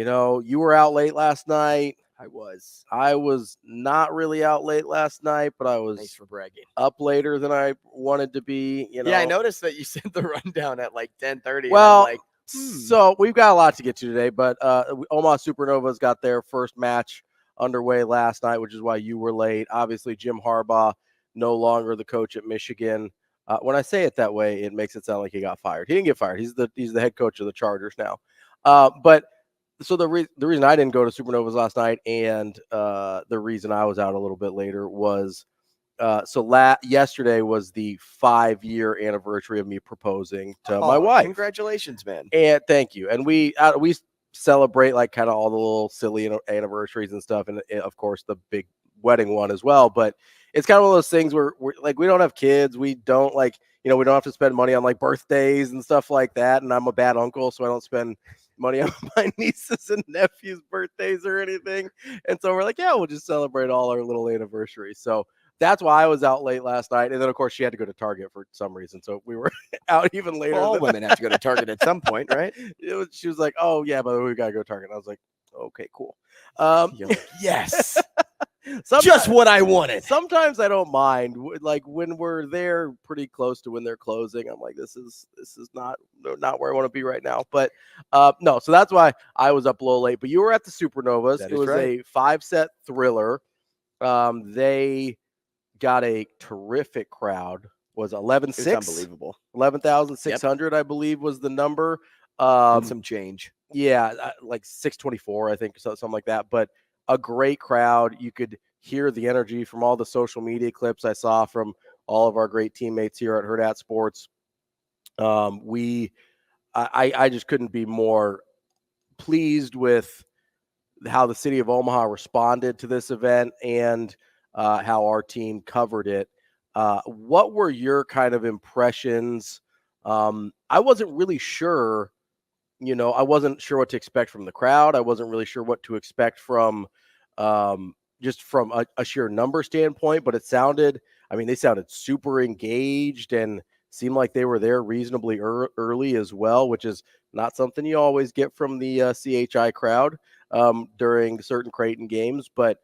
you were out late last night. I I was not really out late last night, but I was Thanks for bragging. up later than I wanted to be. Yeah, I noticed that you sent the rundown at like 10:30. Well, and I'm like, so we've got a lot to get to today, but Omaha Supernovas got their first match underway last night, which is why you were late. Obviously, Jim Harbaugh, no longer the coach at Michigan. When I say it that way, it makes it sound like he got fired. He didn't get fired. He's the head coach of the Chargers now. But so the reason I didn't go to Supernovas last night, and the reason I was out a little bit later was yesterday was the 5-year anniversary of me proposing to my wife. Congratulations, man. And thank you. And we celebrate like kind of all the little silly anniversaries and stuff, and of course the big wedding one as well. But it's kind of one of those things where we don't have kids. We don't we don't have to spend money on like birthdays and stuff like that. And I'm a bad uncle, so I don't spend money on my nieces and nephews' birthdays or anything. And so we're like, yeah, we'll just celebrate all our little anniversaries. So that's why I was out late last night. And then, of course, she had to go to Target for some reason. So we were out even later. All women have to go to Target at some point, right? She was like, oh, yeah, but we got to go to Target. And I was like, okay, cool. Yes. Just what I wanted. Sometimes I don't mind. Like when we're there pretty close to when they're closing, I'm like, this is not where I want to be right now. But no, so that's why I was up a little late. But you were at the Supernovas. It was a 5-set thriller. They got a terrific crowd. Was 11,600. Unbelievable. 11,600, I believe, was the number. And some change. Yeah, like 624, I think, something like that. But a great crowd. You could hear the energy from all the social media clips I saw from all of our great teammates here at Hurrdat Sports. I just couldn't be more pleased with how the city of Omaha responded to this event and how our team covered it. What were your kind of impressions? I wasn't really sure. I wasn't sure what to expect from the crowd. I wasn't really sure what to expect from just from a sheer number standpoint, but they sounded super engaged and seemed like they were there reasonably early as well, which is not something you always get from the CHI crowd during certain Creighton games, but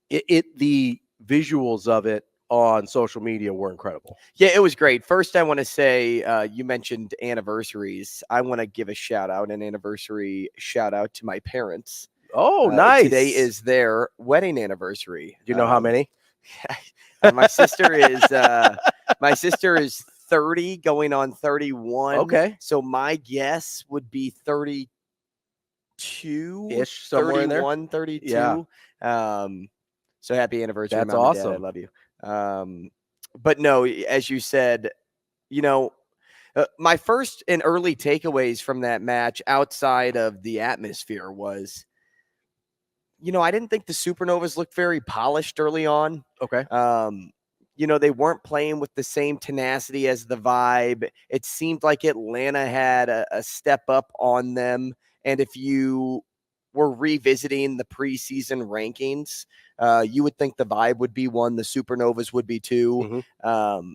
the visuals of it on social media were incredible. Yeah, it was great. First, I want to say you mentioned anniversaries. I want to give an anniversary shout out to my parents. Oh, nice. Today is their wedding anniversary. Do you know how many? My sister is 30 going on 31. Okay. So my guess would be 32-ish, somewhere in there. 32. Yeah. So happy anniversary. That's Mom awesome. And Dad, I love you. But no, as you said, my first and early takeaways from that match outside of the atmosphere was, I didn't think the Supernovas looked very polished early on. Okay. They weren't playing with the same tenacity as the Vibe. It seemed like Atlanta had a step up on them. And if you were revisiting the preseason rankings, you would think the Vibe would be 1, the Supernovas would be 2. Mm-hmm.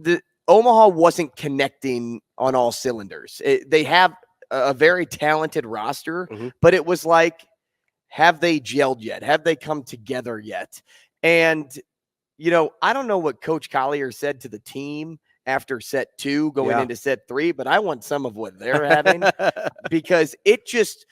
The Omaha wasn't connecting on all cylinders. They have a very talented roster, mm-hmm. but it was like, have they gelled yet? Have they come together yet? And, I don't know what Coach Collier said to the team after set 2 going into set 3, but I want some of what they're having because it just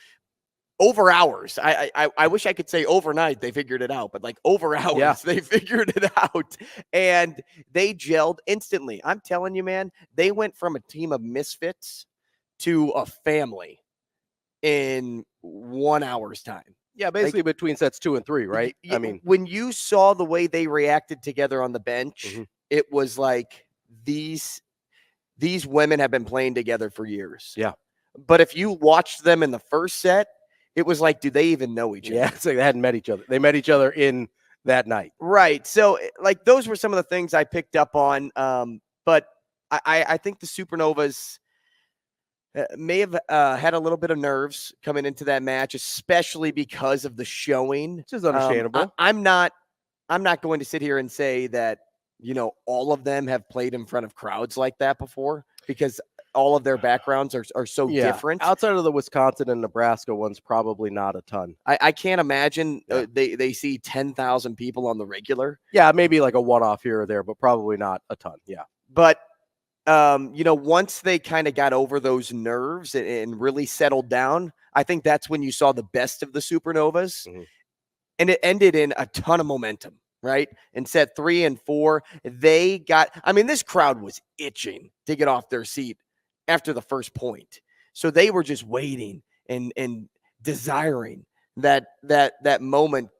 over hours. I wish I could say overnight they figured it out, but like over hours they figured it out and they gelled instantly. I'm telling you, man, they went from a team of misfits to a family in 1 hour's time. Yeah, basically between sets 2 and 3, right? I mean, when you saw the way they reacted together on the bench, mm-hmm. it was like these women have been playing together for years. Yeah. But if you watched them in the first set, it was like, do they even know each other? Yeah, it's like they hadn't met each other. They met each other in that night. Right. So, like, those were some of the things I picked up on. But I think the Supernovas may have had a little bit of nerves coming into that match, especially because of the showing. Which is understandable. I'm not going to sit here and say that, all of them have played in front of crowds like that before, because all of their backgrounds are so different. Outside of the Wisconsin and Nebraska ones, probably not a ton. I can't imagine they see 10,000 people on the regular. Yeah, maybe like a one-off here or there, but probably not a ton. Yeah. But, once they kind of got over those nerves and really settled down, I think that's when you saw the best of the Supernovas. Mhm. And it ended in a ton of momentum, right? In set 3 and 4, this crowd was itching to get off their seat after the first point. So they were just waiting and desiring that moment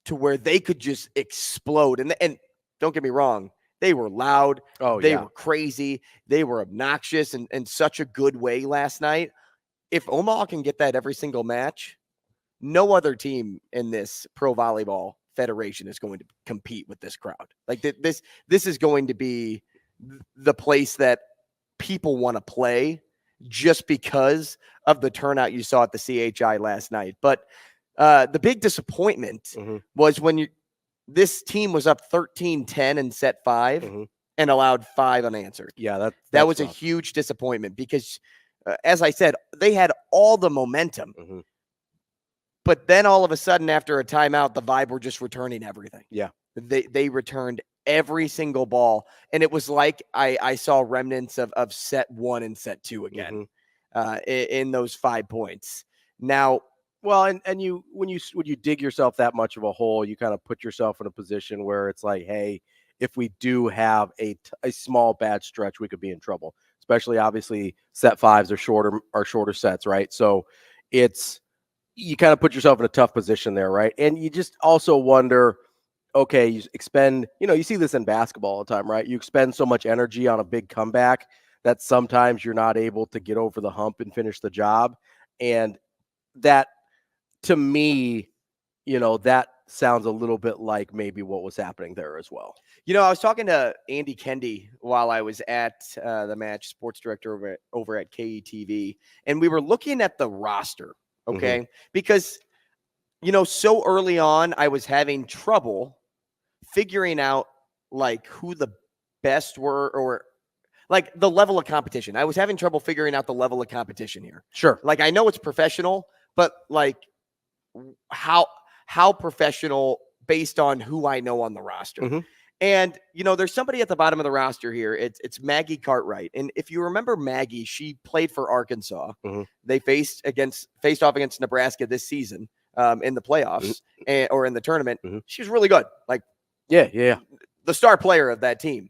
to where they could just explode. And don't get me wrong, they were loud. They were crazy. They were obnoxious in such a good way last night. If Omaha can get that every single match, no other team in this pro volleyball federation is going to compete with this crowd. Like this is going to be the place that people want to play just because of the turnout you saw at the CHI last night. But the big disappointment was when this team was up 13-10 in set 5 and allowed 5 unanswered. Yeah, that was rough. A huge disappointment because, as I said, they had all the momentum. But then all of a sudden, after a timeout, the Vibe were just returning everything. Yeah. They returned every single ball. And it was like I saw remnants of set 1 and set 2 again in those 5 points. Now, well, and when you dig yourself that much of a hole, you kind of put yourself in a position where it's like, hey, if we do have a small bad stretch, we could be in trouble. Especially, obviously, set 5s are shorter sets, right? So you kind of put yourself in a tough position there, right? And you just also wonder, okay, you expend, you see this in basketball all the time, right? You expend so much energy on a big comeback that sometimes you're not able to get over the hump and finish the job. And that, to me, that sounds a little bit like maybe what was happening there as well. I was talking to Andy Kendi while I was at the match, sports director over at KETV, and we were looking at the roster. Okay. Because, so early on, I was having trouble figuring out like who the best were or like the level of competition. I was having trouble figuring out the level of competition here. Sure. Like, I know it's professional, but like how professional based on who I know on the roster. And, there's somebody at the bottom of the roster here. It's Maggie Cartwright. And if you remember Maggie, she played for Arkansas. They faced off against Nebraska this season in the playoffs or in the tournament. She was really good. Like, yeah, the star player of that team.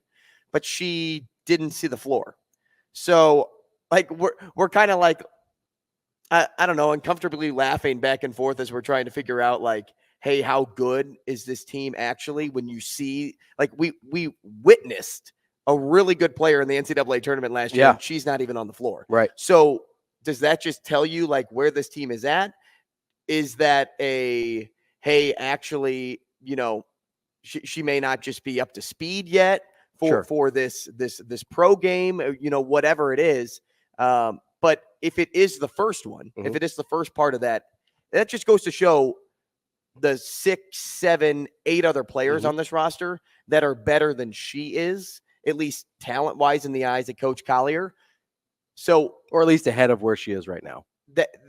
But she didn't see the floor. So, like, we're kind of like, I don't know, uncomfortably laughing back and forth as we're trying to figure out, like, hey, how good is this team actually when you see, like, we witnessed a really good player in the NCAA tournament last year, and she's not even on the floor. Right. So does that just tell you, like, where this team is at? Is that hey, actually, she may not just be up to speed yet for this pro game, whatever it is. But if it is the first one, if it is the first part of that just goes to show the 6, 7, 8 other players on this roster that are better than she is, at least talent-wise in the eyes of Coach Collier. So, or at least ahead of where she is right now.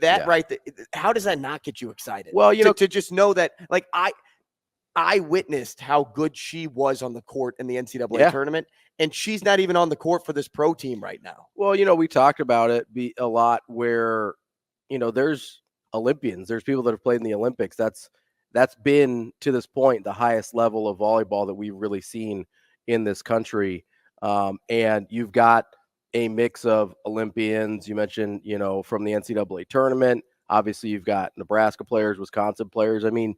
Right. How does that not get you excited? Well, to just know that, like, I witnessed how good she was on the court in the NCAA tournament, and she's not even on the court for this pro team right now. Well, we talked about it a lot where, there's Olympians, there's people that have played in the Olympics. That's been, to this point, the highest level of volleyball that we've really seen in this country. And you've got a mix of Olympians. You mentioned, from the NCAA tournament. Obviously, you've got Nebraska players, Wisconsin players. I mean,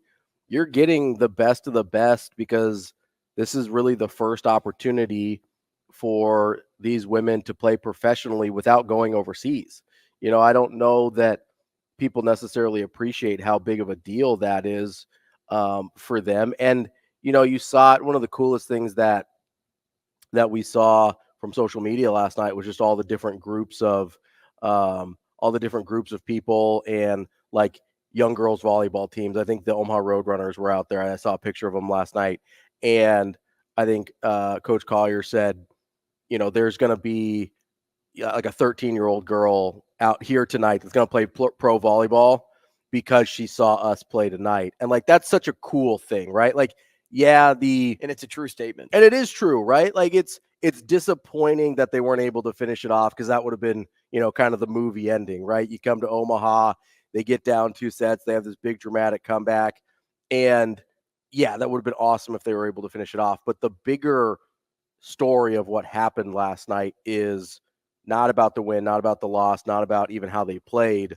you're getting the best of the best because this is really the first opportunity for these women to play professionally without going overseas. I don't know that people necessarily appreciate how big of a deal that is for them. And, you saw it. One of the coolest things that we saw from social media last night was just all the different groups of people and, like, young girls volleyball teams. I think the Omaha Roadrunners were out there, and I saw a picture of them last night. And I think Coach Collier said, there's going to be like a 13-year-old girl out here tonight that's going to play pro volleyball because she saw us play tonight. And like, that's such a cool thing, right? Like, yeah, and it's a true statement. And it is true, right? Like, it's disappointing that they weren't able to finish it off, because that would have been, kind of the movie ending, right? You come to Omaha, they get down 2 sets, they have this big dramatic comeback, and yeah, that would have been awesome if they were able to finish it off. But the bigger story of what happened last night is not about the win, not about the loss, not about even how they played,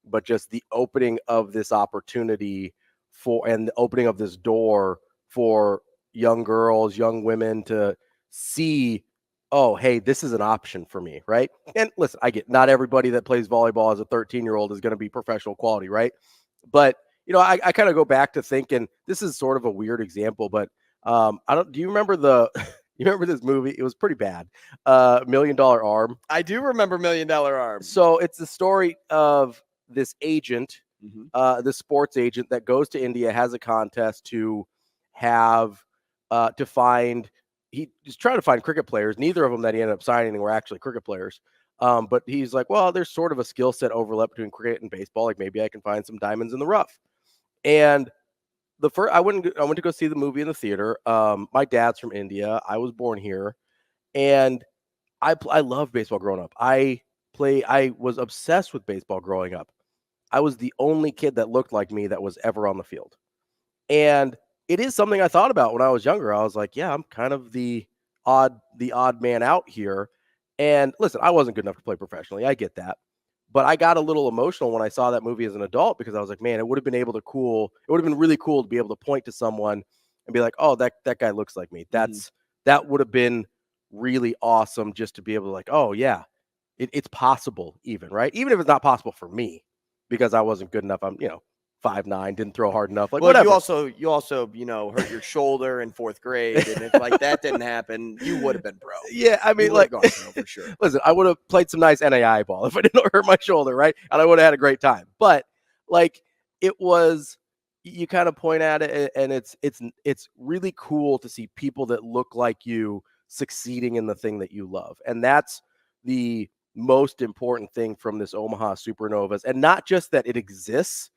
but just the opening of this opportunity and the opening of this door for young girls, young women to see, oh, hey, this is an option for me, right? And listen, I get not everybody that plays volleyball as a 13-year-old is going to be professional quality, right? But, I kind of go back to thinking, this is sort of a weird example, but do you remember you remember this movie? It was pretty bad. $1 Million Arm. I do remember $1 Million Arm. So it's the story of this agent, this sports agent that goes to India, has a contest to have to find. He's trying to find cricket players. Neither of them that he ended up signing were actually cricket players. But he's like, well, there's sort of a skill set overlap between cricket and baseball. Like, maybe I can find some diamonds in the rough. And I went to go see the movie in the theater. My dad's from India. I was born here, and I loved baseball growing up. I was obsessed with baseball growing up. I was the only kid that looked like me that was ever on the field. And it is something I thought about when I was younger. I was like, yeah, I'm kind of the odd man out here. And listen, I wasn't good enough to play professionally. I get that. But I got a little emotional when I saw that movie as an adult, because I was like, man, it would have been really cool to be able to point to someone and be like, oh, that guy looks like me. That would have been really awesome, just to be able to, like, oh yeah, it's possible, even, right? Even if it's not possible for me, because I wasn't good enough. I'm, 5'9", didn't throw hard enough. Like, whatever. You also hurt your shoulder in 4th grade, and if like that didn't happen, you would have been pro. Yeah, I mean, like, gone pro for sure. Listen, I would have played some nice NAI ball if I didn't hurt my shoulder, right? And I would have had a great time. But like, it was, you kind of point at it, and it's really cool to see people that look like you succeeding in the thing that you love, and that's the most important thing from this Omaha Supernovas. And not just that it exists,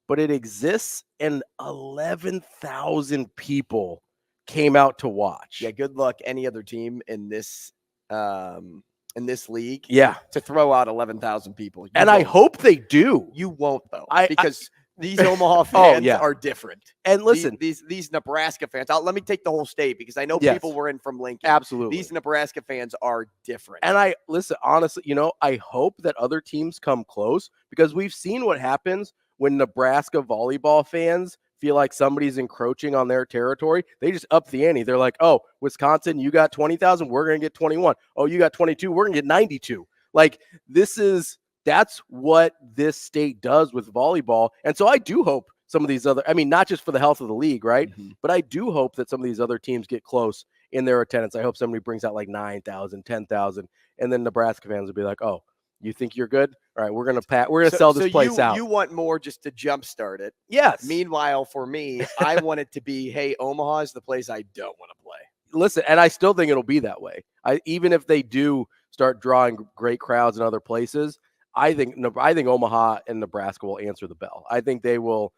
but it exists, and 11,000 people came out to watch. Yeah, good luck any other team in this league. Yeah, to throw out 11,000 people. I hope they do. You won't, though, because these Omaha fans are different. And listen, these Nebraska fans. Let me take the whole state, because I know people were in from Lincoln. Absolutely, these Nebraska fans are different. And honestly, I hope that other teams come close, because we've seen what happens when Nebraska volleyball fans feel like somebody's encroaching on their territory. They just up the ante. They're like, oh, Wisconsin, you got 20,000, we're going to get 21. Oh, you got 22, we're going to get 92. Like, that's what this state does with volleyball. And so I do hope some of these not just for the health of the league, right? But I do hope that some of these other teams get close in their attendance. I hope somebody brings out like 9,000, 10,000, and then Nebraska fans will be like, oh, you think you're good? All right, we're gonna sell this place out. You want more just to jumpstart it. Yes. Meanwhile, for me, I want it to be, hey, Omaha is the place I don't want to play. Listen, and I still think it'll be that way. Even if they do start drawing great crowds in other places, I think Omaha and Nebraska will answer the bell. I think they will.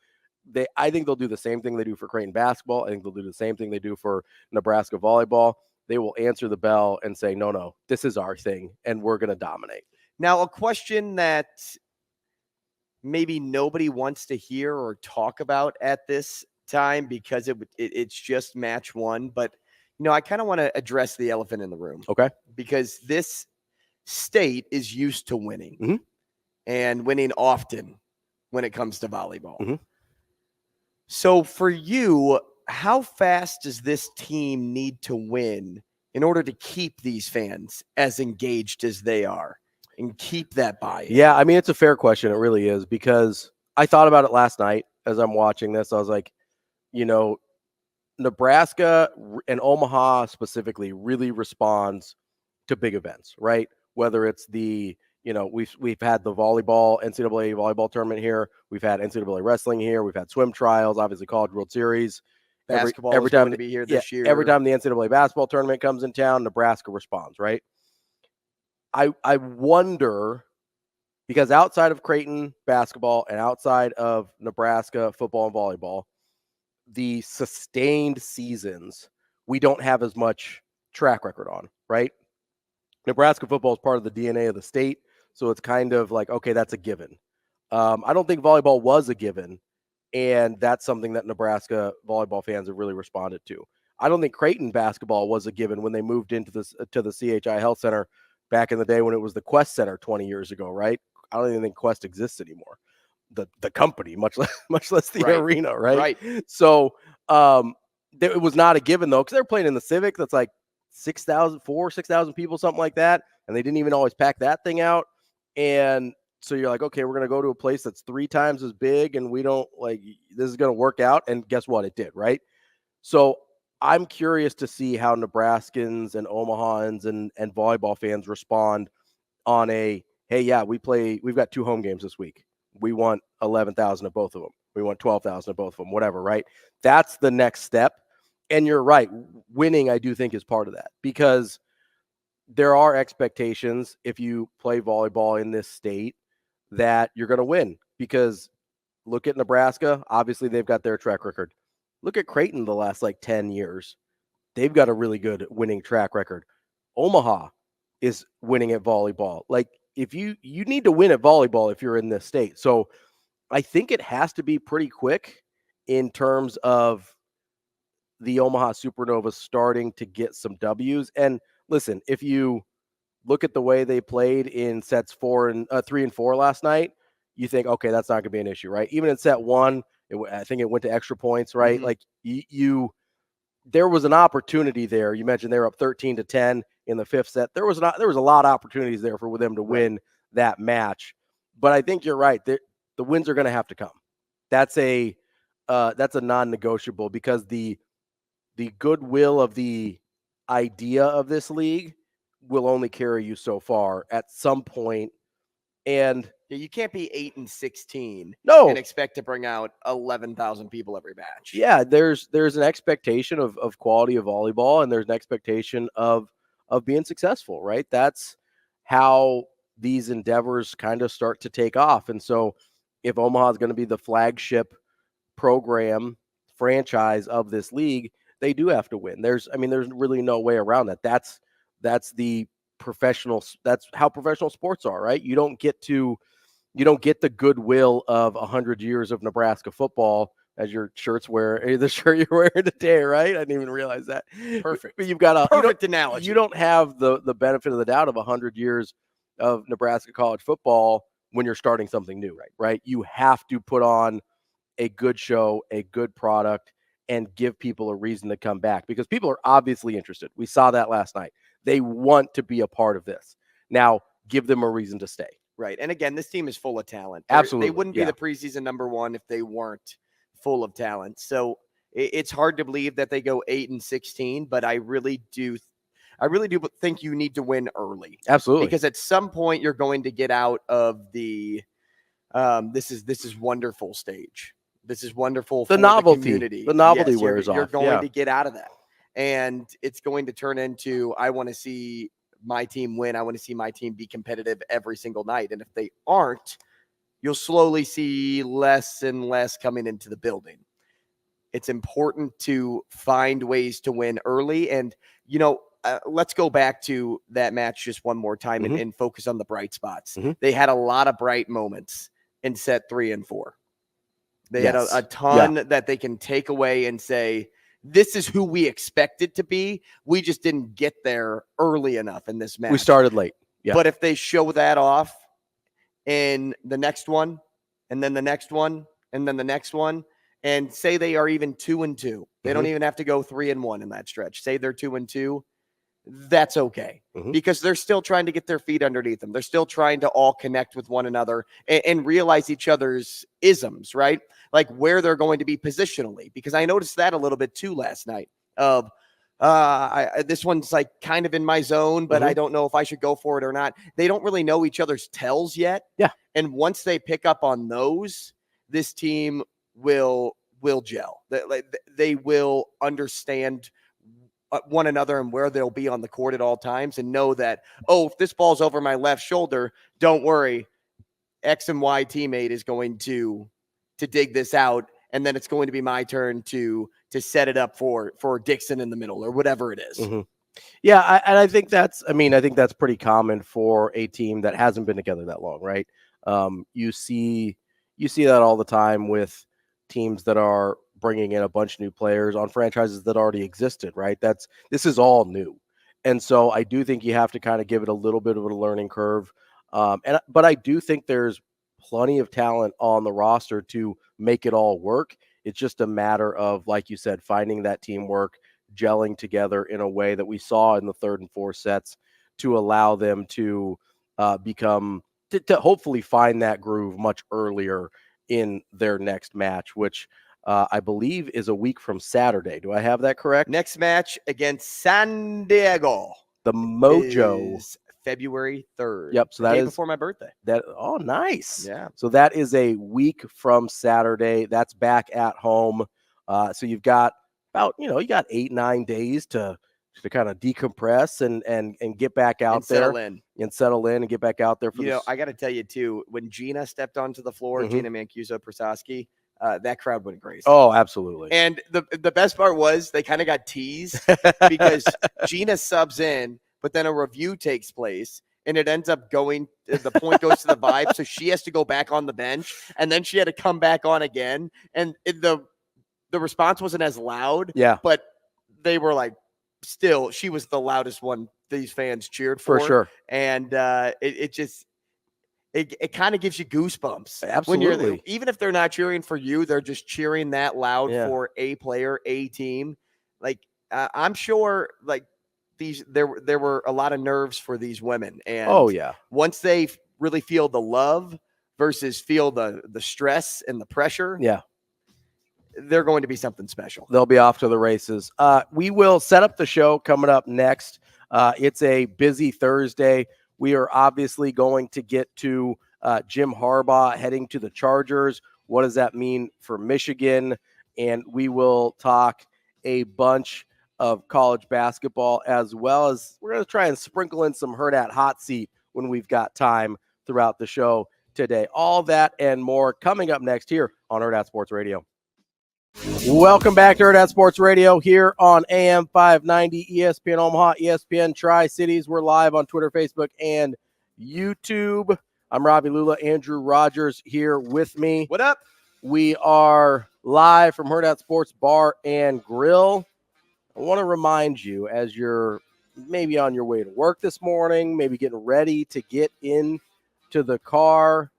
I think they'll do the same thing they do for Creighton basketball. I think they'll do the same thing they do for Nebraska volleyball. They will answer the bell and say, no, this is our thing, and we're going to dominate. Now, a question that maybe nobody wants to hear or talk about at this time, because it's just match one, but I kind of want to address the elephant in the room. Okay. Because this state is used to winning and winning often when it comes to volleyball. So for you, how fast does this team need to win in order to keep these fans as engaged as they are and keep that buy-in? Yeah, I mean, it's a fair question. It really is, because I thought about it last night as I'm watching this. I was like, Nebraska and Omaha specifically really responds to big events, right? Whether it's we've had the volleyball, NCAA volleyball tournament here. We've had NCAA wrestling here. We've had swim trials, obviously College World Series. Basketball every is time going to be here this year. Every time the NCAA basketball tournament comes in town, Nebraska responds, right? I wonder, because outside of Creighton basketball and outside of Nebraska football and volleyball, the sustained seasons we don't have as much track record on, right? Nebraska football is part of the DNA of the state, so it's kind of like, okay, that's a given. I don't think volleyball was a given, and that's something that Nebraska volleyball fans have really responded to. I don't think Creighton basketball was a given when they moved into this to the CHI Health Center back in the day when it was the Quest Center 20 years ago, right? I don't even think Quest exists anymore. The company, much less the arena, right? So it was not a given though, because they're playing in the Civic. That's like 6,000 people, something like that, and they didn't even always pack that thing out. And so you're like, okay, we're going to go to a place that's 3 times as big, and we don't like this is going to work out. And guess what? It did, right? So I'm curious to see how Nebraskans and Omahans and volleyball fans respond on a, hey, yeah, we've got 2 home games this week. We want 11,000 of both of them. We want 12,000 of both of them, whatever, right? That's the next step. And you're right. Winning, I do think, is part of that, because there are expectations if you play volleyball in this state that you're going to win, because look at Nebraska. Obviously, they've got their track record. Look at Creighton the last 10 years. They've got a really good winning track record. Omaha is winning at volleyball. If you need to win at volleyball if you're in this state. So I think it has to be pretty quick in terms of the Omaha Supernovas starting to get some W's. And listen, if you look at the way they played in sets 3 and 4 last night, you think, okay, that's not going to be an issue, right? Even in set 1, I think it went to extra points, right? Mm-hmm. There was an opportunity there. You mentioned they were up 13-10 in the 5th set. There was a lot of opportunities there for them to win that match. But I think you're right. The wins are going to have to come. That's a non-negotiable, because the goodwill of the idea of this league will only carry you so far at some point. And you can't be 8-16 and expect to bring out 11,000 people every match. Yeah, there's an expectation of quality of volleyball, and there's an expectation of being successful, right? That's how these endeavors kind of start to take off. And so if Omaha is going to be the flagship franchise of this league, they do have to win. There's really no way around that. That's the professional. That's how professional sports are, right? You don't get the goodwill of 100 years of Nebraska football as your the shirt you're wearing today, right? I didn't even realize that. Perfect. But you've got a perfect analogy. You don't have the benefit of the doubt of 100 years of Nebraska college football when you're starting something new, right? You have to put on a good show, a good product, and give people a reason to come back, because people are obviously interested. We saw that last night. They want to be a part of this. Now, give them a reason to stay. Right. And again, this team is full of talent. Absolutely. They wouldn't be the preseason number 1 if they weren't full of talent. So it's hard to believe that they go 8-16, but I really do think you need to win early. Absolutely. Because at some point you're going to get out of the this is wonderful stage. This is wonderful for the novelty. The community. The novelty wears off. You're going to get out of that. And it's going to turn into, I want to see my team win. I want to see my team be competitive every single night. And if they aren't, you'll slowly see less and less coming into the building. It's important to find ways to win early. And, let's go back to that match just one more time and focus on the bright spots. Mm-hmm. They had a lot of bright moments in set 3 and 4. They had a ton that they can take away and say, this is who we expected to be. We just didn't get there early enough in this match. We started late. Yeah. But if they show that off in the next one, and then the next one, and then the next one, and say they are even 2-2, they don't even have to go 3-1 in that stretch. Say they're 2-2. That's okay, because they're still trying to get their feet underneath them. They're still trying to all connect with one another and realize each other's isms, right? Like where they're going to be positionally, because I noticed that a little bit too last night of this one's like kind of in my zone, but I don't know if I should go for it or not. They don't really know each other's tells yet. Yeah. And once they pick up on those, this team will gel. They will understand one another and where they'll be on the court at all times, and know that, oh, if this ball's over my left shoulder, don't worry, X and Y teammate is going to dig this out, and then it's going to be my turn to set it up for Dixon in the middle or whatever it is. Mm-hmm. Yeah, I think that's pretty common for a team that hasn't been together that long, right? You see that all the time with teams that are bringing in a bunch of new players on franchises that already existed, right? This is all new. And so I do think you have to kind of give it a little bit of a learning curve. But I do think there's plenty of talent on the roster to make it all work. It's just a matter of, like you said, finding that teamwork, gelling together in a way that we saw in the third and fourth sets to allow them to to hopefully find that groove much earlier in their next match, which I believe is a week from Saturday. Do I have that correct? Next match against San Diego. The Mojo is February 3rd. Yep. So that is before my birthday. Oh, nice. Yeah. So that is a week from Saturday. That's back at home. So you've got about, you got 8-9 days to kind of decompress and get back out there and settle in and get back out there. I got to tell you too, when Gina stepped onto the floor, Gina Mancuso-Prosaski, that crowd went crazy. Oh, absolutely. And the best part was they kind of got teased because Gina subs in, but then a review takes place and it ends up the point goes to the Vibe. So she has to go back on the bench and then she had to come back on again. And the response wasn't as loud. Yeah. But they were like, still, she was the loudest one these fans cheered for. For sure. And it kind of gives you goosebumps. Absolutely. Even if they're not cheering for you, they're just cheering that loud for a player, a team. Like, I'm sure, like, there were a lot of nerves for these women. And once they really feel the love versus feel the stress and the pressure, they're going to be something special. They'll be off to the races. We will set up the show coming up next. It's a busy Thursday. We are obviously going to get to Jim Harbaugh heading to the Chargers. What does that mean for Michigan? And we will talk a bunch of college basketball, as well as we're going to try and sprinkle in some Hurrdat hot seat when we've got time throughout the show today. All that and more coming up next here on Hurrdat Sports Radio. Welcome back to Hurrdat Sports Radio here on AM 590, ESPN Omaha, ESPN Tri-Cities. We're live on Twitter, Facebook, and YouTube. I'm Ravi, Lulla, Andrew Rogers here with me. What up? We are live from Hurrdat Sports Bar and Grill. I want to remind you, as you're maybe on your way to work this morning, maybe getting ready to get into the car,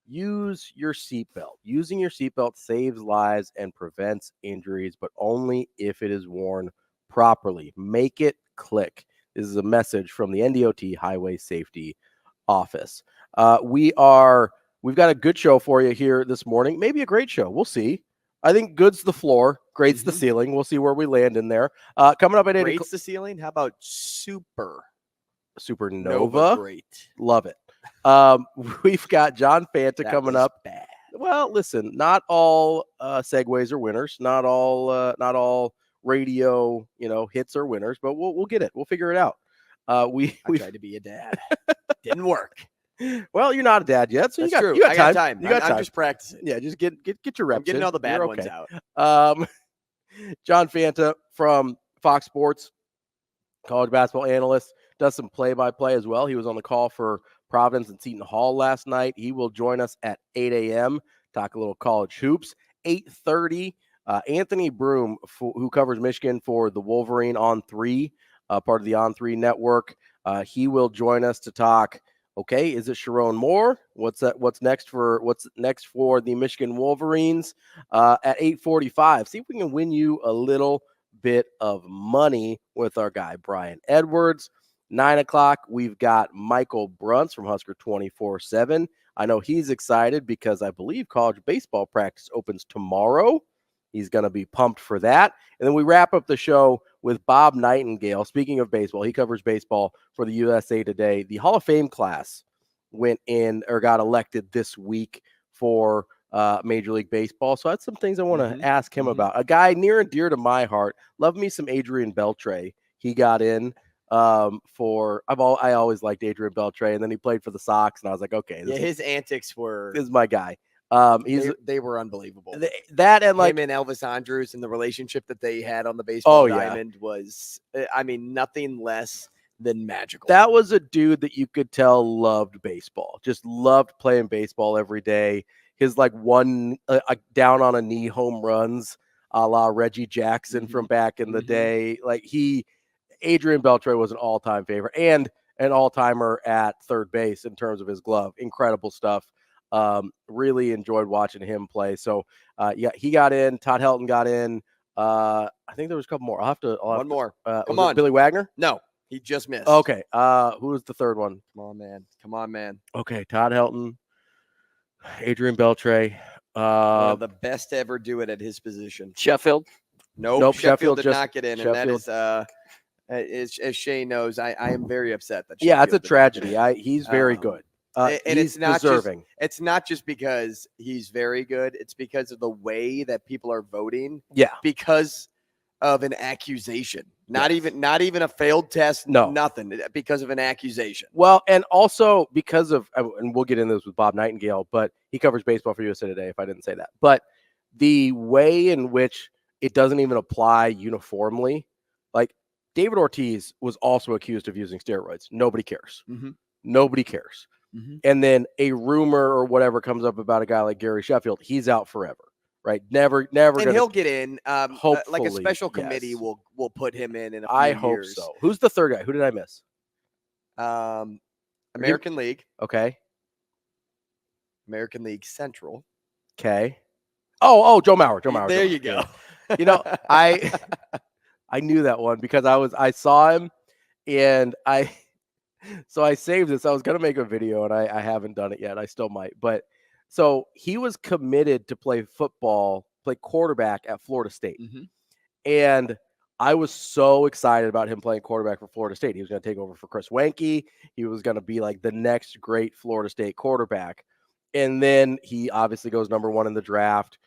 use your seatbelt. Using your seatbelt saves lives and prevents injuries, but only if it is worn properly. Make it click. This is a message from the NDOT Highway Safety Office. We've got a good show for you here this morning. Maybe a great show. We'll see. I think good's the floor, great's the ceiling. We'll see where we land in there. Coming up at 8 o'clock. Great's the ceiling? How about Supernova? Great. Love it. We've got John Fanta coming up. Bad. Well, listen, not all segues are winners. Not all radio, hits are winners, but we'll get it. We'll figure it out. I tried to be a dad. Didn't work. Well, you're not a dad yet, so That's you true. got time. time. You got time. I'm just practicing. Yeah, just get your reps. I'm getting in. all the bad You're ones okay. out. John Fanta from Fox Sports, college basketball analyst, does some play-by-play as well. He was on the call for Providence and Seton Hall last night. He will join us at 8 a.m., talk a little college hoops. 8:30, Anthony Broome, who covers Michigan for the Wolverine on 3, part of the On 3 network. He will join us to talk. Okay, is it Sharon Moore? What's next for the Michigan Wolverines? At 8:45, see if we can win you a little bit of money with our guy Brian Edwards. 9 o'clock, we've got Michael Bruntz from Husker 24/7. I know he's excited because I believe college baseball practice opens tomorrow. He's going to be pumped for that. And then we wrap up the show with Bob Nightengale. Speaking of baseball, he covers baseball for the USA Today. The Hall of Fame class got elected this week for Major League Baseball. So I had some things I want to ask him Mhm. about. A guy near and dear to my heart. Love me some Adrian Beltre. He got in I always liked Adrian Beltre, and then he played for the Sox, and I was like, okay, his antics were this is my guy. they were unbelievable. That and like him and Elvis Andrus and the relationship that they had on the baseball diamond was, I mean, nothing less than magical. That was a dude that you could tell loved baseball, just loved playing baseball every day. His like one down on a knee home runs, a la Reggie Jackson from back in the day. Like Adrian Beltre was an all-time favorite and an all-timer at third base in terms of his glove. Incredible stuff. Really enjoyed watching him play. So, he got in. Todd Helton got in. I think there was a couple more. One more. Come on. Billy Wagner? No, he just missed. Okay. Who was the third one? Come on, man. Okay. Todd Helton, Adrian Beltre. One of the best to ever do it at his position. Sheffield? Nope. Sheffield did not get in. And that is, as Shane knows, I am very upset that. It's a tragedy. He's very good. And he's it's not deserving. It's not just because he's very good. It's because of the way that people are voting. Yeah. Because of an accusation. Not even a failed test. No. Nothing. Because of an accusation. Well, and also because of, and we'll get into this with Bob Nightengale, but he covers baseball for USA Today, if I didn't say that. But the way in which it doesn't even apply uniformly, like David Ortiz was also accused of using steroids. Nobody cares. Nobody cares. And then a rumor or whatever comes up about a guy like Gary Sheffield, he's out forever, right? Never. And he'll get in. Hopefully, like a special committee will put him in a few I years. hope so. Who's the third guy? Who did I miss? American League. Okay. American League Central. Okay. Oh, Joe Mauer. There you go. I knew that one because I saw him and so I saved this. I was going to make a video and I haven't done it yet. I still might. But so he was committed to play quarterback at Florida State. And I was so excited about him playing quarterback for Florida State. He was going to take over for Chris Wenke. He was going to be like the next great Florida State quarterback. And then he obviously goes number 1 in the draft,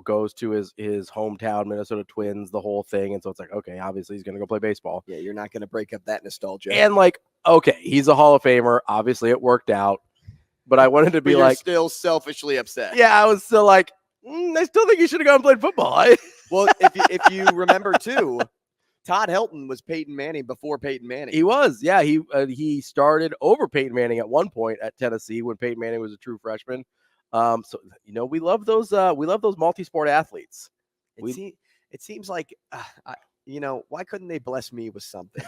goes to his hometown, Minnesota Twins, the whole thing. And so it's like, okay, obviously he's going to go play baseball. Yeah, you're not going to break up that nostalgia. And like, okay, he's a Hall of Famer. Obviously it worked out. But I wanted to be you're still selfishly upset. Yeah, I was still like, I still think he should have gone and played football. Well, if you remember too, Todd Helton was Peyton Manning before Peyton Manning. He was, yeah. He started over Peyton Manning at one point at Tennessee when Peyton Manning was a true freshman. So we love those multi-sport athletes. It seems like why couldn't they bless me with something?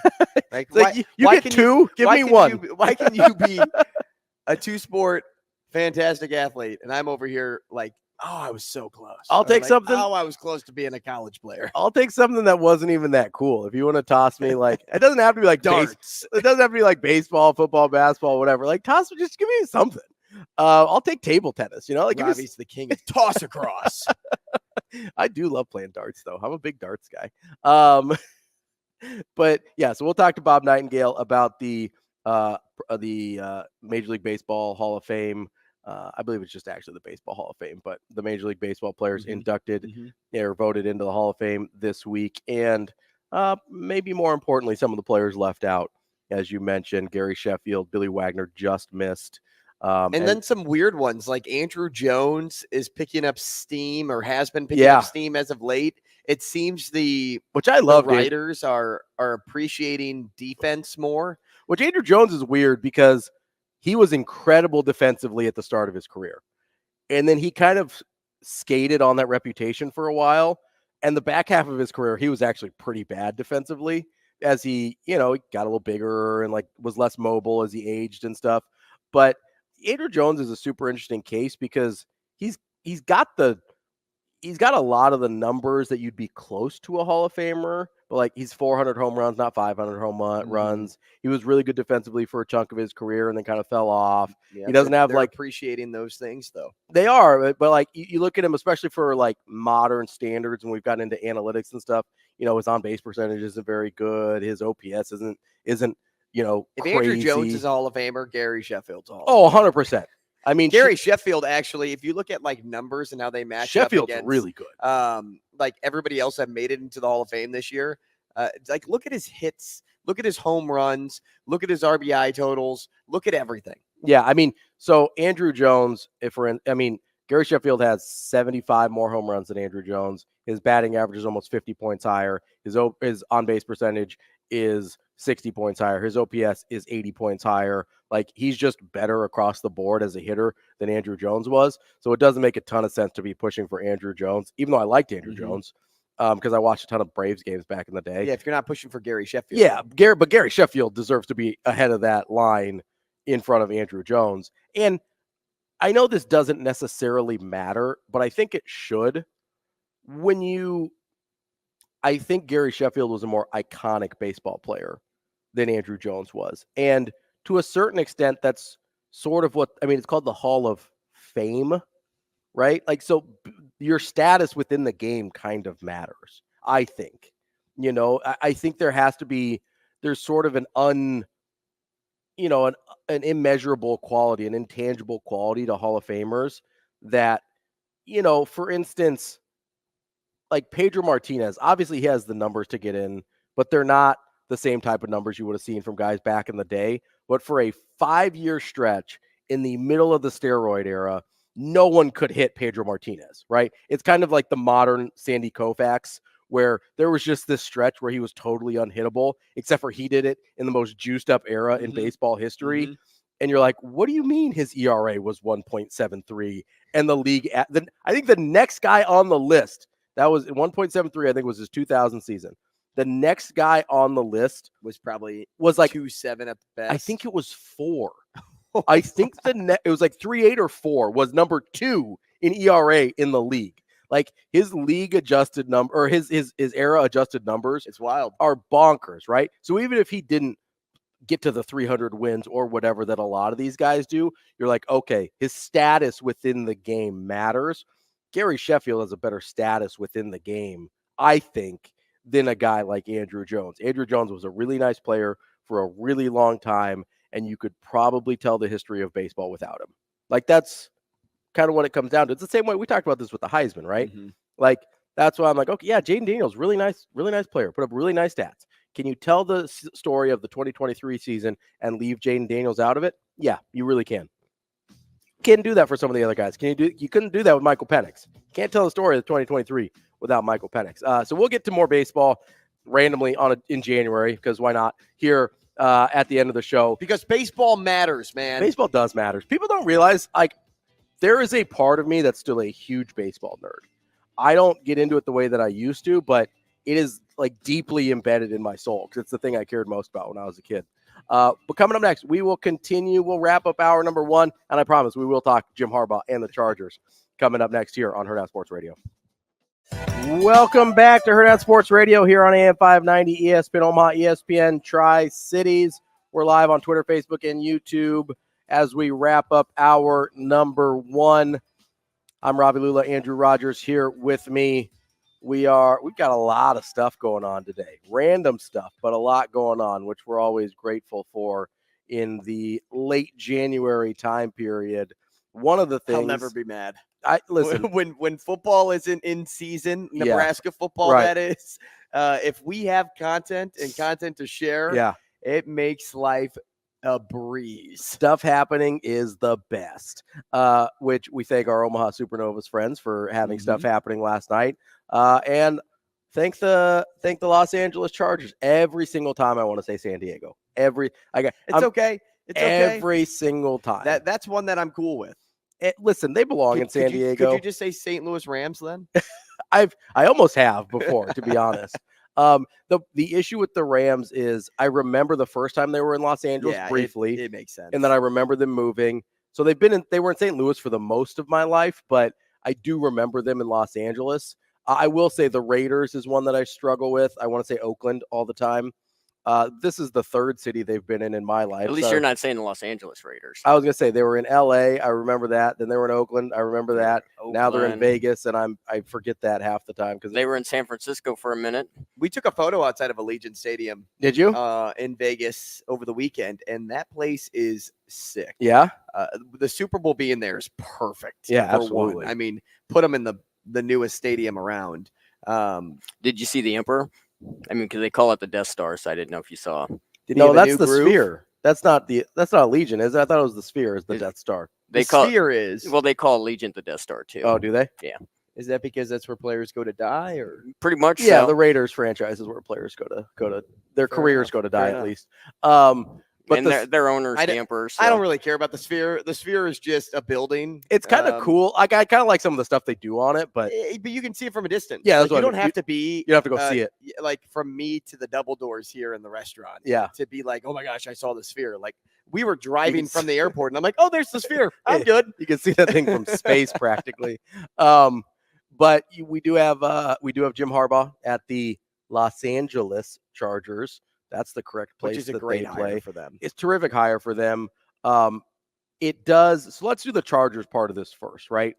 Like, you get two, give me one. Why can you be a two-sport fantastic athlete and I'm over here like, oh, I was so close. I'll take something. Oh, I was close to being a college player. I'll take something that wasn't even that cool. If you want to toss me, like, it doesn't have to be like darts. It doesn't have to be like baseball, football, basketball, whatever. Like, just give me something. I'll take table tennis. Ravi's the king of toss across. I do love playing darts, though. I'm a big darts guy. But yeah, so we'll talk to Bob Nightengale about the Major League Baseball Hall of Fame. I believe it's just actually the Baseball Hall of Fame, but the Major League Baseball players inducted or voted into the Hall of Fame this week. And maybe more importantly, some of the players left out, as you mentioned. Gary Sheffield, Billy Wagner just missed. And then some weird ones like Andrew Jones is picking up steam or has been picking up steam as of late. It seems which I love, writers are appreciating defense more. Which Andrew Jones is weird because he was incredible defensively at the start of his career. And then he kind of skated on that reputation for a while. And the back half of his career, he was actually pretty bad defensively as he got a little bigger and like was less mobile as he aged and stuff. But Andrew Jones is a super interesting case because he's got a lot of the numbers that you'd be close to a Hall of Famer, but like he's 400 home runs, not 500 home runs. He was really good defensively for a chunk of his career and then kind of fell off. Yeah, he doesn't have like appreciating those things though. They are, but like you look at him, especially for like modern standards, and we've gotten into analytics and stuff. His on base percentage isn't very good. His OPS isn't if crazy. Andrew Jones is a Hall of Famer, Gary Sheffield's a Hall. Oh, 100%. I mean, Gary Sheffield, actually, if you look at like numbers and how they match Sheffield's up against really good. like everybody else that made it into the Hall of Fame this year, like look at his hits, look at his home runs, look at his RBI totals, look at everything. Yeah, I mean, so Andrew Jones, Gary Sheffield has 75 more home runs than Andrew Jones. His batting average is almost 50 points higher. His on-base percentage is 60 points higher. His OPS is 80 points higher. Like, he's just better across the board as a hitter than Andrew Jones was. So it doesn't make a ton of sense to be pushing for Andrew Jones, even though I liked Andrew Jones, because I watched a ton of Braves games back in the day. Yeah, if you're not pushing for Gary Sheffield. Yeah, but Gary Sheffield deserves to be ahead of that line in front of Andrew Jones. And I know this doesn't necessarily matter, but I think it should. I think Gary Sheffield was a more iconic baseball player than Andrew Jones was. And to a certain extent, that's sort of it's called the Hall of Fame, right? Like, so your status within the game kind of matters, I think. I think there's sort of an immeasurable quality, an intangible quality to Hall of Famers that, for instance, like Pedro Martinez, obviously he has the numbers to get in, but they're not the same type of numbers you would have seen from guys back in the day. But for a 5-year stretch in the middle of the steroid era, no one could hit Pedro Martinez, right? It's kind of like the modern Sandy Koufax, where there was just this stretch where he was totally unhittable, except for he did it in the most juiced up era in baseball history. And you're like, what do you mean his ERA was 1.73 and the league I think the next guy on the list, that was 1.73, I think was his 2000 season. The next guy on the list was like 2.7 at the best. I think it was 4. I think it was like 3.8 or 4 was number 2 in ERA in the league. Like, his league adjusted number, or his era adjusted numbers, it's wild, are bonkers, right? So even if he didn't get to the 300 wins or whatever that a lot of these guys do, you're like, okay, his status within the game matters. Gary Sheffield has a better status within the game, I think, than a guy like Andrew Jones. Andrew Jones was a really nice player for a really long time, and you could probably tell the history of baseball without him. Like, that's kind of what it comes down to. It's the same way we talked about this with the Heisman, right? Like, that's why I'm like, okay, yeah, Jaden Daniels, really nice player, put up really nice stats. Can you tell the story of the 2023 season and leave Jaden Daniels out of it? Yeah, you really can. Can't do that for some of the other guys. You couldn't do that with Michael Penix. Can't tell the story of 2023 without Michael Penix. So we'll get to more baseball randomly in January, because why not, here at the end of the show. Because baseball matters, man. Baseball does matter. People don't realize, like, there is a part of me that's still a huge baseball nerd. I don't get into it the way that I used to, but it is like deeply embedded in my soul, because it's the thing I cared most about when I was a kid. But coming up next, we will continue. We'll wrap up hour number 1, and I promise we will talk Jim Harbaugh and the Chargers coming up next here on Hurrdat Sports Radio. Welcome back to Hurrdat Sports Radio here on AM 590, ESPN Omaha, ESPN Tri-Cities. We're live on Twitter, Facebook, and YouTube as we wrap up hour number 1. I'm Ravi, Lulla, Andrew Rogers here with me. We've got a lot of stuff going on today, random stuff, but a lot going on, which we're always grateful for in the late January time period. One of the things, I'll never be mad. Listen, when football isn't in season, Nebraska football, right. That is, if we have content to share, it makes life a breeze. Stuff happening is the best, which we thank our Omaha Supernovas friends for having stuff happening last night. And thank the Los Angeles Chargers every single time I want to say San Diego. It's okay. Every single time. That's one that I'm cool with. Listen, they belong in San Diego. Could you just say St. Louis Rams then? I almost have before, to be honest. The issue with the Rams is I remember the first time they were in Los Angeles briefly. It makes sense. And then I remember them moving. So they were in St. Louis for the most of my life, but I do remember them in Los Angeles. I will say the Raiders is one that I struggle with. I want to say Oakland all the time. This is the third city they've been in my life. At least so you're not saying the Los Angeles Raiders. I was gonna say they were in LA. I remember that. Then they were in Oakland. I remember that. Now they're in Vegas, and I forget that half the time because they were in San Francisco for a minute. We took a photo outside of Allegiant Stadium. Did you? In Vegas over the weekend, and that place is sick. Yeah. The Super Bowl being there is perfect. Yeah, for absolutely. One. I mean, put them in the newest stadium around. Did you see the Emperor? I mean, because they call it the Death Star, so I didn't know if you saw. No, that's the Sphere. That's not Legion, is it? I thought it was the Sphere, is the Death Star. The Sphere is. Well, they call Allegiant the Death Star too. Oh, do they? Yeah. Is that because that's where players go to die, or pretty much? Yeah, so. The Raiders franchise is where players go to their careers go to die at least. But their owners, the Emperor. So. I don't really care about the Sphere. The Sphere is just a building. It's kind of cool. I kind of like some of the stuff they do on it, but you can see it from a distance. Yeah, like, you don't have to be. You have to go see it. Like from me to the double doors here in the restaurant. Yeah. To be like, oh my gosh, I saw the Sphere. Like we were driving from the airport, and I'm like, oh, there's the Sphere. I'm good. You can see that thing from space practically. But we do have Jim Harbaugh at the Los Angeles Chargers. That's the correct place. Which is a great hire for them. It's a terrific hire for them. It does. So let's do the Chargers part of this first, right?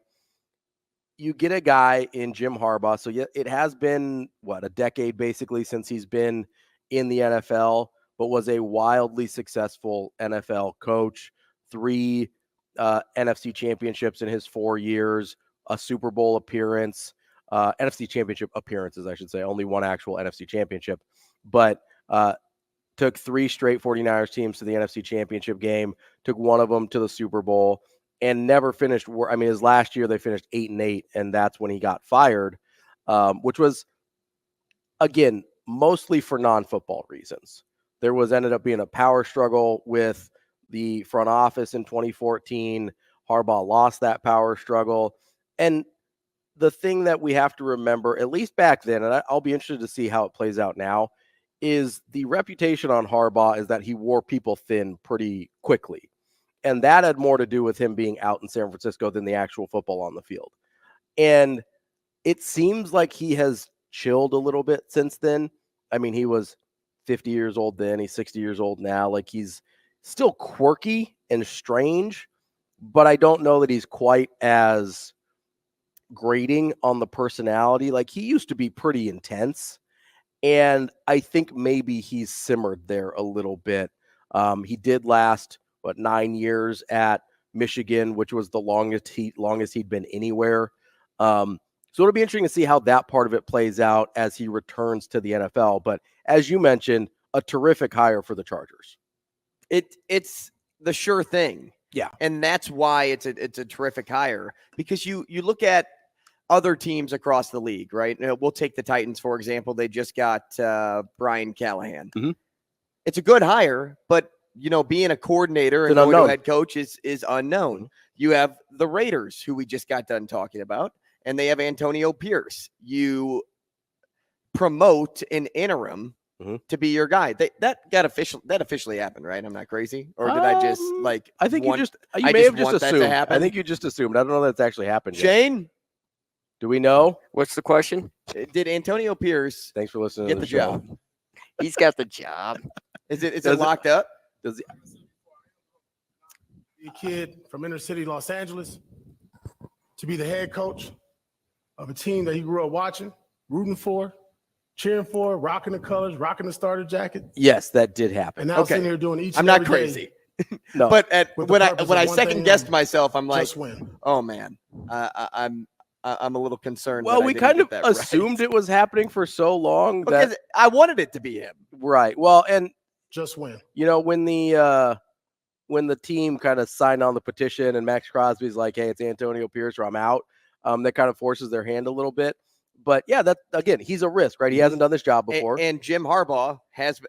You get a guy in Jim Harbaugh. So it has been a decade basically since he's been in the NFL, but was a wildly successful NFL coach. 3 NFC championships in his 4 years, a Super Bowl appearance, NFC championship appearances, I should say, only one actual NFC championship, but took 3 straight 49ers teams to the NFC championship game, took one of them to the Super Bowl, and never finished. I mean, his last year they finished 8-8, and that's when he got fired, which was, again, mostly for non-football reasons. There ended up being a power struggle with the front office in 2014. Harbaugh lost that power struggle. And the thing that we have to remember, at least back then, and I'll be interested to see how it plays out now, is the reputation on Harbaugh is that he wore people thin pretty quickly. And that had more to do with him being out in San Francisco than the actual football on the field. And it seems like he has chilled a little bit since then. I mean, he was 50 years old then. He's 60 years old now. Like, he's still quirky and strange, but I don't know that he's quite as grating on the personality. Like, he used to be pretty intense. And I think maybe he's simmered there a little bit. He did last, 9 years at Michigan, which was the longest he'd been anywhere. So it'll be interesting to see how that part of it plays out as he returns to the NFL. But as you mentioned, a terrific hire for the Chargers. It's the sure thing. Yeah. And that's why it's a terrific hire, because you look at other teams across the league, right? We'll take the Titans, for example. They just got Brian Callahan. Mm-hmm. It's a good hire, but being a coordinator and going to head coach is unknown. Mm-hmm. You have the Raiders, who we just got done talking about, and they have Antonio Pierce. You promote an interim to be your guy. That officially happened, right? I'm not crazy, or did I just I think you may have just assumed. I think you just assumed. I don't know that it's actually happened yet. Shane, do we know? What's the question? Did Antonio Pierce? Thanks for listening. Get to the job. He's got the job. Is it locked up? Does he? A kid from inner city Los Angeles to be the head coach of a team that he grew up watching, rooting for, cheering for, rocking the colors, rocking the starter jacket. Yes, that did happen. And now sitting here doing each. I'm not crazy. No, but when I second guessed myself, I'm like, win. Oh man, I'm a little concerned. Well, we kind of assumed it was happening for so long that I wanted it to be him. Right. Well, and just win. When the team kind of signed on the petition and Max Crosby's like, hey, it's Antonio Pierce or I'm out, that kind of forces their hand a little bit. But yeah, that again, he's a risk, right? He hasn't done this job before. And Jim Harbaugh has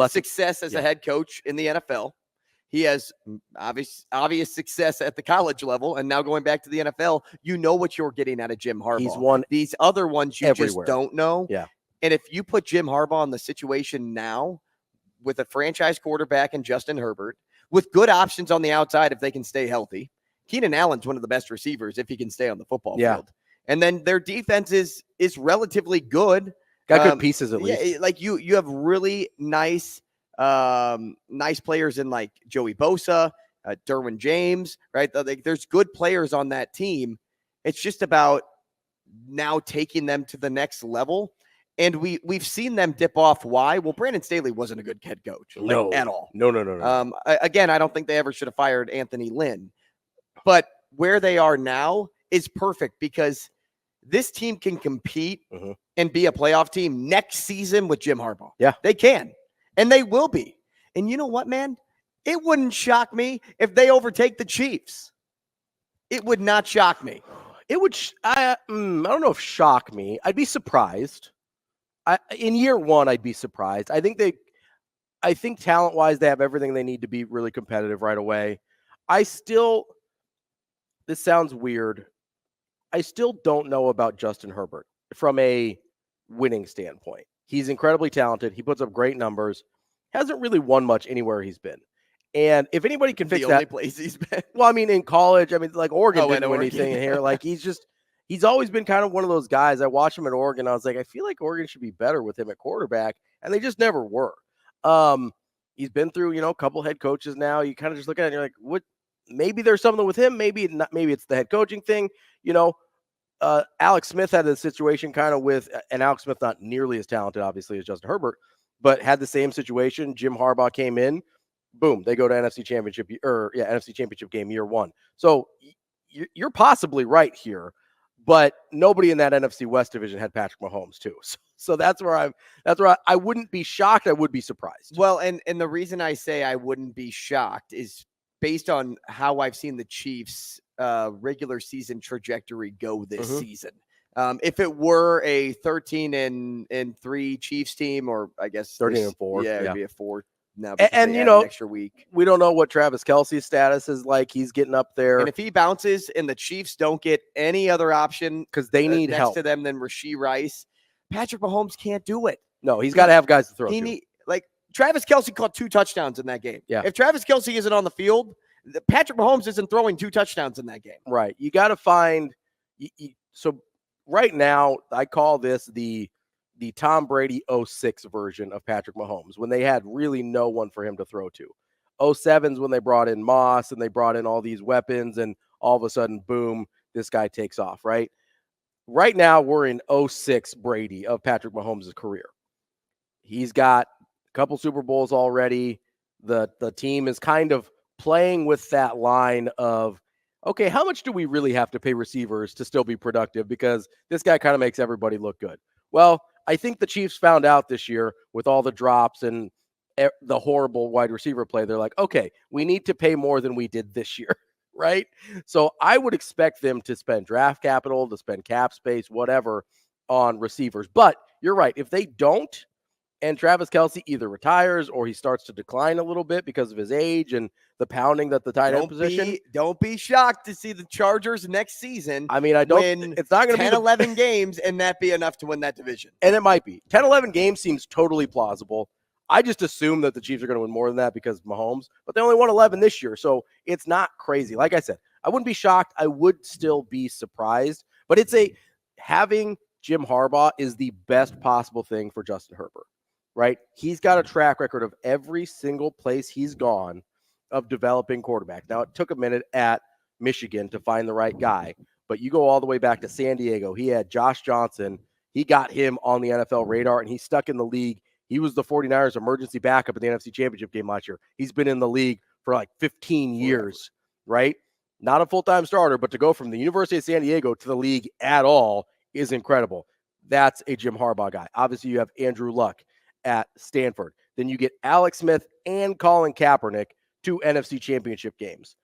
success as a head coach in the NFL. He has obvious success at the college level, and now going back to the NFL, you know what you're getting out of Jim Harbaugh. He's won these other ones you everywhere. Just don't know. Yeah. And if you put Jim Harbaugh in the situation now with a franchise quarterback and Justin Herbert, with good options on the outside if they can stay healthy, Keenan Allen's one of the best receivers if he can stay on the football field. And then their defense is relatively good. Got good pieces at least. Yeah, like you have really nice players in like Joey Bosa, Derwin James, right? Like, there's good players on that team. It's just about now taking them to the next level. And we've seen them dip off. Why? Well, Brandon Staley wasn't a good head coach at all. No. Again, I don't think they ever should have fired Anthony Lynn. But where they are now is perfect because this team can compete and be a playoff team next season with Jim Harbaugh. Yeah. They can. And they will be. And you know what, man? It wouldn't shock me if they overtake the Chiefs. It would not shock me. It would. I don't know if shock me. I'd be surprised. In year one, I'd be surprised. I think talent-wise, they have everything they need to be really competitive right away. This sounds weird. I still don't know about Justin Herbert from a winning standpoint. He's incredibly talented. He puts up great numbers. Hasn't really won much anywhere he's been. And if anybody can fix the that, only place he's been. Well, I mean, in college, like Oregon didn't win Oregon. anything in here. Like he's always been kind of one of those guys. I watched him at Oregon. I was like, I feel like Oregon should be better with him at quarterback, and they just never were. He's been through, a couple head coaches now. You kind of just look at it and you're like, what? Maybe there's something with him. Maybe not. Maybe it's the head coaching thing. Alex Smith had a situation kind of with, and Alex Smith not nearly as talented, obviously, as Justin Herbert, but had the same situation. Jim Harbaugh came in, boom, they go to NFC Championship game year one. So you're possibly right here, but nobody in that NFC West division had Patrick Mahomes too. So that's where I wouldn't be shocked. I would be surprised. Well, and the reason I say I wouldn't be shocked is based on how I've seen the Chiefs regular season trajectory go this season. If it were a 13-3 Chiefs team, or I guess 13-4, it'd be a 4 now. And an extra week. We don't know what Travis Kelce's status is like. He's getting up there, and if he bounces and the Chiefs don't get any other option because they need next help to them than Rashee Rice, Patrick Mahomes can't do it. No, he's got to have guys to throw to. Travis Kelce caught 2 touchdowns in that game. Yeah. If Travis Kelce isn't on the field, Patrick Mahomes isn't throwing 2 touchdowns in that game. Right. You got to find. So right now, I call this the Tom Brady 06 version of Patrick Mahomes, when they had really no one for him to throw to. 07's when they brought in Moss and they brought in all these weapons, and all of a sudden, boom, this guy takes off, right? Right now, we're in 06 Brady of Patrick Mahomes' career. He's got a couple Super Bowls already. The team is kind of playing with that line of, okay, how much do we really have to pay receivers to still be productive? Because this guy kind of makes everybody look good. Well, I think the Chiefs found out this year with all the drops and the horrible wide receiver play. They're like, okay, we need to pay more than we did this year, right? So I would expect them to spend draft capital, to spend cap space, whatever, on receivers. But you're right. If they don't, and Travis Kelce either retires or he starts to decline a little bit because of his age and the pounding that the tight end position. Don't be shocked to see the Chargers next season. I mean, it's not going to be 11 games and that be enough to win that division. And it might be. 10-11 games seems totally plausible. I just assume that the Chiefs are going to win more than that because Mahomes, but they only won 11 this year, so it's not crazy. Like I said, I wouldn't be shocked. I would still be surprised, but having Jim Harbaugh is the best possible thing for Justin Herbert, right? He's got a track record of every single place he's gone of developing quarterback. Now, it took a minute at Michigan to find the right guy, but you go all the way back to San Diego. He had Josh Johnson. He got him on the NFL radar, and he's stuck in the league. He was the 49ers emergency backup in the NFC Championship game last year. He's been in the league for like 15 years, right? Not a full-time starter, but to go from the University of San Diego to the league at all is incredible. That's a Jim Harbaugh guy. Obviously, you have Andrew Luck at Stanford. Then you get Alex Smith and Colin Kaepernick to NFC Championship games.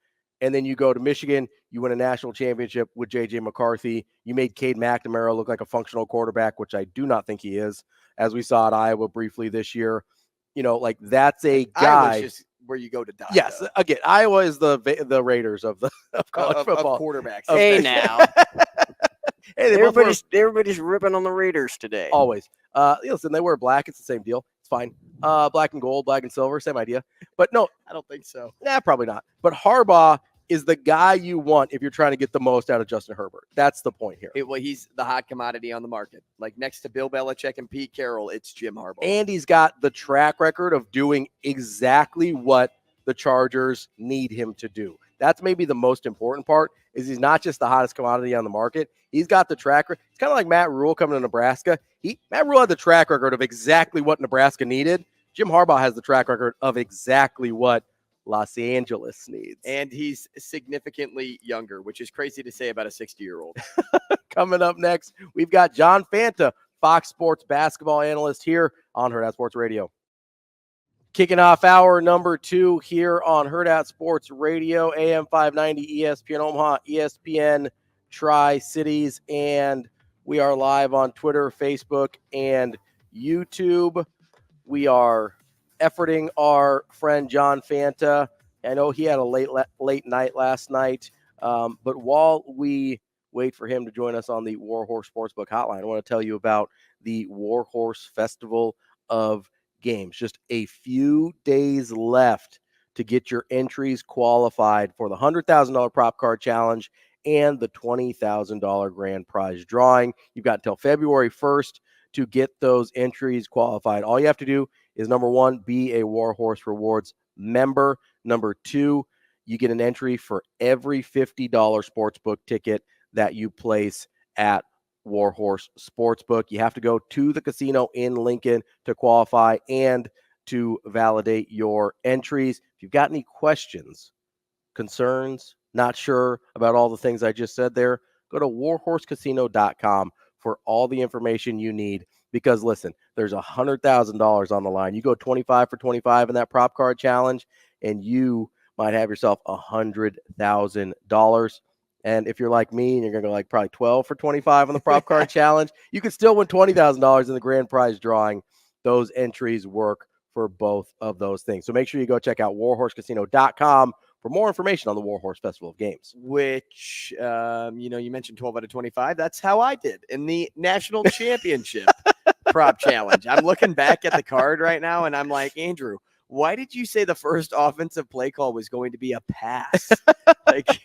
And then you go to Michigan, you win a national championship with J.J. McCarthy. You made Cade McNamara look like a functional quarterback, which I do not think he is, as we saw at Iowa briefly this year. That's a guy. Iowa's just where you go to die. Yes, though. Again, Iowa is the Raiders of college football. Of quarterbacks. Hey, now. Hey, everybody's ripping on the Raiders today. Always. Listen, they wear black. It's the same deal. It's fine. Black and gold, black and silver, same idea. But no, I don't think so. Nah, probably not. But Harbaugh is the guy you want if you're trying to get the most out of Justin Herbert. That's the point here. Well, he's the hot commodity on the market. Like next to Bill Belichick and Pete Carroll, it's Jim Harbaugh. And he's got the track record of doing exactly what the Chargers need him to do. That's maybe the most important part, is he's not just the hottest commodity on the market. He's got the track record. It's kind of like Matt Rule coming to Nebraska. Matt Rule had the track record of exactly what Nebraska needed. Jim Harbaugh has the track record of exactly what Los Angeles needs. And he's significantly younger, which is crazy to say about a 60-year-old. Coming up next, we've got John Fanta, Fox Sports basketball analyst here on Hurrdat Sports Radio. Kicking off hour number 2 here on Hurrdat Sports Radio, AM 590, ESPN Omaha, ESPN Tri-Cities, and we are live on Twitter, Facebook, and YouTube. We are efforting our friend John Fanta. I know he had a late night last night, but while we wait for him to join us on the Warhorse Sportsbook Hotline, I want to tell you about the Warhorse Festival of Games. Just a few days left to get your entries qualified for the $100,000 prop card challenge and the $20,000 grand prize drawing. You've got until February 1st to get those entries qualified. All you have to do is, number 1, be a Warhorse Rewards member. Number 2, you get an entry for every $50 sportsbook ticket that you place at Warhorse Sportsbook. You have to go to the casino in Lincoln to qualify and to validate your entries. If you've got any questions, concerns, not sure about all the things I just said there, go to warhorsecasino.com for all the information you need. Because listen, there's $100,000 on the line. You go 25 for 25 in that prop card challenge, and you might have yourself $100,000. And if you're like me and you're going to go like probably 12 for 25 on the prop card challenge, you can still win $20,000 in the grand prize drawing. Those entries work for both of those things. So make sure you go check out warhorsecasino.com for more information on the Warhorse Festival of Games. Which, you mentioned 12 out of 25. That's how I did in the national championship prop challenge. I'm looking back at the card right now, and I'm like, Andrew, why did you say the first offensive play call was going to be a pass? Like,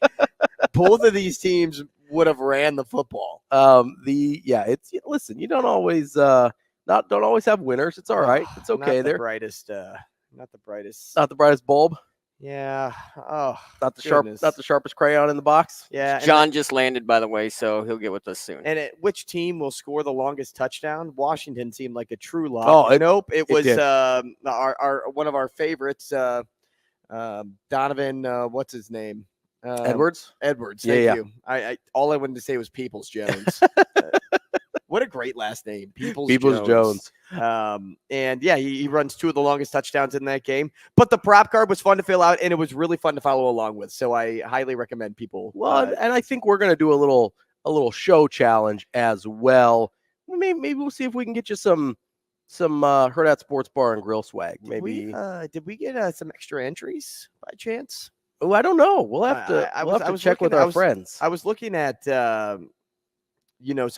both of these teams would have ran the football. Listen, you don't always don't always have winners. It's all right. It's okay. Not the brightest bulb. Yeah. Oh, not the sharpest crayon in the box. Yeah. John just landed, by the way, so he'll get with us soon. And which team will score the longest touchdown? Washington seemed like a true lock. Nope. It was our one of our favorites, Donovan. What's his name? Edwards. Thank you. I all I wanted to say was Peoples Jones. What a great last name, Peoples Jones. And yeah, he runs 2 of the longest touchdowns in that game. But the prop card was fun to fill out, and it was really fun to follow along with. So I highly recommend people. Well, and I think we're going to do a little show challenge as well. Maybe we'll see if we can get you some Hurrdat Sports Bar and Grill swag. Maybe did we get some extra entries by chance? Oh, I don't know. We'll have to check with our friends. I was looking at some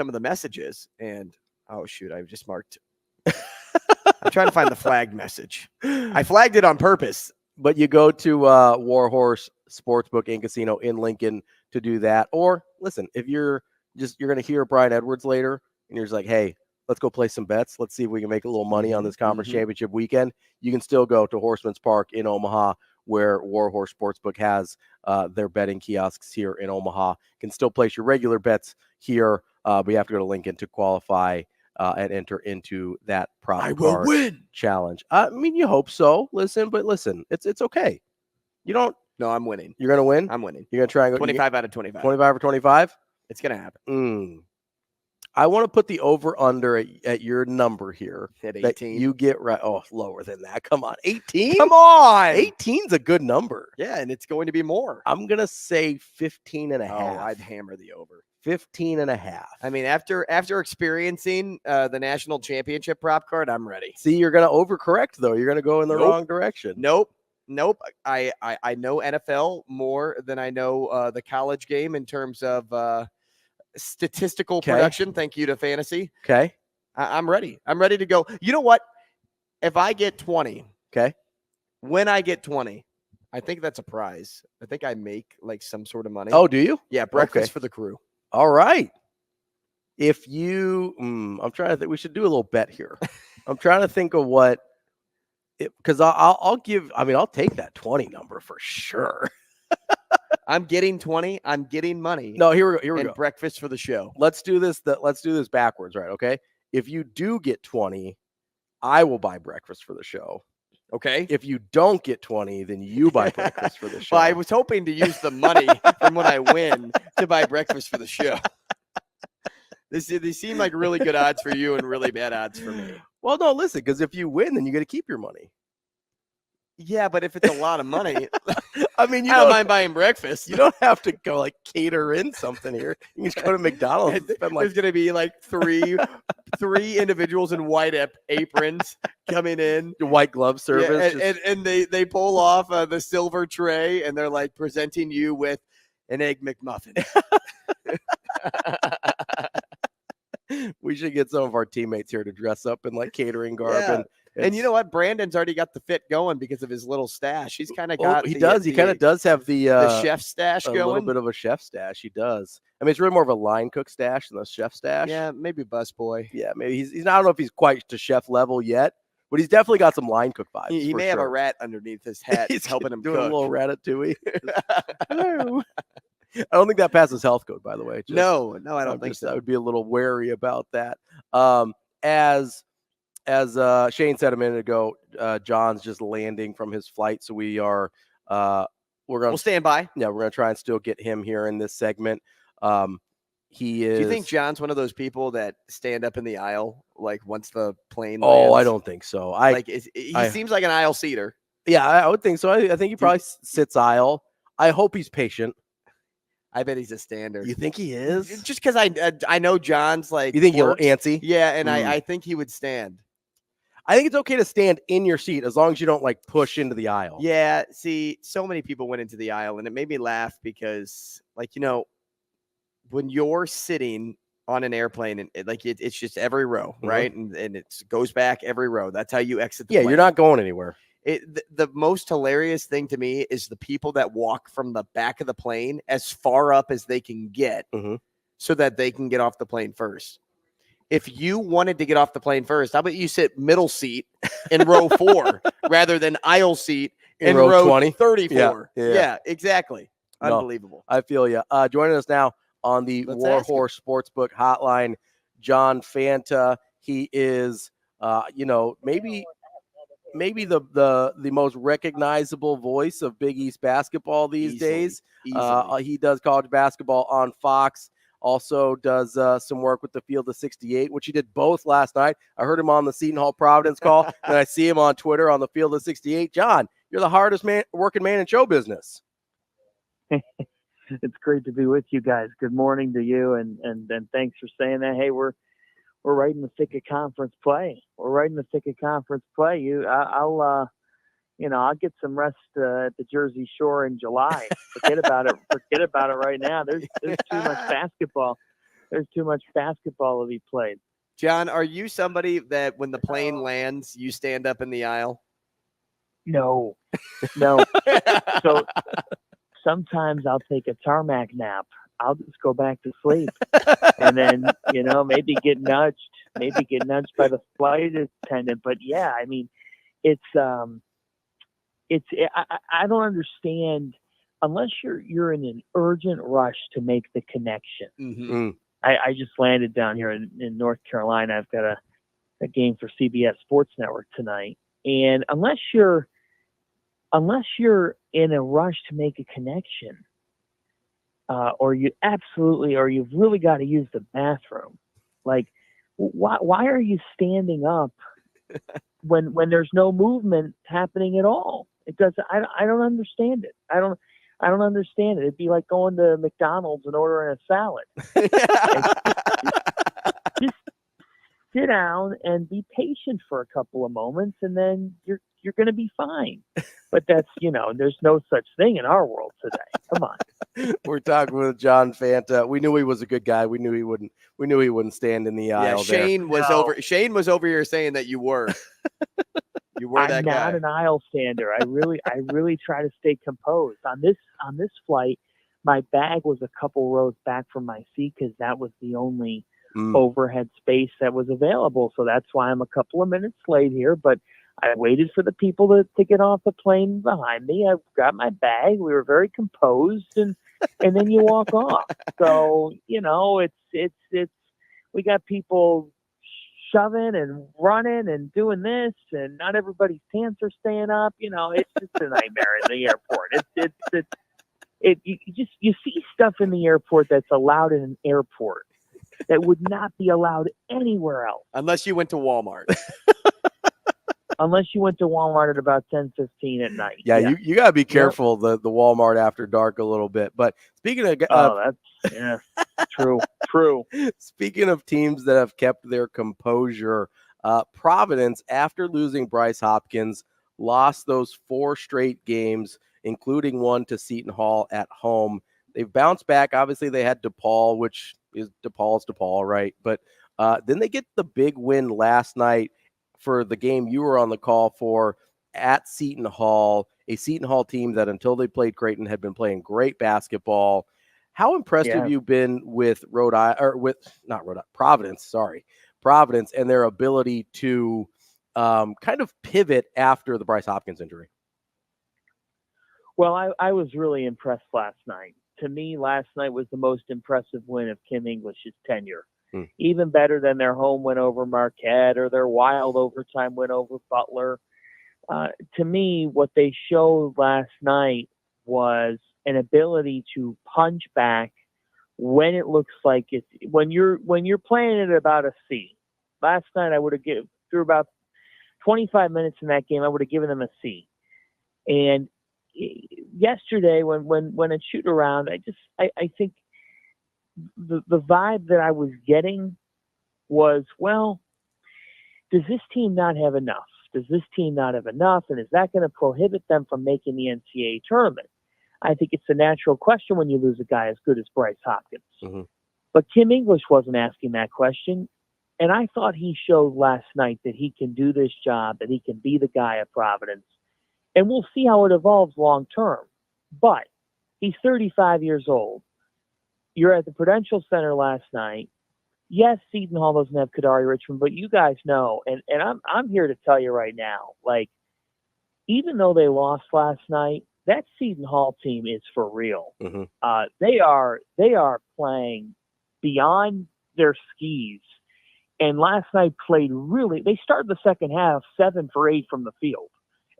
of the messages, and oh shoot, I just marked. I'm trying to find the flagged message. I flagged it on purpose. But you go to Warhorse Sportsbook and Casino in Lincoln to do that. Or listen, if you're going to hear Brian Edwards later, and you're just like, hey, let's go play some bets. Let's see if we can make a little money on this conference championship weekend. You can still go to Horseman's Park in Omaha, where Warhorse Sportsbook has their betting kiosks here in Omaha. You can still place your regular bets here, but you have to go to Lincoln to qualify and enter into that prop card challenge. I mean, you hope so. Listen, it's okay. You don't. No, I'm winning. You're gonna win. I'm winning. You're gonna try and go 25 out of 25. 25 or 25. It's gonna happen. I want to put the over under at your number here. At 18. You get right. Oh, lower than that. Come on. 18? Come on. 18's a good number. Yeah, and it's going to be more. I'm going to say 15 and a half. Oh, I'd hammer the over. 15 and a half. I mean, after experiencing the national championship prop card, I'm ready. See, you're going to overcorrect, though. You're going to go in the wrong direction. Nope. I know NFL more than I know the college game in terms of statistical production. Thank you to fantasy. Okay. I'm ready. I'm ready to go. You know what? If I get 20, okay, when I get 20, I think that's a prize. I think I make like some sort of money. Oh, do you? Yeah, breakfast Okay. for the crew. All right. If you, I'm trying to think, we should do a little bet here. I'm trying to think of what, because I'll give, I'll take that 20 number for sure. I'm getting 20. I'm getting money. No, here we and go. Breakfast for the show. Let's do this backwards, right? Okay. If you do get 20, I will buy breakfast for the show. Okay. If you don't get 20, then you buy breakfast for the show. Well, I was hoping to use the money from when I win to buy breakfast for the show. They seem like really good odds for you and really bad odds for me. Well, no, listen, because if you win, then you got to keep your money. Yeah, but if it's a lot of money, you I don't mind buying breakfast. You don't have to go like cater in something here. You can just go to McDonald's. And spend There's going to be like three individuals in white aprons coming in. The white glove service. Yeah, and they pull off the silver tray and they're like presenting you with an Egg McMuffin. We should get some of our teammates here to dress up in like catering garb. Yeah. And you know what? Brandon's already got the fit going because of his little stash. He's kind of got. He does. He kind of does have the chef stash going. A little bit of a chef stash. He does. It's really more of a line cook stash than a chef stash. Yeah, maybe busboy. Yeah, maybe he's. I don't know if he's quite to chef level yet, but he's definitely got some line cook vibes. He may have a rat underneath his hat. He's helping him doing cook. a little ratatouille. Hello. I don't think that passes health code, by the way. No, I don't think so. I would be a little wary about that. As Shane said a minute ago, John's just landing from his flight, so we'll stand by. Yeah, we're gonna try and still get him here in this segment. He is. Do you think John's one of those people that stand up in the aisle like once the plane lands? Oh, I don't think so. He seems like an aisle seater. Yeah, I would think so. I think he probably sits aisle. I hope he's patient. I bet he's a standard. You think he is? Just because I know John's like. You think he'll antsy? Yeah, and I think he would stand. I think it's okay to stand in your seat as long as you don't like push into the aisle. Yeah, see, so many people went into the aisle, and it made me laugh because, when you're sitting on an airplane and it's just every row, right? And it goes back every row. That's how you exit the plane. You're not going anywhere. The most hilarious thing to me is the people that walk from the back of the plane as far up as they can get so that they can get off the plane first. If you wanted to get off the plane first, how about you sit middle seat in row 4 rather than aisle seat in row 20? 34? Yeah, exactly. Unbelievable. I feel you. Joining us now on the Warhorse Sportsbook Hotline, John Fanta. He is, maybe the most recognizable voice of Big East basketball these days. He does college basketball on Fox. Also does some work with the Field of 68, which he did both last night. I heard him on the Seton Hall Providence call, and I see him on Twitter on the Field of 68. John, you're the hardest working man in show business. It's great to be with you guys. Good morning to you, and thanks for saying that. Hey, we're right in the thick of conference play. I'll get some rest at the Jersey Shore in July. Forget about it. Forget about it right now. There's too much basketball. There's too much basketball to be played. John, are you somebody that when the plane lands, you stand up in the aisle? No. So sometimes I'll take a tarmac nap. I'll just go back to sleep, and then maybe get nudged by the flight attendant. But yeah, I don't understand unless you're in an urgent rush to make the connection. Mm-hmm. I just landed down here in North Carolina. I've got a game for CBS Sports Network tonight, and unless you're in a rush to make a connection, or you've really got to use the bathroom, like why are you standing up when there's no movement happening at all? Because I don't understand it. I don't understand it. It'd be like going to McDonald's and ordering a salad. Just sit down and be patient for a couple of moments, and then you're going to be fine. But that's, there's no such thing in our world today. Come on. We're talking with John Fanta. We knew he was a good guy. We knew he wouldn't stand in the aisle. Shane was over here saying that you were. You were that I'm guy. not an aisle stander. I really try to stay composed. On this flight, my bag was a couple rows back from my seat because that was the only overhead space that was available. So that's why I'm a couple of minutes late here. But I waited for the people to get off the plane behind me. I got my bag. We were very composed, and then you walk off. So it's we got people shoving and running and doing this, and not everybody's pants are staying up. It's just a nightmare in the airport. You see stuff in the airport that's allowed in an airport that would not be allowed anywhere else. Unless you went to Walmart. Unless you went to Walmart at about 10:15 at night. Yeah. You got to be careful, the Walmart after dark a little bit. But speaking of true. Speaking of teams that have kept their composure, Providence, after losing Bryce Hopkins, lost those 4 straight games, including one to Seton Hall at home. They've bounced back. Obviously, they had DePaul, which is DePaul, right? But then they get the big win last night for the game you were on the call for at Seton Hall, a Seton Hall team that until they played Creighton had been playing great basketball. How impressed have you been with Providence and their ability to kind of pivot after the Bryce Hopkins injury? Well, I was really impressed last night. To me, last night was the most impressive win of Kim English's tenure. Even better than their home win over Marquette or their wild overtime win over Butler. To me, what they showed last night was an ability to punch back when it looks like it's when you're playing at about a C. Last night, I would have given through about 25 minutes in that game, I would have given them a C. And yesterday, when it shoot around, I think the vibe that I was getting was, well, does this team not have enough? Does this team not have enough? And is that going to prohibit them from making the NCAA tournament? I think it's a natural question when you lose a guy as good as Bryce Hopkins. Mm-hmm. But Kim English wasn't asking that question. And I thought he showed last night that he can do this job, that he can be the guy at Providence. And we'll see how it evolves long term. But he's 35 years old. You're at the Prudential Center last night. Yes, Seton Hall doesn't have Kadari Richmond, but you guys know, and I'm here to tell you right now, like, even though they lost last night, that Seton Hall team is for real. Mm-hmm. They are playing beyond their skis. And last night they started the second half 7 for 8 from the field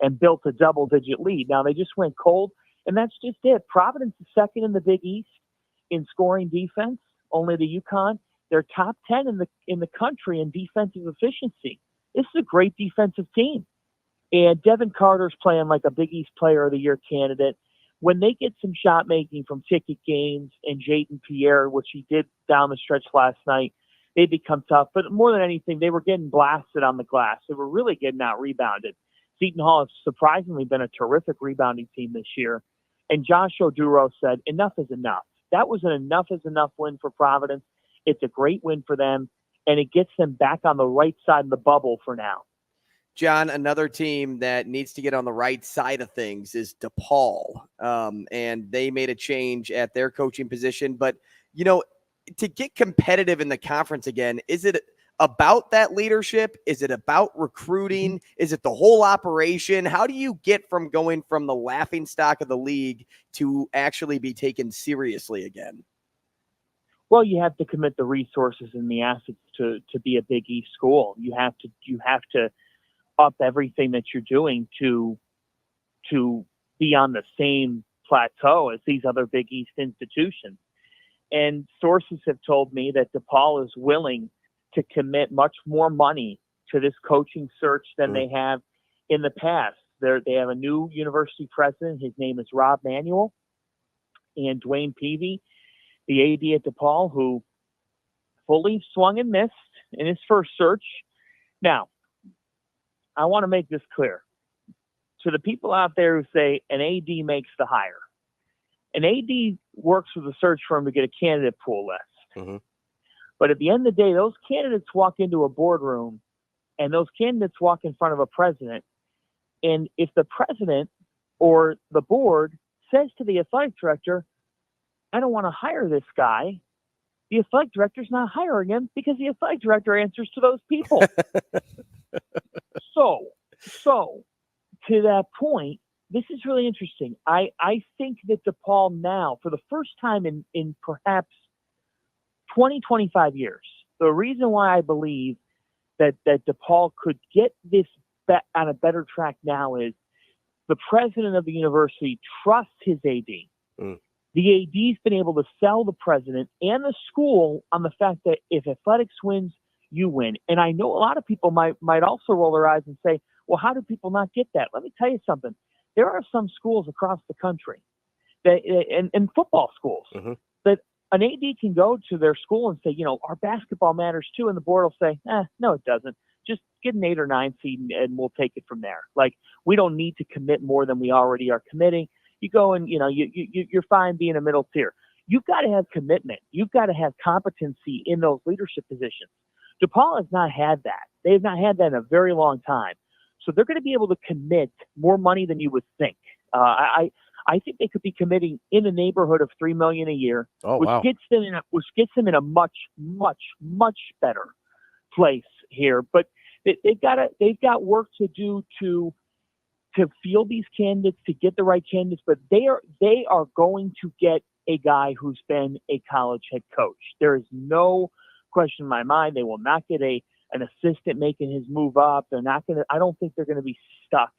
and built a double-digit lead. Now they just went cold, and that's just it. Providence is second in the Big East in scoring defense, only the UConn. They're top 10 in the country in defensive efficiency. This is a great defensive team. And Devin Carter's playing like a Big East Player of the Year candidate. When they get some shot making from Ticket Gaines and Jayden Pierre, which he did down the stretch last night, they become tough. But more than anything, they were getting blasted on the glass. They were really getting out rebounded. Seton Hall has surprisingly been a terrific rebounding team this year. And Josh Oduro said, enough is enough. That was an enough is enough win for Providence. It's a great win for them, and it gets them back on the right side of the bubble for now. John, another team that needs to get on the right side of things is DePaul. And they made a change at their coaching position. But, to get competitive in the conference again, is it about that leadership? Is it about recruiting? Is it the whole operation? How do you get from going from the laughingstock of the league to actually be taken seriously again? Well, you have to commit the resources and the assets to be a Big East school. You have to up everything that you're doing to be on the same plateau as these other Big East institutions. And sources have told me that DePaul is willing to commit much more money to this coaching search than they have in the past. They have a new university president. His name is Rob Manuel, and Dwayne Peevy, the AD at DePaul, who fully swung and missed in his first search. Now, I want to make this clear to the people out there who say an AD makes the hire. An AD works with a search firm to get a candidate pool list. Mm-hmm. But at the end of the day, those candidates walk into a boardroom and those candidates walk in front of a president, And if the president or the board says to the athletic director, I don't want to hire this guy, the athletic director's not hiring him because the athletic director answers to those people. So to that point, this is really interesting. I think that DePaul now, for the first time in perhaps 20, 25 years, the reason why I believe that DePaul could get this on a better track now is the president of the university trusts his AD. The AD's been able to sell the president and the school on the fact that if athletics wins, you win. And I know a lot of people might also roll their eyes and say, well, how do people not get that? Let me tell you something. There are some schools across the country that, and football schools, that an AD can go to their school and say, our basketball matters too. And the board will say, no, it doesn't. Just get an 8 or 9 seed and we'll take it from there. Like, we don't need to commit more than we already are committing. You go and, you're fine being a middle tier. You've got to have commitment. You've got to have competency in those leadership positions. DePaul has not had that. They have not had that in a very long time. So they're going to be able to commit more money than you would think. I think they could be committing in the neighborhood of $3 million a year, gets them in a much, much, much better place here. But they've got work to do to field these candidates, to get the right candidates. But they are going to get a guy who's been a college head coach. There is no question in my mind. They will not get an assistant making his move up. I don't think they're going to be stuck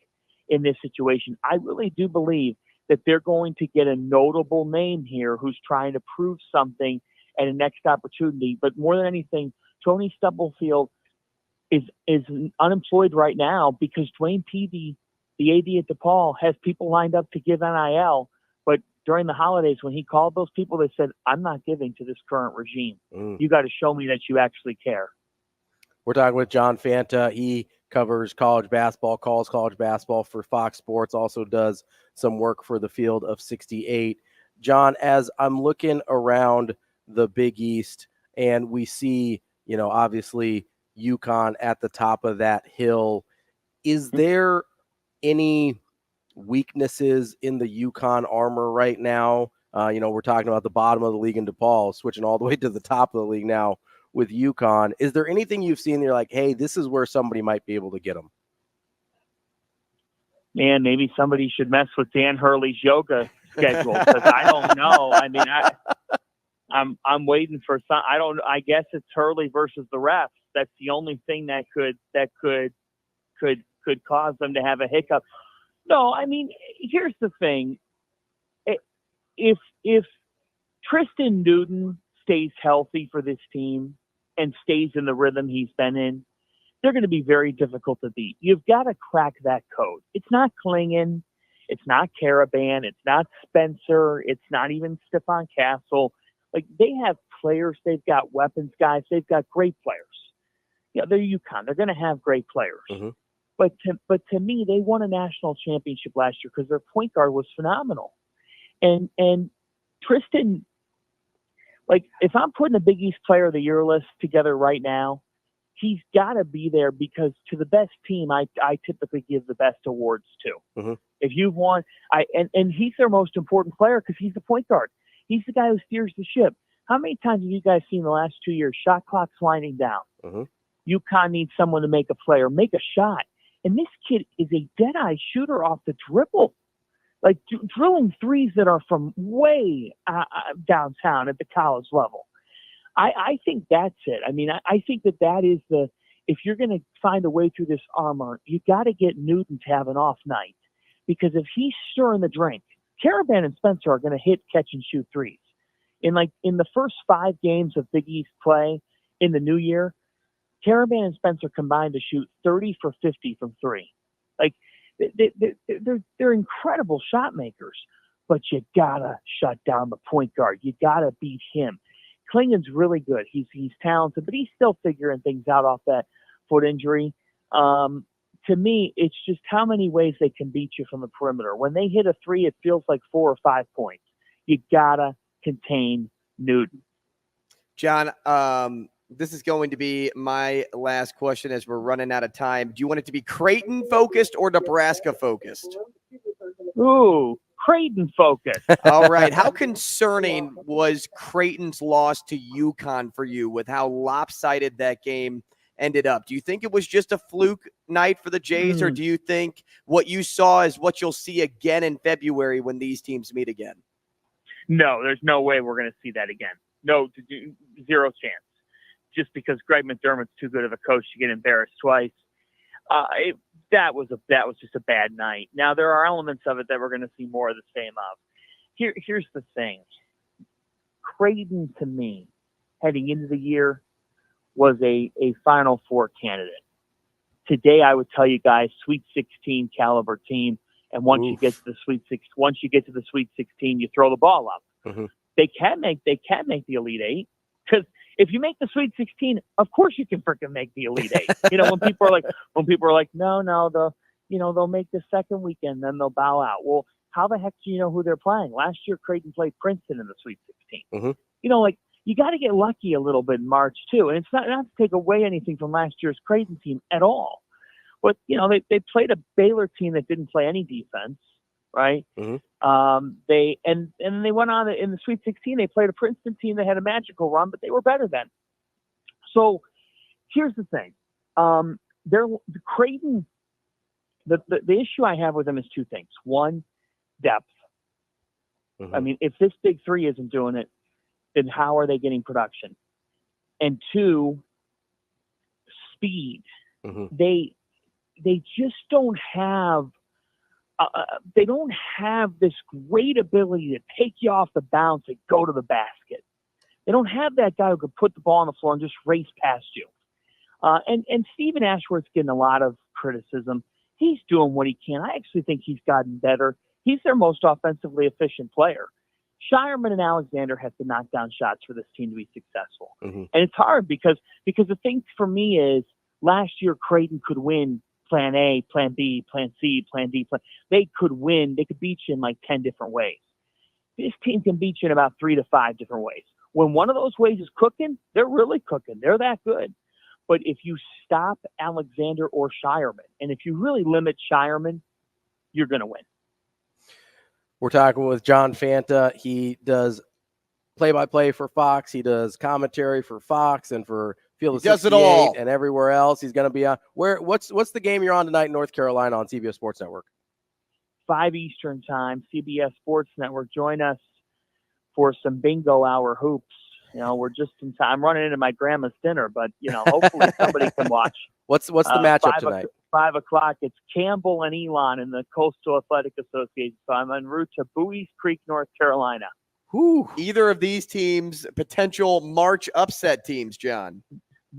in this situation. I really do believe that they're going to get a notable name here who's trying to prove something at a next opportunity. But more than anything, Tony Stubblefield is unemployed right now because Dwayne Peevy, the AD at DePaul, has people lined up to give NIL. But during the holidays, when he called those people, they said, I'm not giving to this current regime. You got to show me that you actually care. We're talking with John Fanta. He covers college basketball, calls college basketball for Fox Sports, also does some work for the Field of 68. John, as I'm looking around the Big East and we see, obviously UConn at the top of that hill, is there any weaknesses in the UConn armor right now? We're talking about the bottom of the league in DePaul, switching all the way to the top of the league now with UConn. Is there anything you've seen you're like, hey, this is where somebody might be able to get them? Man, maybe somebody should mess with Dan Hurley's yoga schedule, because I don't know. I mean, I'm waiting for some. I guess it's Hurley versus the refs. That's the only thing that could cause them to have a hiccup. No, I mean, here's the thing. If Tristan Newton stays healthy for this team and stays in the rhythm he's been in, they're going to be very difficult to beat. You've got to crack that code. It's not Klingon. It's not Caravan. It's not Spencer. It's not even Stephon Castle. Like, they have players. They've got weapons guys. They've got great players. Yeah, they're UConn. They're going to have great players. But to me, they won a national championship last year because their point guard was phenomenal. And Tristan, like, if I'm putting a Big East Player of the Year list together right now, he's got to be there, because to the best team, I typically give the best awards to. If you've won, and he's their most important player because he's the point guard. He's the guy who steers the ship. How many times have you guys seen the last 2 years shot clocks winding down? UConn needs someone to make a play or make a shot. And this kid is a dead-eye shooter off the dribble, like drilling threes that are from way downtown at the college level. I think that's it. I mean, I think that is if you're going to find a way through this armor, you got to get Newton to have an off night, because if he's stirring the drink, Caravan and Spencer are going to hit, catch, and shoot threes. In the first 5 games of Big East play in the new year, Caravan and Spencer combined to shoot 30 for 50 from 3. Like, they're incredible shot makers, but you gotta shut down the point guard. You gotta beat him. Klingon's really good. He's talented, but he's still figuring things out off that foot injury. To me, it's just how many ways they can beat you from the perimeter. When they hit a 3, it feels like 4 or 5 points. You gotta contain Newton. John, This is going to be my last question as we're running out of time. Do you want it to be Creighton focused or Nebraska focused? Ooh, Creighton focus. All right. How concerning was Creighton's loss to UConn for you with how lopsided that game ended up? Do you think it was just a fluke night for the Jays, or do you think what you saw is what you'll see again in February when these teams meet again? No, there's no way we're going to see that again. No, zero chance. Just because Greg McDermott's too good of a coach to get embarrassed twice. That was just a bad night. Now there are elements of it that we're going to see more of the same of. Here's the thing. Creighton, to me, heading into the year, was a Final Four candidate. Today, I would tell you guys, Sweet 16 caliber team. And once you get to the Sweet 16, you throw the ball up. Mm-hmm. They can make the Elite Eight, because if you make the Sweet 16, of course you can freaking make the Elite Eight. When people are like, no, they'll make the second weekend, then they'll bow out. Well, how the heck do you know who they're playing? Last year, Creighton played Princeton in the Sweet 16. Mm-hmm. You got to get lucky a little bit in March too, and it's not to take away anything from last year's Creighton team at all. But they played a Baylor team that didn't play any defense, right? Mm-hmm. They went on in the Sweet 16. They played a Princeton team that had a magical run, but they were better then. So here's the thing: Creighton. The issue I have with them is two things. One, depth. Mm-hmm. I mean, if this big three isn't doing it, then how are they getting production? And two, speed. Mm-hmm. They just don't have this great ability to take you off the bounce and go to the basket. They don't have that guy who could put the ball on the floor and just race past you. And Stephen Ashworth's getting a lot of criticism. He's doing what he can. I actually think he's gotten better. He's their most offensively efficient player. Shireman and Alexander have to knock down shots for this team to be successful. Mm-hmm. And it's hard because the thing for me is last year Creighton could win plan A, plan B, plan C, plan D. They could win. They could beat you in like 10 different ways. This team can beat you in about 3 to 5 different ways. When one of those ways is cooking, they're really cooking. They're that good. But if you stop Alexander or Shireman, and if you really limit Shireman, you're going to win. We're talking with John Fanta. He does play-by-play for Fox. He does commentary for Fox and for Field of 68 does it all. and everywhere else. He's going to be on. What's the game you're on tonight in North Carolina on CBS Sports Network? 5 Eastern time, CBS Sports Network. Join us for some bingo hour hoops. We're just in time. I'm running into my grandma's dinner, but hopefully somebody can watch. What's the matchup tonight? 5 o'clock. It's Campbell and Elon in the Coastal Athletic Association. So I'm en route to Bowie's Creek, North Carolina. Whew. Either of these teams, potential March upset teams, John.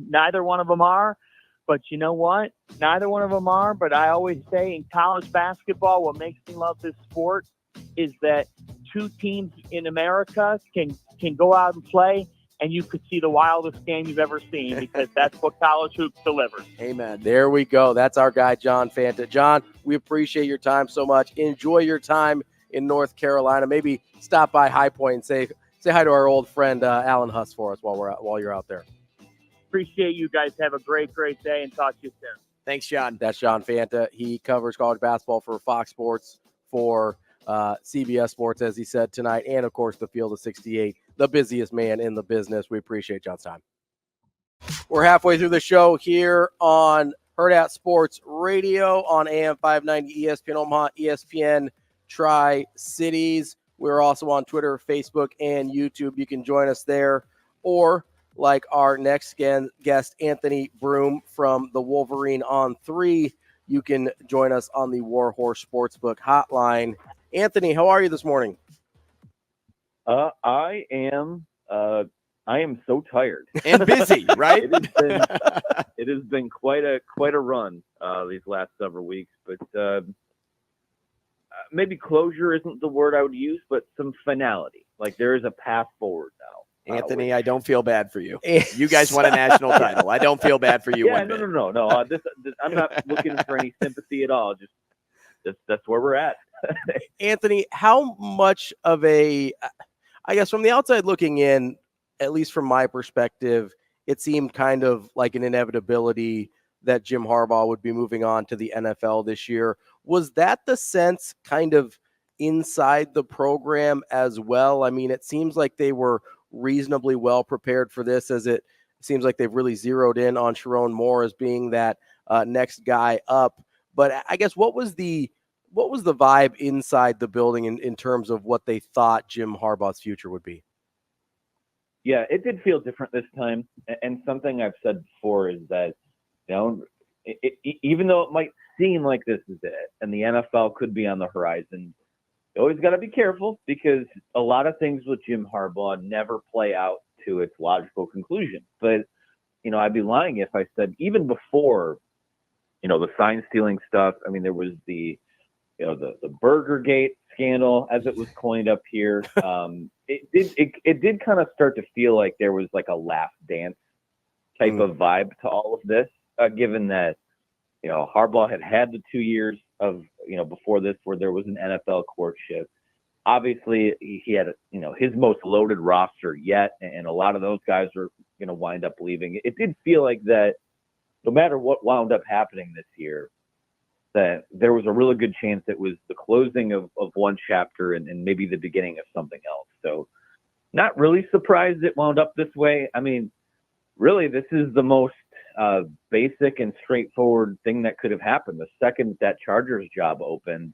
Neither one of them are, but you know what? Neither one of them are, but I always say in college basketball, what makes me love this sport is that two teams in America can go out and play, and you could see the wildest game you've ever seen, because that's what college hoops delivers. Amen. There we go. That's our guy, John Fanta. John, we appreciate your time so much. Enjoy your time in North Carolina. Maybe stop by High Point and say hi to our old friend Alan Huss for us while you're out there. Appreciate you guys. Have a great day, and talk to you soon. Thanks, John. That's John Fanta. He covers college basketball for Fox Sports, for CBS Sports, as he said tonight, and of course the Field of 68, the busiest man in the business. We appreciate John's time. We're halfway through the show here on Hurrdat Sports Radio on AM 590 ESPN Omaha, ESPN Tri-Cities. We're also on Twitter, Facebook, and YouTube. You can join us there, or like our next guest, Anthony Broome from the Wolverine on 3, you can join us on the Warhorse Sportsbook hotline. Anthony, how are you this morning? I am so tired and busy, right? It has been quite a run these last several weeks, but maybe closure isn't the word I would use, but some finality. Like there is a path forward now. Anthony, I don't feel bad for you. You guys won a national title. I don't feel bad for you. Yeah, no. This, I'm not looking for any sympathy at all. Just that's where we're at. Anthony, how much of I guess from the outside looking in, at least from my perspective, it seemed kind of like an inevitability that Jim Harbaugh would be moving on to the NFL this year. Was that the sense kind of inside the program as well? I mean, it seems like they were reasonably well prepared for this, as it seems like they've really zeroed in on Sharon Moore as being that next guy up. But I guess what was the vibe inside the building in terms of what they thought Jim Harbaugh's future would be? Yeah, it did feel different this time. And something I've said before is that, even though it might seem like this is it and the NFL could be on the horizon, you always got to be careful, because a lot of things with Jim Harbaugh never play out to its logical conclusion. But, I'd be lying if I said even before, the sign stealing stuff. I mean, there was the Burgergate scandal, as it was coined up here. It did kind of start to feel like there was like a last dance type of vibe to all of this, given that, Harbaugh had the 2 years of, before this where there was an NFL courtship. Obviously, he had, his most loaded roster yet, and a lot of those guys are going to wind up leaving. It did feel like that no matter what wound up happening this year, that there was a really good chance it was the closing of one chapter and maybe the beginning of something else. So not really surprised it wound up this way. I mean, really, this is the most basic and straightforward thing that could have happened. The second that Chargers job opened,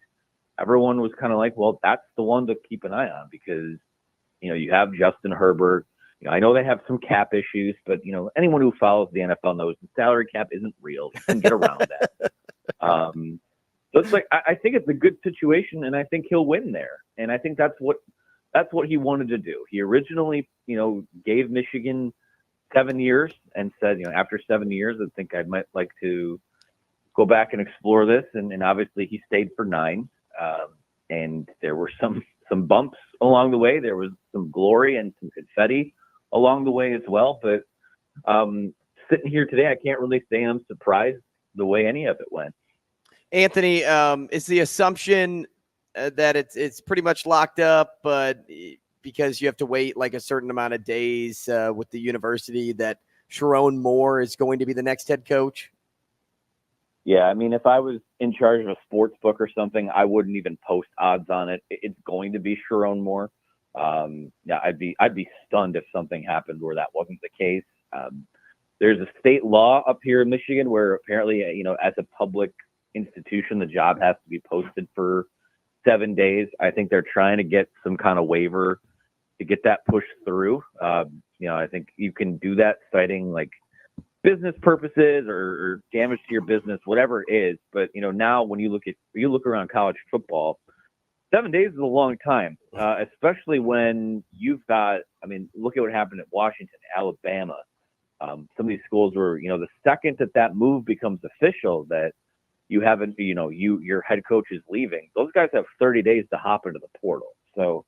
everyone was kind of like, well, that's the one to keep an eye on, because, you have Justin Herbert. I know they have some cap issues, but, anyone who follows the NFL knows the salary cap isn't real. You can get around that. So it's like, I think it's a good situation, and I think he'll win there. And I think that's what he wanted to do. He originally, gave Michigan 7 years and said, after 7 years, I think I might like to go back and explore this. And obviously he stayed for 9. And there were some bumps along the way. There was some glory and some confetti along the way as well. But sitting here today, I can't really say I'm surprised the way any of it went. Anthony, is the assumption that it's pretty much locked up, but because you have to wait like a certain amount of days with the university, that Sharon Moore is going to be the next head coach? Yeah, I mean, if I was in charge of a sports book or something, I wouldn't even post odds on it. It's going to be Sharon Moore. Yeah, I'd be stunned if something happened where that wasn't the case. There's a state law up here in Michigan where apparently, as a public institution, the job has to be posted for 7 days. I think they're trying to get some kind of waiver to get that pushed through. I think you can do that citing like business purposes or damage to your business, whatever it is. But, now when you look around college football, 7 days is a long time, especially when you've got, look at what happened at Washington, Alabama. Some of these schools were, the second that move becomes official, that you haven't, your head coach is leaving, those guys have 30 days to hop into the portal. So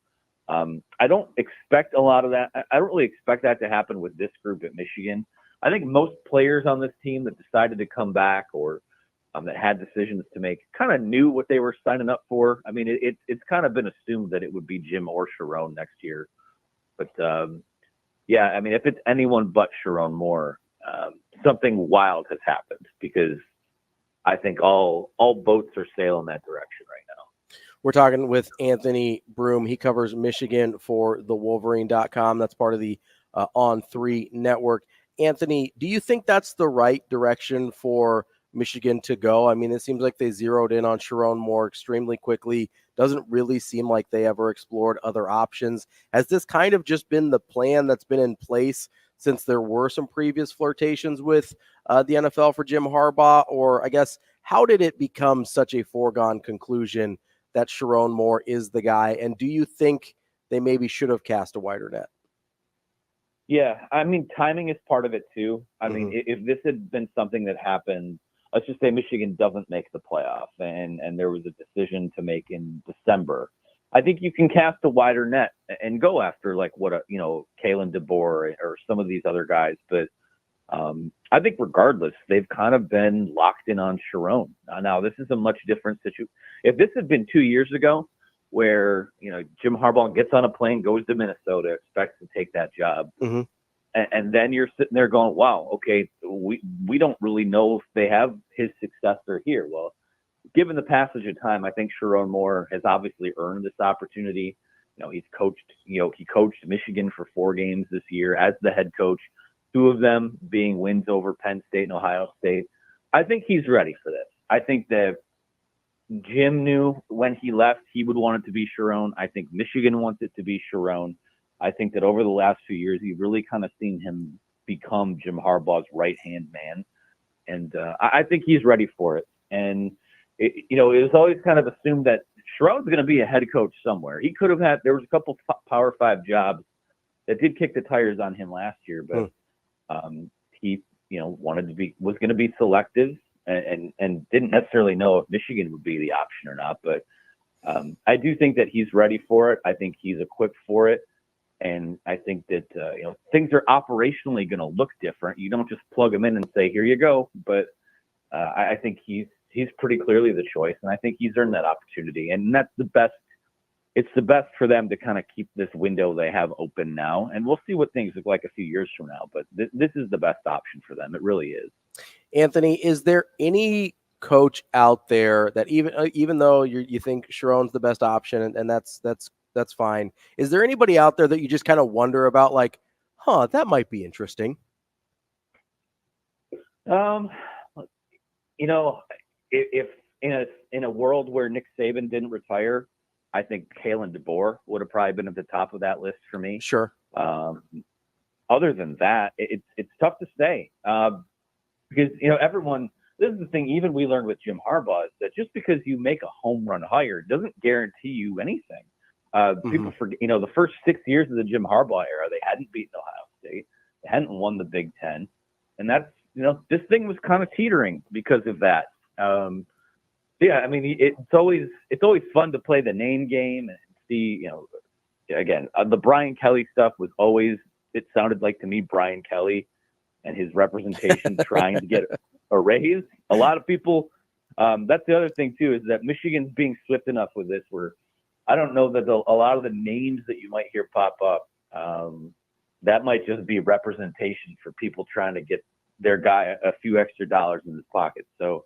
I don't expect a lot of that. I don't really expect that to happen with this group at Michigan. I think most players on this team that decided to come back or that had decisions to make kind of knew what they were signing up for. I mean, it's kind of been assumed that it would be Jim or Sharon next year. But, yeah, if it's anyone but Sharon Moore, something wild has happened, because I think all boats are sailing that direction right now. We're talking with Anthony Broome. He covers Michigan for the Wolverine.com. That's part of the On3 network. Anthony, do you think that's the right direction for Michigan to go? It seems like they zeroed in on Sharon Moore extremely quickly. Doesn't really seem like they ever explored other options. Has this kind of just been the plan that's been in place since there were some previous flirtations with the NFL for Jim Harbaugh? Or I guess, how did it become such a foregone conclusion that Sharon Moore is the guy? And do you think they maybe should have cast a wider net? Yeah, timing is part of it too. If this had been something that happened, let's just say Michigan doesn't make the playoff and there was a decision to make in December, I think you can cast a wider net and go after like Kalen DeBoer or some of these other guys. But I think regardless, they've kind of been locked in on Sharon. Now, this is a much different situation. If this had been 2 years ago, where Jim Harbaugh gets on a plane, goes to Minnesota, expects to take that job, And then you're sitting there going, wow, okay, we don't really know if they have his successor here. Well, given the passage of time, I think Sharon Moore has obviously earned this opportunity. He's coached, he coached Michigan for 4 games this year as the head coach, 2 of them being wins over Penn State and Ohio State. I think he's ready for this. I think that Jim knew when he left, he would want it to be Sharon. I think Michigan wants it to be Sharon. I think that over the last few years, you've really kind of seen him become Jim Harbaugh's right-hand man. And I think he's ready for it. And, it was always kind of assumed that Sharon's going to be a head coach somewhere. He could have there was a couple Power 5 jobs that did kick the tires on him last year, but he, was going to be selective and didn't necessarily know if Michigan would be the option or not. But I do think that he's ready for it. I think he's equipped for it. And I think that, things are operationally going to look different. You don't just plug him in and say, here you go. But I think he's pretty clearly the choice. And I think he's earned that opportunity. And that's the best. It's the best for them to kind of keep this window they have open now. And we'll see what things look like a few years from now. But this is the best option for them. It really is. Anthony, is there any coach out there that even though you think Sharon's the best option and that's fine, is there anybody out there that you just kind of wonder about, like, that might be interesting? If in a world where Nick Saban didn't retire, I think Kalen DeBoer would have probably been at the top of that list for me. Sure. Other than that, it's tough to say because everyone. This is the thing. Even we learned with Jim Harbaugh is that just because you make a home run hire doesn't guarantee you anything. People forget. The first 6 years of the Jim Harbaugh era, they hadn't beaten Ohio State, they hadn't won the Big Ten, and that's this thing was kind of teetering because of that. Yeah, I mean, it's always fun to play the name game and see, again, the Brian Kelly stuff was always, it sounded like to me, Brian Kelly and his representation trying to get a raise. A lot of people, that's the other thing too, is that Michigan's being swift enough with this where I don't know that a lot of the names that you might hear pop up, that might just be representation for people trying to get their guy a few extra dollars in his pocket. So,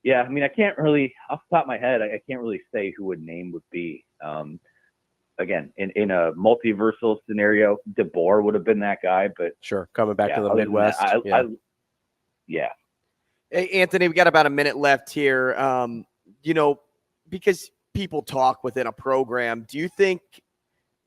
yeah, I mean, I can't really, off the top of my head, I can't really say who a name would be. Again, in a multiversal scenario, DeBoer would have been that guy, but sure, coming back to the Midwest. Hey, Anthony, we got about a minute left here. Because people talk within a program, do you think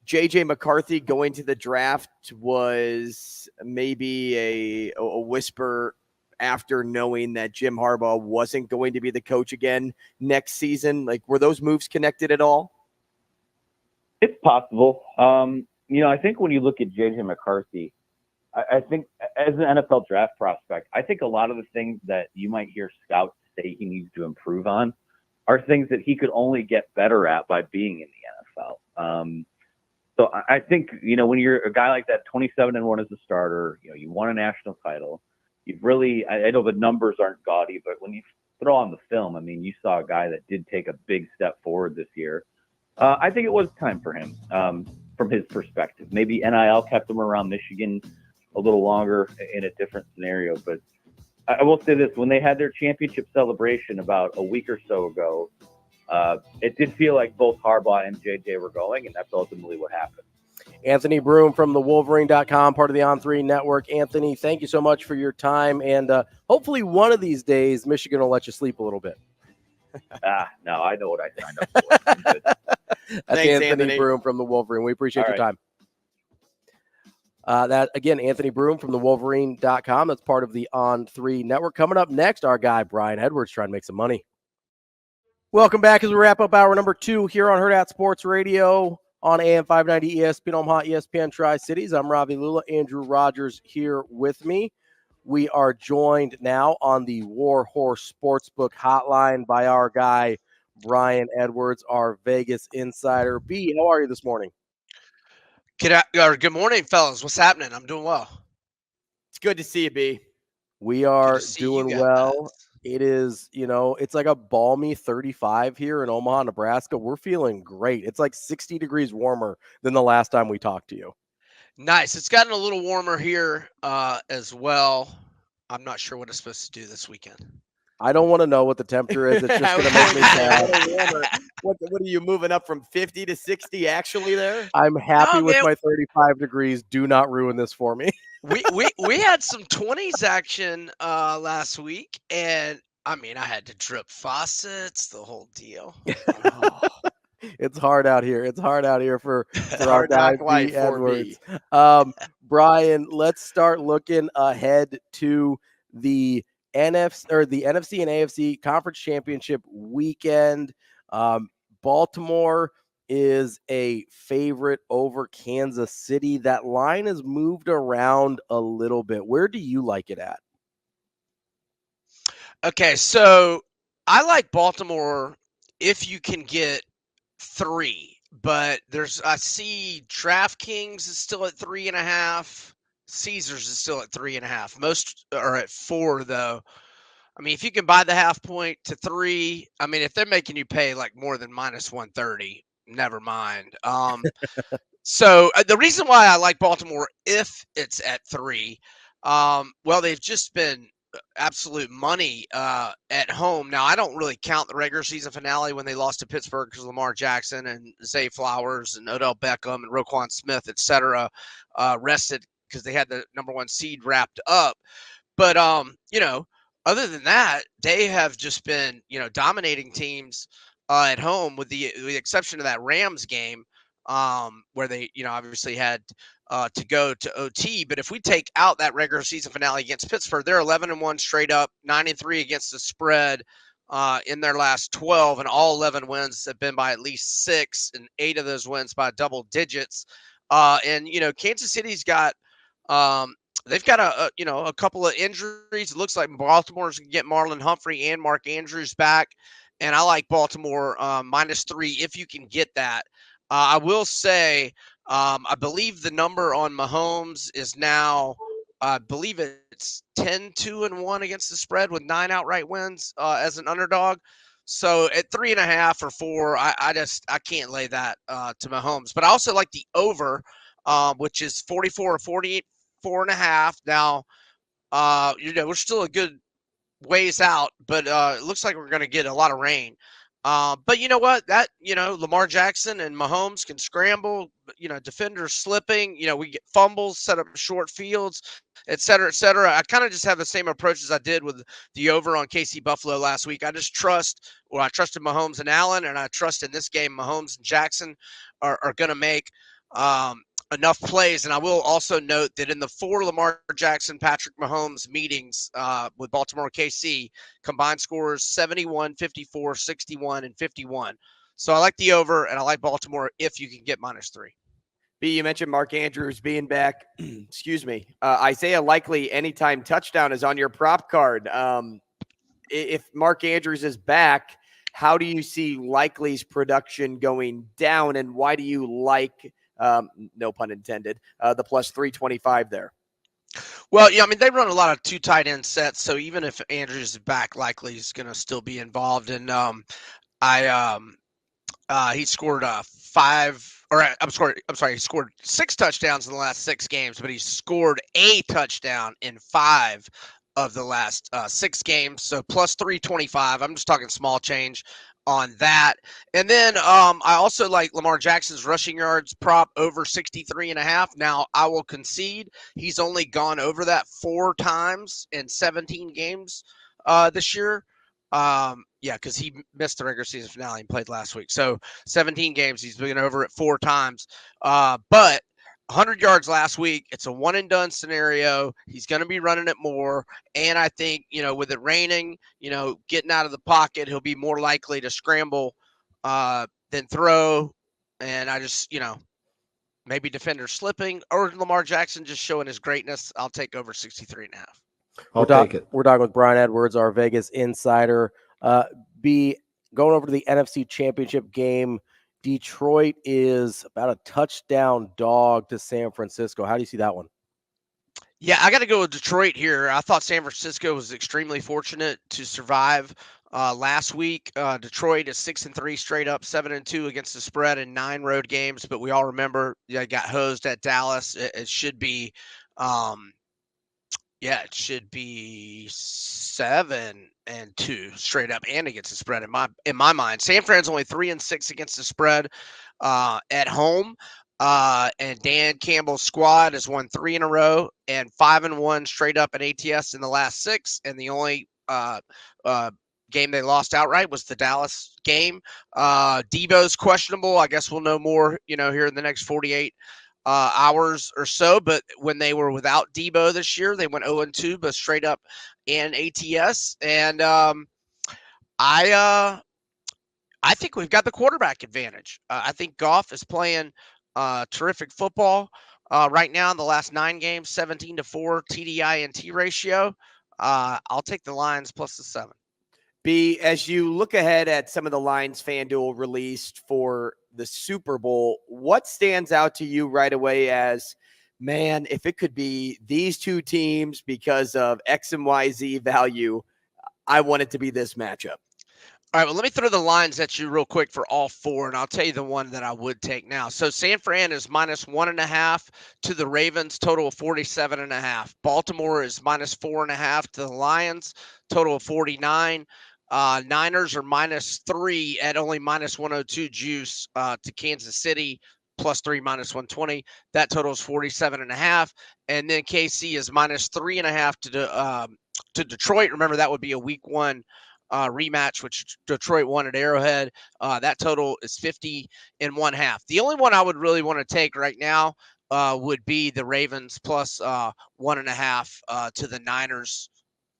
J.J. McCarthy going to the draft was maybe a whisper after knowing that Jim Harbaugh wasn't going to be the coach again next season? Like, were those moves connected at all? It's possible. I think when you look at J.J. McCarthy, I think as an NFL draft prospect, I think a lot of the things that you might hear scouts say he needs to improve on are things that he could only get better at by being in the NFL. So I think, when you're a guy like that, 27-1 as a starter, you won a national title. You've really, I know the numbers aren't gaudy, but when you throw on the film, I mean, you saw a guy that did take a big step forward this year. I think it was time for him from his perspective. Maybe NIL kept him around Michigan a little longer in a different scenario. But I will say this, when they had their championship celebration about a week or so ago, it did feel like both Harbaugh and JJ were going, and that's ultimately what happened. Anthony Broome from the Wolverine.com, part of the On3 Network. Anthony, thank you so much for your time, and hopefully one of these days Michigan will let you sleep a little bit. No, I know what I signed up for. I'm good. That's Thanks, Anthony Broome from the Wolverine. We appreciate your time. That again, Anthony Broome from the Wolverine.com. That's part of the On3 Network. Coming up next, our guy Brian Edwards trying to make some money. Welcome back as we wrap up hour number 2 here on Hurrdat Sports Radio on AM 590 ESPN Omaha, ESPN Tri-Cities. I'm Ravi Lulla. Andrew Rogers here with me. We are joined now on the War Horse Sportsbook hotline by our guy Brian Edwards, our Vegas insider. B, how are you this morning? Good morning, fellas. What's happening? I'm doing well. It's good to see you, B. We are see doing you well. guys. It is, it's like a balmy 35 here in Omaha, Nebraska. We're feeling great. It's like 60 degrees warmer than the last time we talked to you. Nice. It's gotten a little warmer here as well. I'm not sure what it's supposed to do this weekend. I don't want to know what the temperature is. It's just I going was to make going me to say, sad. a little warmer. What are you moving up from 50 to 60 actually there? I'm happy No, with man. my 35 degrees. Do not ruin this for me. We had some 20s action last week, and I mean, I had to drip faucets, the whole deal. It's hard out here. It's hard out here for our Hard guy knock life B. for Edwards. me. Brian, let's start looking ahead to the NFC and AFC Conference Championship weekend. Baltimore is a favorite over Kansas City. That line has moved around a little bit. Where do you like it at? Okay, so I like Baltimore if you can get 3, but I see DraftKings is still at 3.5. Caesars is still at 3.5. Most are at 4 though. I mean, if you can buy the half point to 3, I mean, if they're making you pay like more than minus 130, never mind. So the reason why I like Baltimore if it's at 3, well, they've just been absolute money at home. Now, I don't really count the regular season finale when they lost to Pittsburgh because Lamar Jackson and Zay Flowers and Odell Beckham and Roquan Smith, et cetera, rested because they had the number 1 seed wrapped up. But, other than that, they have just been, dominating teams at home with the exception of that Rams game where they, obviously had to go to OT. But if we take out that regular season finale against Pittsburgh, they're 11-1 straight up, 9-3 against the spread in their last 12, and all 11 wins have been by at least 6, and 8 of those wins by double digits. And Kansas City's got they've got a couple of injuries. It looks like Baltimore's going to get Marlon Humphrey and Mark Andrews back, and I like Baltimore -3 if you can get that. I will say, I believe the number on Mahomes is now, I believe it's 10-2-1 against the spread with 9 outright wins as an underdog. So at 3.5 or 4, I can't lay that to Mahomes. But I also like the over, which is 44 or 48, 4.5. Now, we're still a good ways out, but it looks like we're going to get a lot of rain. But you know what? Lamar Jackson and Mahomes can scramble, defenders slipping, we get fumbles, set up short fields, et cetera, et cetera. I kind of just have the same approach as I did with the over on KC Buffalo last week. I trusted Mahomes and Allen, and I trust in this game Mahomes and Jackson are going to make enough plays. And I will also note that in the 4 Lamar Jackson, Patrick Mahomes meetings with Baltimore KC, combined scores 71, 54, 61, and 51. So I like the over, and I like Baltimore if you can get -3. B, you mentioned Mark Andrews being back. Excuse me. Isaiah Likely anytime touchdown is on your prop card. If Mark Andrews is back, how do you see Likely's production going down, and why do you like no pun intended, the +325 there? Well, yeah, I mean, they run a lot of 2 tight end sets, so even if Andrews is back, likely he's going to still be involved. And he scored he scored 6 touchdowns in the last 6 games, but he scored a touchdown in 5 of the last 6 games. So +325. I'm just talking small change on that. And then I also like Lamar Jackson's rushing yards prop over 63.5. Now, I will concede he's only gone over that 4 times in 17 games this year. Because he missed the regular season finale and played last week. So 17 games, he's been over it 4 times. But 100 yards last week. It's a one and done scenario. He's going to be running it more. And I think, with it raining, getting out of the pocket, he'll be more likely to scramble than throw. And I just, maybe defenders slipping or Lamar Jackson just showing his greatness. I'll take over 63.5. I'll take it. We're talking with Brian Edwards, our Vegas insider. Going over to the NFC Championship game. Detroit is about a touchdown dog to San Francisco. How do you see that one? Yeah, I got to go with Detroit here. I thought San Francisco was extremely fortunate to survive Last week, Detroit is 6-3 straight up, 7-2 against the spread in 9 road games. But we all remember they got hosed at Dallas. It should be, it should be 7-2 straight up and against the spread in my mind. San Fran's only 3-6 against the spread at home. And Dan Campbell's squad has won 3 in a row and 5-1 straight up at ATS in the last 6. And the only game they lost outright was the Dallas game. Debo's questionable. I guess we'll know more, here in the next 48 hours or so. But when they were without Debo this year, they went 0-2, but straight up and ATS. And I think we've got the quarterback advantage. I think Goff is playing terrific football right now in the last 9 games, 17-4 TDI-INT ratio. I'll take the Lions plus the 7. B, as you look ahead at some of the lines FanDuel released for the Super Bowl, what stands out to you right away as, man, if it could be these two teams because of X and YZ value, I want it to be this matchup? All right, well, let me throw the lines at you real quick for all 4, and I'll tell you the one that I would take now. So San Fran is -1.5 to the Ravens, total of 47.5. Baltimore is -4.5 to the Lions, total of 49. Niners are -3 at only -102 juice to Kansas City, +3 -120. That total is 47.5. And then KC is -3.5 to Detroit. Remember, that would be a week 1 rematch, which Detroit won at Arrowhead. That total is 50.5. The only one I would really want to take right now would be the Ravens plus 1.5 to the Niners.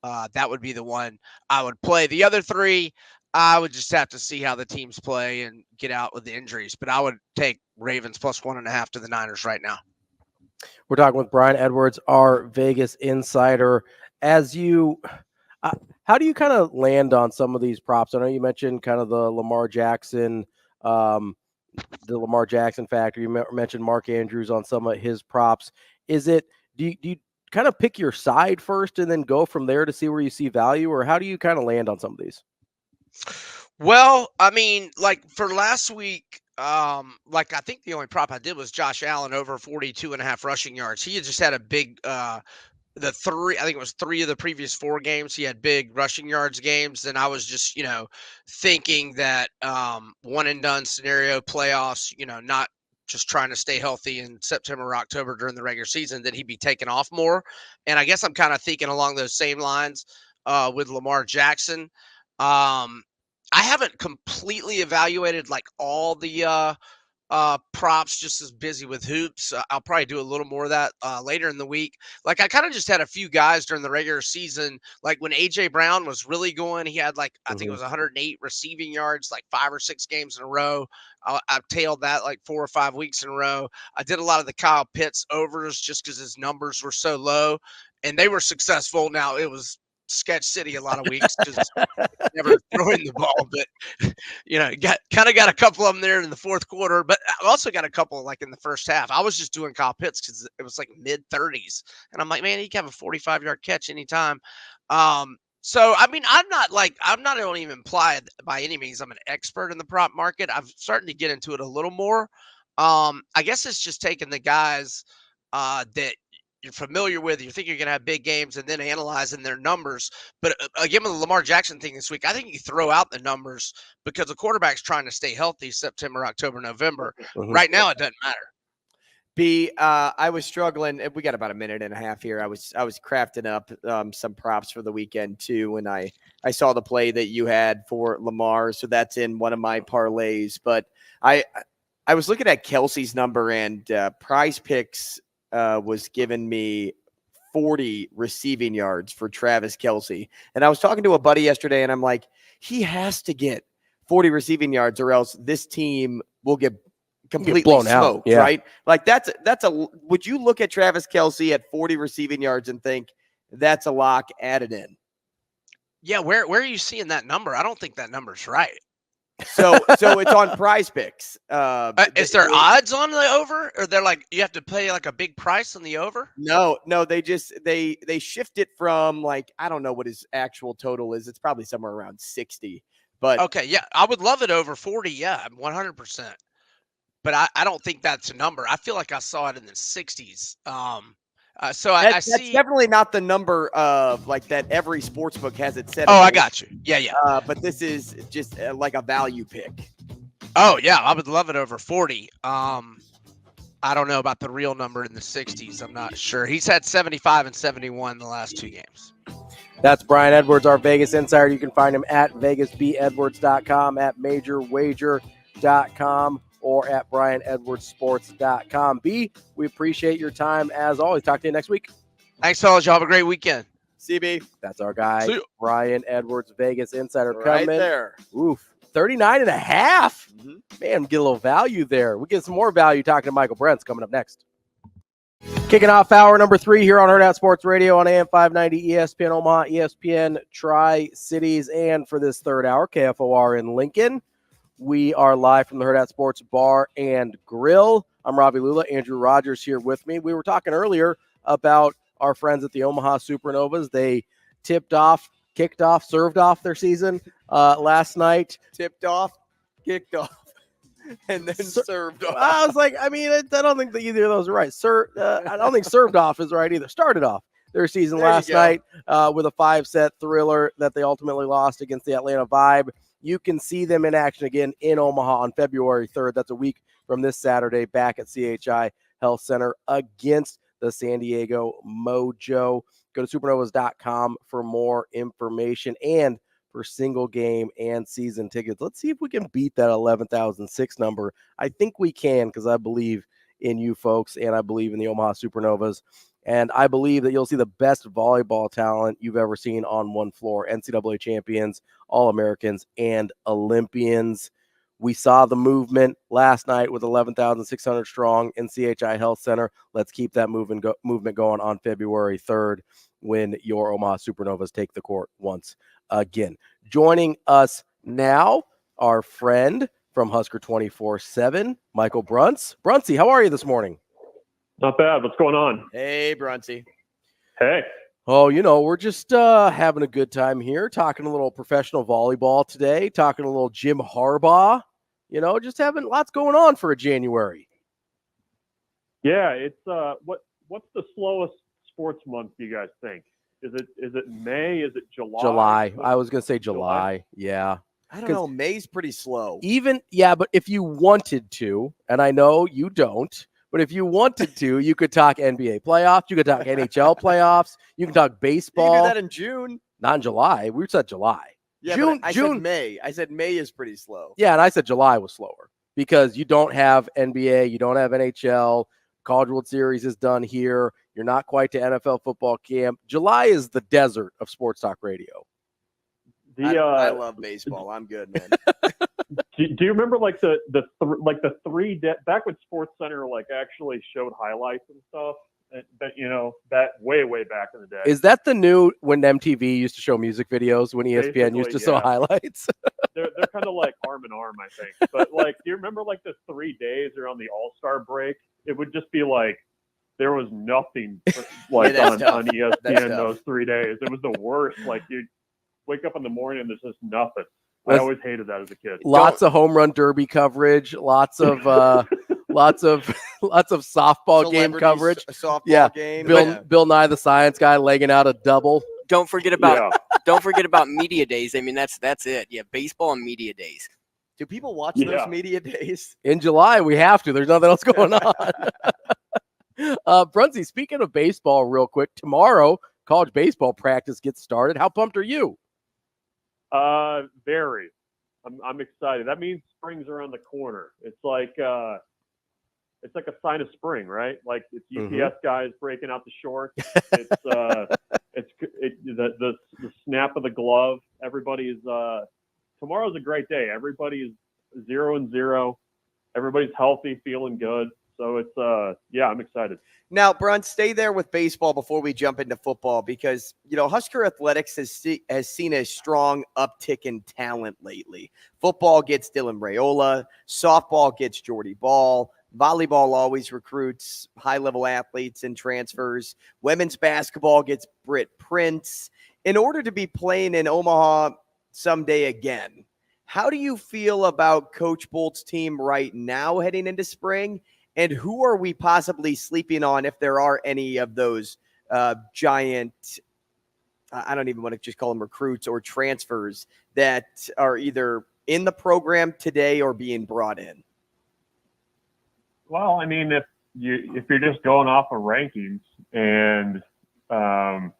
That would be the one I would play. The other 3, I would just have to see how the teams play and get out with the injuries. But I would take Ravens plus 1.5 to the Niners right now. We're talking with Brian Edwards, our Vegas insider. As you, how do you kind of land on some of these props? I know you mentioned kind of the Lamar Jackson factor. You mentioned Mark Andrews on some of his props. Do you kind of pick your side first and then go from there to see where you see value, or how do you kind of land on some of these? Well, I mean, like for last week, I think the only prop I did was Josh Allen over 42.5 rushing yards. He had just had a big, I think it was 3 of the previous 4 games. He had big rushing yards games. And I was just, thinking that one and done scenario playoffs, not just trying to stay healthy in September or October during the regular season, that he'd be taken off more. And I guess I'm kind of thinking along those same lines with Lamar Jackson. I haven't completely evaluated like all the props, just as busy with hoops. I'll probably do a little more of that later in the week. Like I kind of just had a few guys during the regular season. Like when AJ Brown was really going, he had I think it was 108 receiving yards, like 5 or 6 games in a row. I've tailed that like 4 or 5 weeks in a row. I did a lot of the Kyle Pitts overs just because his numbers were so low, and they were successful. Now it was sketch city a lot of weeks because never throwing the ball, but got a couple of them there in the fourth quarter. But I also got a couple like in the first half. I was just doing Kyle Pitts because it was like mid-30s, and I'm like, man, he can have a 45-yard catch anytime. So I mean, I don't even imply by any means I'm an expert in the prop market. I'm starting to get into it a little more. I guess it's just taking the guys that you're familiar with, you think you're going to have big games, and then analyzing their numbers. But again, with the Lamar Jackson thing this week, I think you throw out the numbers because the quarterback's trying to stay healthy September, October, November. Right now, it doesn't matter. B, I was struggling. We got about a minute and a half here. I was crafting up some props for the weekend too, and I saw the play that you had for Lamar, so that's in one of my parlays. But I was looking at Kelsey's number, and Prize Picks was giving me 40 receiving yards for Travis Kelce. And I was talking to a buddy yesterday, and I'm like, he has to get 40 receiving yards or else this team will get completely blown smoked, out. Yeah. Right? Like would you look at Travis Kelce at 40 receiving yards and think that's a lock, add it in? Yeah. Where are you seeing that number? I don't think that number's right. So it's on Prize Picks. Is there odds on the over, or they're like you have to pay like a big price on the over? No, they just they shift it from like I don't know what his actual total is. It's probably somewhere around 60. But Okay, yeah, I would love it over 40. Yeah, 100%. But I don't think that's a number. I feel like I saw it in the 60s. So I that's see. definitely not the number of like that every sports book has it set. Oh, I got you. Yeah. But this is just like a value pick. Oh yeah, I would love it over 40. I don't know about the real number in the 60s. I'm not sure. He's had 75 and 71 the last 2 games. That's Brian Edwards, our Vegas insider. You can find him at vegasbedwards.com, at majorwager.com, or at brianedwardsports.com. B, we appreciate your time as always. Talk to you next week. Thanks, fellas. Y'all have a great weekend. CB. That's our guy, Brian Edwards, Vegas insider. Right coming. there. Oof, 39.5. Mm-hmm. Man, get a little value there. We get some more value talking to Michael Bruntz coming up next. Kicking off hour number 3 here on Hurrdat Sports Radio on AM 590, ESPN Omaha, ESPN Tri-Cities, and for this third hour, KFOR in Lincoln. We are live from the Hurrdat Sports Bar and Grill. I'm Ravi Lulla, Andrew Rogers here with me. We were talking earlier about our friends at the Omaha Supernovas. They served off their season last night. Tipped off, kicked off, and then served off. I was like, I don't think that either of those are right. I don't think served off is right either. Started off their season last night with a 5-set thriller that they ultimately lost against the Atlanta Vibe. You can see them in action again in Omaha on February 3rd. That's a week from this Saturday back at CHI Health Center against the San Diego Mojo. Go to supernovas.com for more information and for single game and season tickets. Let's see if we can beat that 11,006 number. I think we can because I believe in you folks and I believe in the Omaha Supernovas. And I believe that you'll see the best volleyball talent you've ever seen on one floor. NCAA champions, All-Americans, and Olympians. We saw the movement last night with 11,600 strong in CHI Health Center. Let's keep that movement going on February 3rd when your Omaha Supernovas take the court once again. Joining us now, our friend from Husker 24/7, Michael Bruntz. Bruntsy, how are you this morning? Not bad. What's going on? Hey, Bruntsy. Hey. Oh, we're just having a good time here, talking a little professional volleyball today, talking a little Jim Harbaugh, just having lots going on for a January. Yeah, it's what's the slowest sports month do you guys think? Is it May? Is it July? July. I was going to say July. Yeah. I don't know. May's pretty slow. But if you wanted to, and I know you don't, but if you wanted to, you could talk NBA playoffs. You could talk NHL playoffs. You can talk baseball. You can do that in June. Not in July. We said July. Yeah, June. Said May. I said May is pretty slow. Yeah, and I said July was slower because you don't have NBA. You don't have NHL. College World Series is done here. You're not quite to NFL football camp. July is the desert of sports talk radio. I love baseball. I'm good, man. Do you remember like the 3 days back when Sports Center actually showed highlights and stuff? That way back in the day. Is that the new when MTV used to show music videos when ESPN Basically, used to show highlights? they're kind of like arm in arm, I think. But do you remember the 3 days around the All-Star break? It would just be there was nothing on ESPN those 3 days. It was the worst. You wake up in the morning and there's just nothing. I always hated that as a kid. Lots of home run derby coverage, lots of softball game coverage. Softball game. Bill Nye the Science Guy legging out a double. Don't forget about media days. I mean, that's it. Yeah, baseball and media days. Do people watch those media days? In July, we have to. There's nothing else going on. Brunsy, speaking of baseball real quick, tomorrow, college baseball practice gets started. How pumped are you? Very. I'm excited. That means spring's around the corner. It's like a sign of spring, right? It's UPS guys breaking out the shorts. It's the snap of the glove. Everybody's tomorrow's a great day. Everybody is 0-0. Everybody's healthy, feeling good. So it's I'm excited. Now, Bruntz, stay there with baseball before we jump into football because, Husker Athletics has seen a strong uptick in talent lately. Football gets Dylan Raiola. Softball gets Jordy Ball. Volleyball always recruits high-level athletes and transfers. Women's basketball gets Britt Prince. In order to be playing in Omaha someday again, how do you feel about Coach Bolt's team right now heading into spring? And who are we possibly sleeping on if there are any of those giant, I don't even want to just call them recruits or transfers that are either in the program today or being brought in? Well, I mean, if you're just going off of rankings and who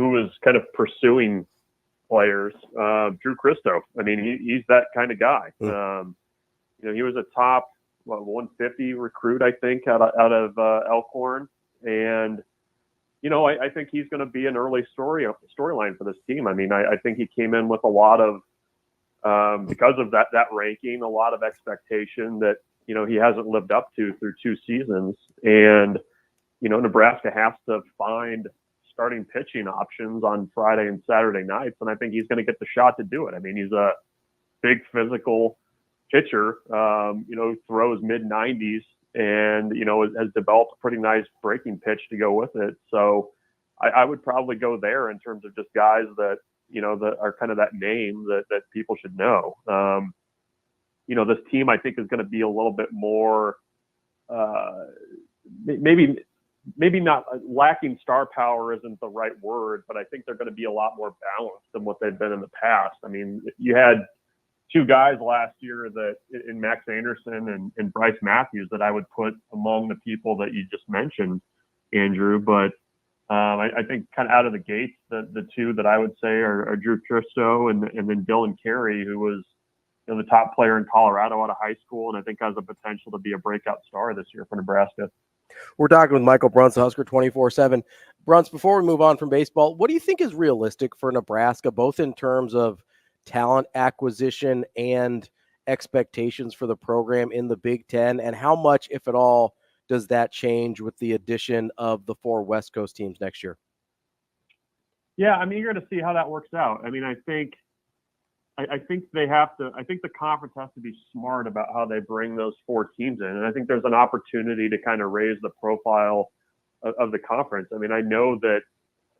was kind of pursuing players, Drew Christo. I mean, he's that kind of guy. He was a top 150 recruit, I think, out of Elkhorn, and I think he's going to be an early storyline for this team. I mean, I think he came in with a lot of because of that ranking, a lot of expectation that he hasn't lived up to through 2 seasons, and Nebraska has to find starting pitching options on Friday and Saturday nights, and I think he's going to get the shot to do it. I mean, he's a big physical pitcher, throws mid-90s and, has developed a pretty nice breaking pitch to go with it. So I would probably go there in terms of just guys that, that are kind of that name that people should know. This team, I think, is going to be a little bit more, maybe not lacking star power isn't the right word, but I think they're going to be a lot more balanced than what they've been in the past. I mean, you had 2 guys last year that in Max Anderson and Bryce Matthews that I would put among the people that you just mentioned, Andrew. But I think kind of out of the gates, the 2 that I would say are Drew Christo and then Dylan Carey, who was the top player in Colorado out of high school, and I think has the potential to be a breakout star this year for Nebraska. We're talking with Michael Bruntz, Husker 24/7. Bruntz, before we move on from baseball, what do you think is realistic for Nebraska, both in terms of talent acquisition and expectations for the program in the Big Ten, and how much, if at all, does that change with the addition of the 4 West Coast teams next year? Yeah, I'm eager to see how that works out. I mean, I think they have to. I think the conference has to be smart about how they bring those 4 teams in, and I think there's an opportunity to kind of raise the profile of the conference. I mean, I know that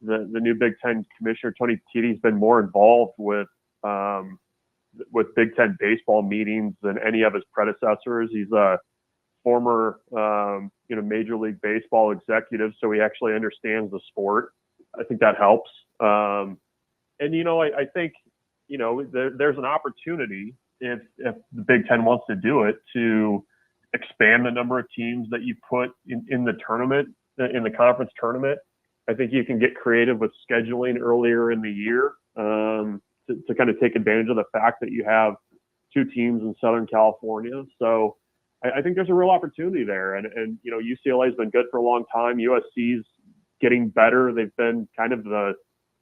the new Big Ten commissioner Tony Petitti's been more involved with Big Ten baseball meetings than any of his predecessors. He's a former Major League Baseball executive, so he actually understands the sport. I think that helps. I think there's an opportunity if the Big Ten wants to do it to expand the number of teams that you put in the tournament, in the conference tournament. I think you can get creative with scheduling earlier in the year to kind of take advantage of the fact that you have 2 teams in Southern California. So I think there's a real opportunity there. And UCLA has been good for a long time. USC's getting better. They've been kind of the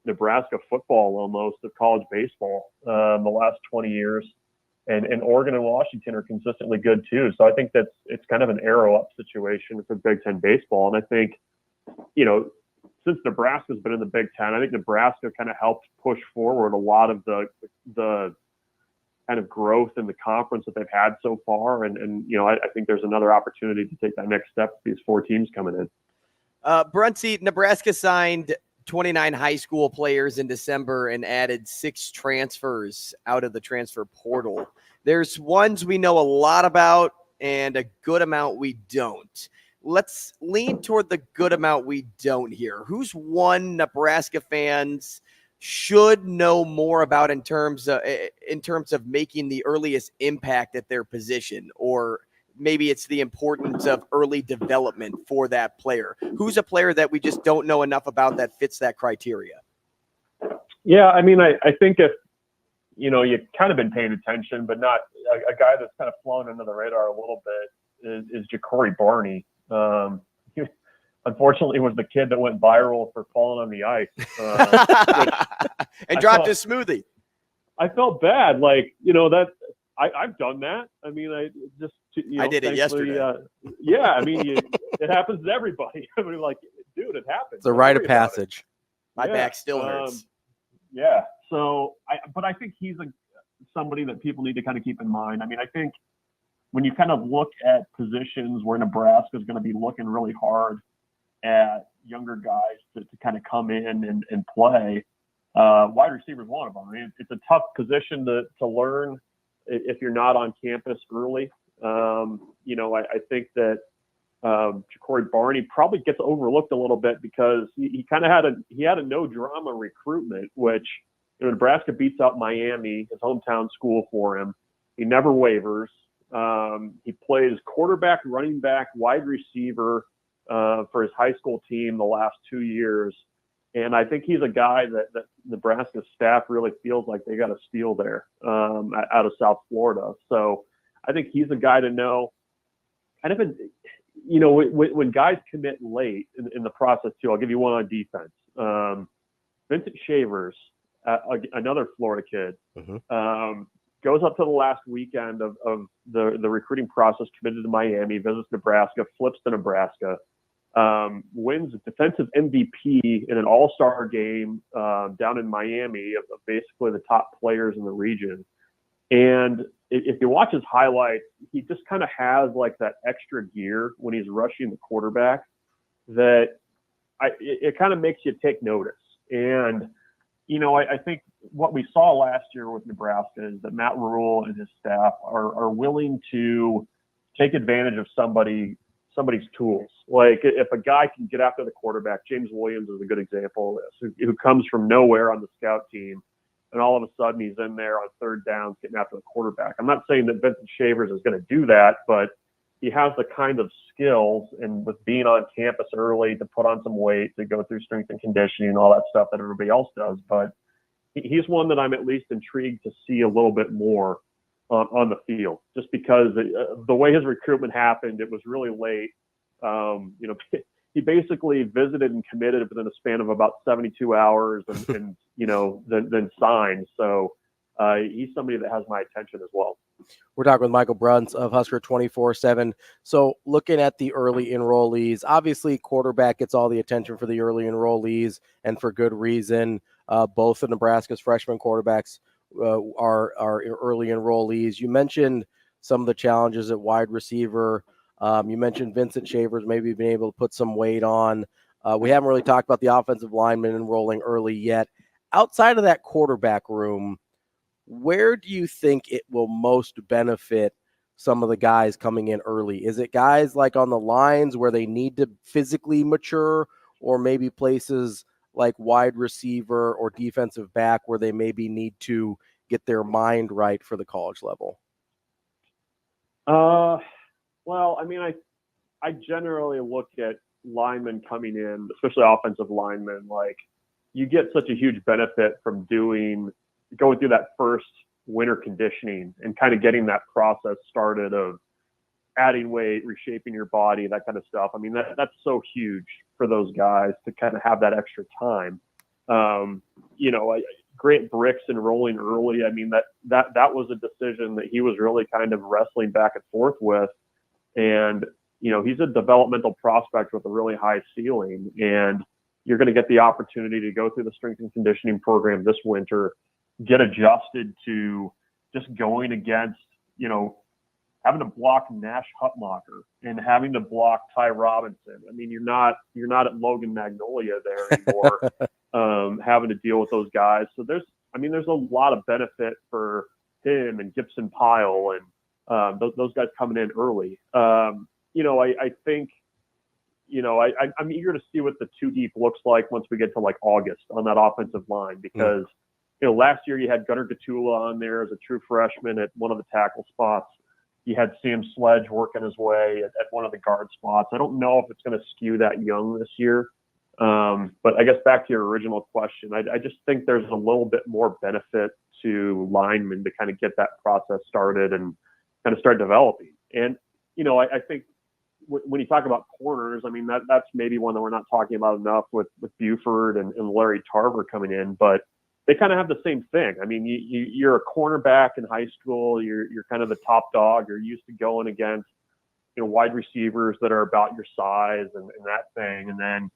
Nebraska football almost of college baseball the last 20 years. And Oregon and Washington are consistently good too. So I think it's kind of an arrow up situation for Big Ten baseball. And I think, since Nebraska's been in the Big Ten, I think Nebraska kind of helped push forward a lot of the kind of growth in the conference that they've had so far. And I think there's another opportunity to take that next step with these 4 teams coming in. Bruntz, Nebraska signed 29 high school players in December and added 6 transfers out of the transfer portal. There's ones we know a lot about and a good amount we don't. Let's lean toward the good amount we don't here. Who's one Nebraska fans should know more about in terms of making the earliest impact at their position, or maybe it's the importance of early development for that player? Who's a player that we just don't know enough about that fits that criteria? Yeah, I mean, I think if you've kind of been paying attention, but not a guy that's kind of flown under the radar a little bit is Ja'Cory Barney. Unfortunately, was the kid that went viral for falling on the ice and dropped his smoothie. I felt bad, that I've done that. I mean, I did it yesterday. Yeah, I mean, it happens to everybody. I mean, like, dude, it happens. It's a rite of passage. My back still hurts. Yeah. So, but I think he's somebody that people need to kind of keep in mind. I mean, I think when you kind of look at positions where Nebraska is going to be looking really hard at younger guys to kind of come in and play, wide receiver is one of them. I mean, it's a tough position to learn if you're not on campus early. I think that Ja'Cory Barney probably gets overlooked a little bit because he kind of had a no drama recruitment, which Nebraska beats out Miami, his hometown school, for him. He never wavers. He plays quarterback, running back, wide receiver for his high school team the last 2 years. And I think he's a guy that Nebraska staff really feels like they got to steal there out of South Florida. So I think he's a guy to know. Kind of, when guys commit late in the process too, I'll give you one on defense. Vincent Shavers, another Florida kid, goes up to the last weekend of the recruiting process, committed to Miami, visits Nebraska, flips to Nebraska. Wins defensive MVP in an all-star game down in Miami of basically the top players in the region. And if you watch his highlights, he just kind of has like that extra gear when he's rushing the quarterback that it kind of makes you take notice. And, I think what we saw last year with Nebraska is that Matt Rule and his staff are willing to take advantage of somebody's tools. Like if a guy can get after the quarterback, James Williams is a good example of this, who comes from nowhere on the scout team, and all of a sudden he's in there on third downs getting after the quarterback. I'm not saying that Vincent Shavers is going to do that, but he has the kind of skills, and with being on campus early, to put on some weight, to go through strength and conditioning and all that stuff that everybody else does. But he's one that I'm at least intrigued to see a little bit more on the field, just because the way his recruitment happened, it was really late. He basically visited and committed within a span of about 72 hours and then signed. So he's somebody that has my attention as well. We're talking with Michael Bruntz of Husker 24/7. So looking at the early enrollees, obviously quarterback gets all the attention for the early enrollees, and for good reason. Both of Nebraska's freshman quarterbacks are early enrollees. You mentioned some of the challenges at wide receiver. You mentioned Vincent Shavers maybe being able to put some weight on. We haven't really talked about the offensive linemen enrolling early yet. Outside of that quarterback room, where do you think it will most benefit some of the guys coming in early? Is it guys like on the lines where they need to physically mature, or maybe places like wide receiver or defensive back where they maybe need to get their mind right for the college level? Well, I mean, I generally look at linemen coming in, especially offensive linemen, like you get such a huge benefit from going through that first winter conditioning and kind of getting that process started of adding weight, reshaping your body, that kind of stuff. I mean, that's so huge for those guys to kind of have that extra time. Grant Bricks enrolling early. I mean, that was a decision that he was really kind of wrestling back and forth with. And, he's a developmental prospect with a really high ceiling, and you're going to get the opportunity to go through the strength and conditioning program this winter, get adjusted to just going against, having to block Nash Hutmacher and having to block Ty Robinson. I mean, you're not at Logan Magnolia there anymore, having to deal with those guys. So there's a lot of benefit for him and Gibson Pyle and those guys coming in early. I think, I'm eager to see what the two deep looks like once we get to like August on that offensive line, because, last year you had Gunnar Gatula on there as a true freshman at one of the tackle spots. You had Sam Sledge working his way at one of the guard spots. I don't know if it's going to skew that young this year. But I guess back to your original question, I just think there's a little bit more benefit to linemen to kind of get that process started and kind of start developing. And, I think when you talk about corners, I mean, that's maybe one that we're not talking about enough with Buford and Larry Tarver coming in. But they kind of have the same thing. I mean, you're a cornerback in high school. You're kind of the top dog. You're used to going against, wide receivers that are about your size and that thing. And then,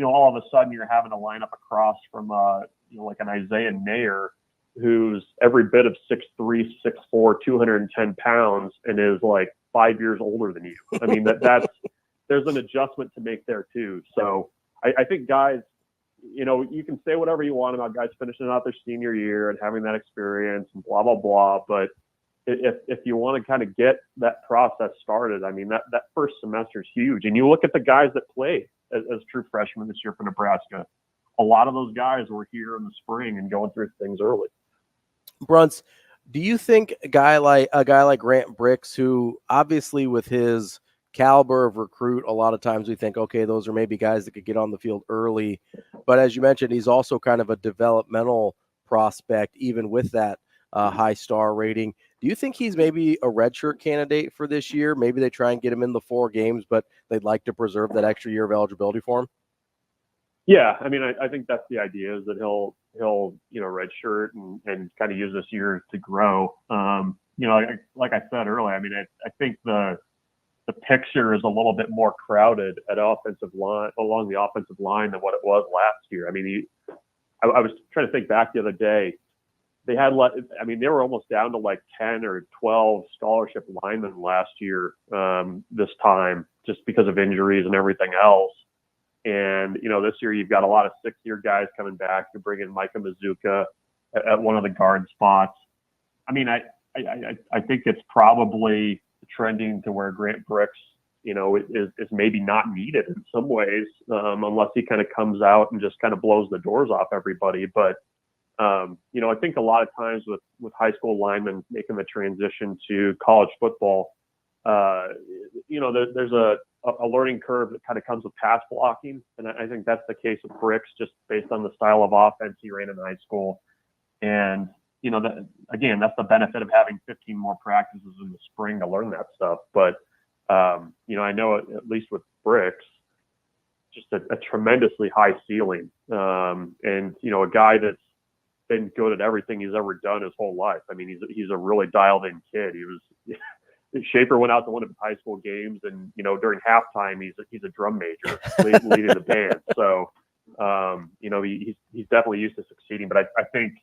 all of a sudden you're having to line up across from, like an Isaiah Nair, who's every bit of 6'3", 6'4", 210 pounds, and is like 5 years older than you. I mean, there's an adjustment to make there too. So I think guys, you can say whatever you want about guys finishing out their senior year and having that experience and blah, blah, blah. But if you want to kind of get that process started, I mean, that first semester is huge. And you look at the guys that played as true freshmen this year for Nebraska, a lot of those guys were here in the spring and going through things early. Bruntz, do you think a guy like Grant Brix, who obviously with his caliber of recruit, a lot of times we think, okay, those are maybe guys that could get on the field early. But as you mentioned, he's also kind of a developmental prospect, even with that high star rating. Do you think he's maybe a redshirt candidate for this year? Maybe they try and get him in the 4 games, but they'd like to preserve that extra year of eligibility for him? Yeah, I mean, I think that's the idea, is that he'll redshirt and kind of use this year to grow. Like I said earlier, I mean, I think the picture is a little bit more crowded at offensive line, along the offensive line, than what it was last year. I mean, I was trying to think back the other day. They were almost down to like 10 or 12 scholarship linemen last year, this time, just because of injuries and everything else. And, this year you've got a lot of 6-year guys coming back. You bring in Micah Mazuka at one of the guard spots. I mean, I think it's probably trending to where Grant Brix, is maybe not needed in some ways, unless he kind of comes out and just kind of blows the doors off everybody. But, I think a lot of times with high school linemen making the transition to college football, there's a learning curve that kind of comes with pass blocking. And I think that's the case with Brix, just based on the style of offense he ran in high school. And, that's the benefit of having 15 more practices in the spring to learn that stuff. But, I know at least with Brix, just a tremendously high ceiling. And, a guy that's been good at everything he's ever done his whole life. I mean, he's a really dialed in kid. Schaefer went out to one of his high school games, and during halftime he's a drum major leading the band. So he's definitely used to succeeding. But I think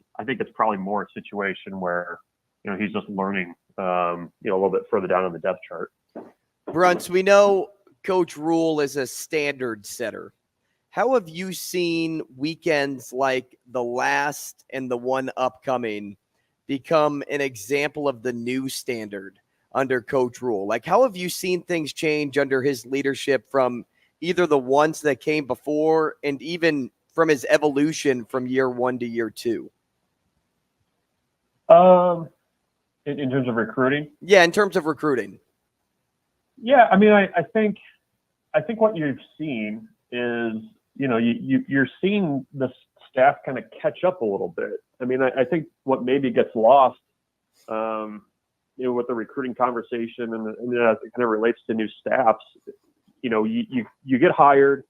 it's probably more a situation where he's just learning a little bit further down on the depth chart. Bruntz, we know Coach Rule is a standard setter. How have you seen weekends like the last and the one upcoming become an example of the new standard under Coach Rule? Like, how have you seen things change under his leadership from either the ones that came before and even from his evolution from year 1 to year 2? In terms of recruiting? Yeah, in terms of recruiting. Yeah, I mean, I think what you've seen is, you're seeing the staff kind of catch up a little bit. I mean, I think what maybe gets lost, with the recruiting conversation and as it kind of relates to new staffs, you get hired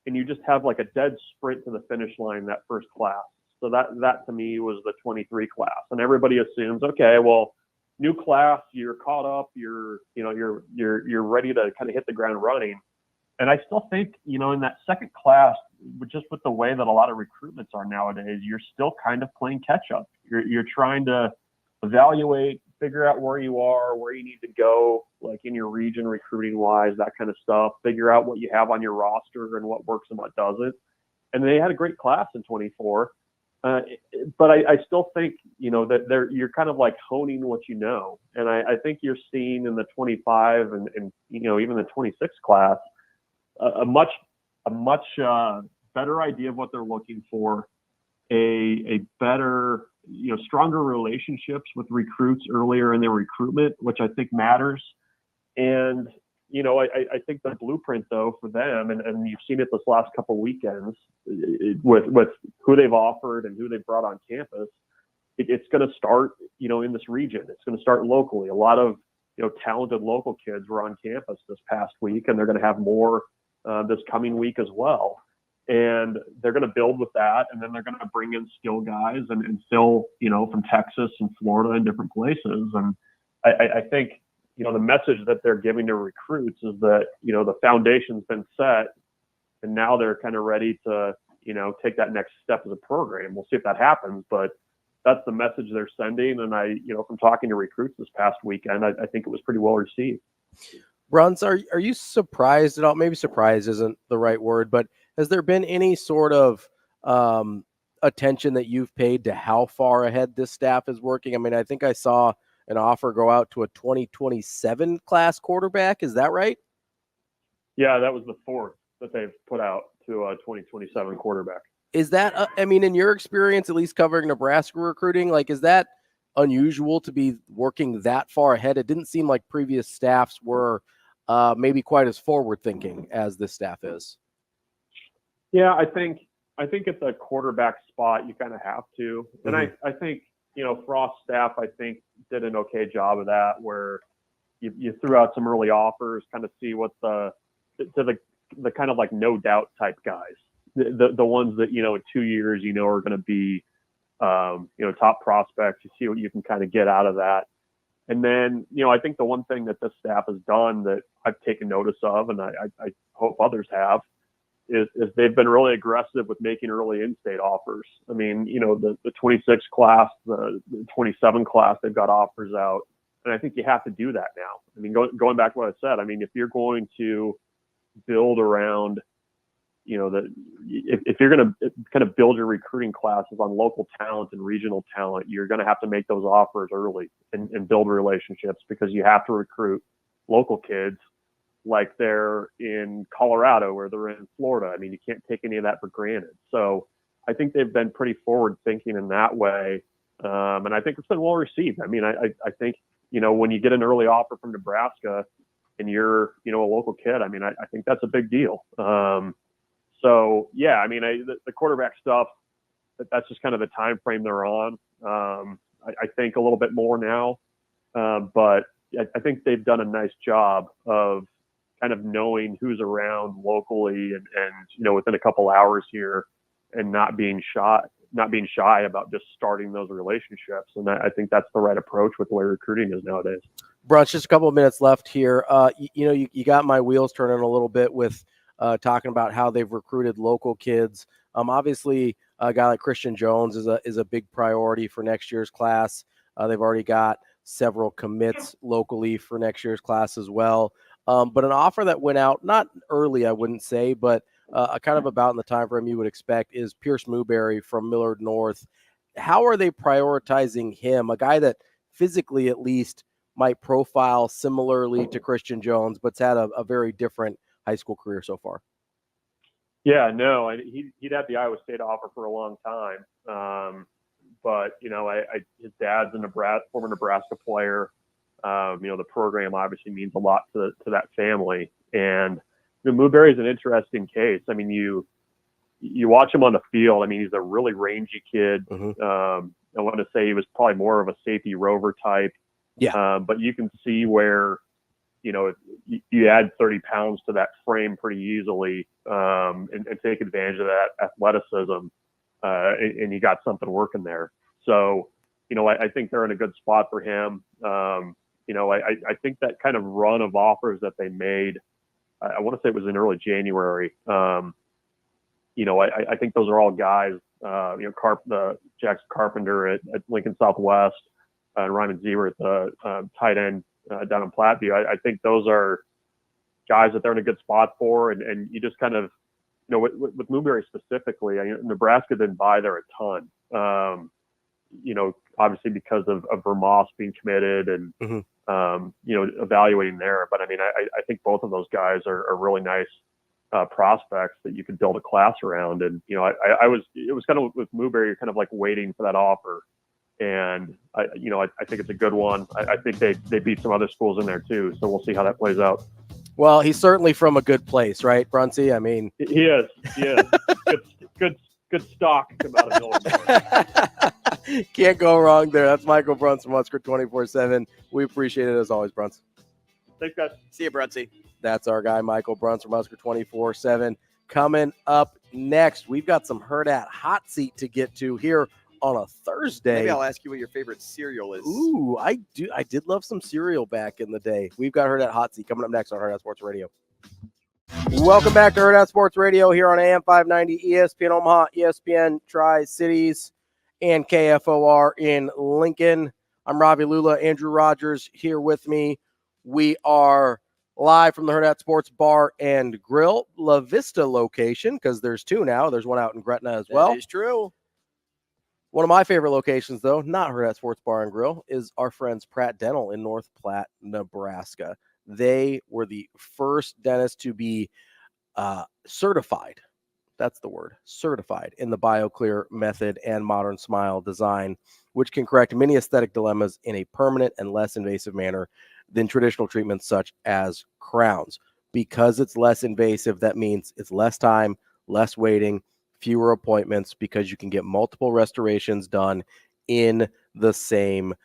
and you just have like a dead sprint to the finish line that first class. So that to me was the 23 class, and everybody assumes, okay, well, new class, you're caught up, you're ready to kind of hit the ground running. And I still think, in that second class, just with the way that a lot of recruitments are nowadays, you're still kind of playing catch up. You're trying to evaluate, figure out where you are, where you need to go, like in your region, recruiting wise, that kind of stuff. Figure out what you have on your roster and what works and what doesn't. And they had a great class in 24. But I still think, that you're kind of like honing what you know. And I think you're seeing in the 25 and even the 26 class, a much better idea of what they're looking for, a better, stronger relationships with recruits earlier in their recruitment, which I think matters. And, I think the blueprint though for them, and you've seen it this last couple of weekends with who they've offered and who they've brought on campus, it's going to start, in this region. It's going to start locally. A lot of, talented local kids were on campus this past week, and they're going to have more this coming week as well. and they're going to build with that, and then they're going to bring in skill guys and still, from Texas and Florida and different places. And I think, the message that they're giving to recruits is that, the foundation's been set, and now they're kind of ready to, take that next step as a program. We'll see if that happens, but that's the message they're sending. And from talking to recruits this past weekend, I think it was pretty well received. Bruntz, are you surprised at all? Maybe surprised isn't the right word, but has there been any sort of attention that you've paid to how far ahead this staff is working? I mean, I think I saw an offer go out to a 2027 class quarterback. Is that right? Yeah, that was the fourth that they've put out to a 2027 quarterback. Is that, in your experience, at least covering Nebraska recruiting, is that unusual to be working that far ahead? It didn't seem like previous staffs were maybe quite as forward thinking as this staff is. Yeah, I think at the quarterback spot, you kind of have to. And I think, Frost's staff, I think, did an okay job of that, where you threw out some early offers, kind of see what the kind of no doubt type guys, the ones that, in 2 years, are going to be, top prospects. You see what you can kind of get out of that. And then, I think the one thing that this staff has done that I've taken notice of, and I hope others have, is they've been really aggressive with making early in-state offers. I mean, the 26 class, the 27 class, they've got offers out. And I think you have to do that now. I mean, going back to what I said, I mean, if you're going to build around, if you're going to kind of build your recruiting classes on local talent and regional talent, you're going to have to make those offers early and build relationships, because you have to recruit local kids like they're in Colorado or they're in Florida. I mean, you can't take any of that for granted. So I think they've been pretty forward thinking in that way. And I think it's been well received. I mean, I think, when you get an early offer from Nebraska and you're, a local kid, I mean, I think that's a big deal. So yeah, I mean, the quarterback stuff, that's just kind of the time frame they're on. I think a little bit more now, but I think they've done a nice job of kind of knowing who's around locally and within a couple hours here, and not being shy about just starting those relationships. And I think that's the right approach with the way recruiting is nowadays. Bruntz, just a couple of minutes left here. You got my wheels turning a little bit with talking about how they've recruited local kids. Obviously, a guy like Christian Jones is a big priority for next year's class. They've already got several commits locally for next year's class as well. But an offer that went out, not early, I wouldn't say, but kind of about in the time frame you would expect, is Pierce Newberry from Millard North. How are they prioritizing him? A guy that physically, at least, might profile similarly to Christian Jones, but's had a very different high school career so far. Yeah, no, he'd had the Iowa State offer for a long time. But, his dad's a former Nebraska player. The program obviously means a lot to that family. And Newberry is an interesting case. I mean, you watch him on the field. I mean, he's a really rangy kid. I want to say he was probably more of a safety rover type. Yeah. But you can see where, you add 30 pounds to that frame pretty easily, and take advantage of that athleticism, and you got something working there. So, I think they're in a good spot for him. I think that kind of run of offers that they made, I want to say it was in early January. I think those are all guys, Jackson Carpenter at Lincoln Southwest, and Ryman Zieber at the tight end down in Platteview. I think those are guys that they're in a good spot for. And you just kind of, with Newberry specifically, Nebraska didn't buy there a ton. Obviously because of Vermoss being committed and, evaluating there. But I mean, I think both of those guys are really nice prospects that you could build a class around. And, it was kind of with Newberry, you're kind of like waiting for that offer. And I think it's a good one. I think they beat some other schools in there too. So we'll see how that plays out. Well, he's certainly from a good place, right, Bruntz? I mean, he is. Good stock come out of Illinois. Can't go wrong there. That's Michael Bruntz from Husker 24/7. We appreciate it as always, Bruntz. Thanks, guys. See you, Bruntz. That's our guy, Michael Bruntz from Husker 24/7. coming up next. We've got some Hurrdat hot seat to get to here on a Thursday. Maybe I'll ask you what your favorite cereal is. Ooh, I did love some cereal back in the day. We've got Hurrdat hot seat coming up next on Hurrdat Sports Radio. Welcome back to Hurrdat Sports Radio here on AM 590, ESPN Omaha, ESPN Tri-Cities, and KFOR in Lincoln. I'm Ravi, Lulla, Andrew Rogers here with me. We are live from the Hurrdat Sports Bar and Grill, La Vista location, because there's two now. There's one out in Gretna as well. That is true. One of my favorite locations, though, not Hurrdat Sports Bar and Grill, is our friends Pratt Dental in North Platte, Nebraska. They were the first dentist to be certified. That's the word, certified in the BioClear method and modern smile design, which can correct many aesthetic dilemmas in a permanent and less invasive manner than traditional treatments such as crowns. Because it's less invasive, that means it's less time, less waiting, fewer appointments, because you can get multiple restorations done in the same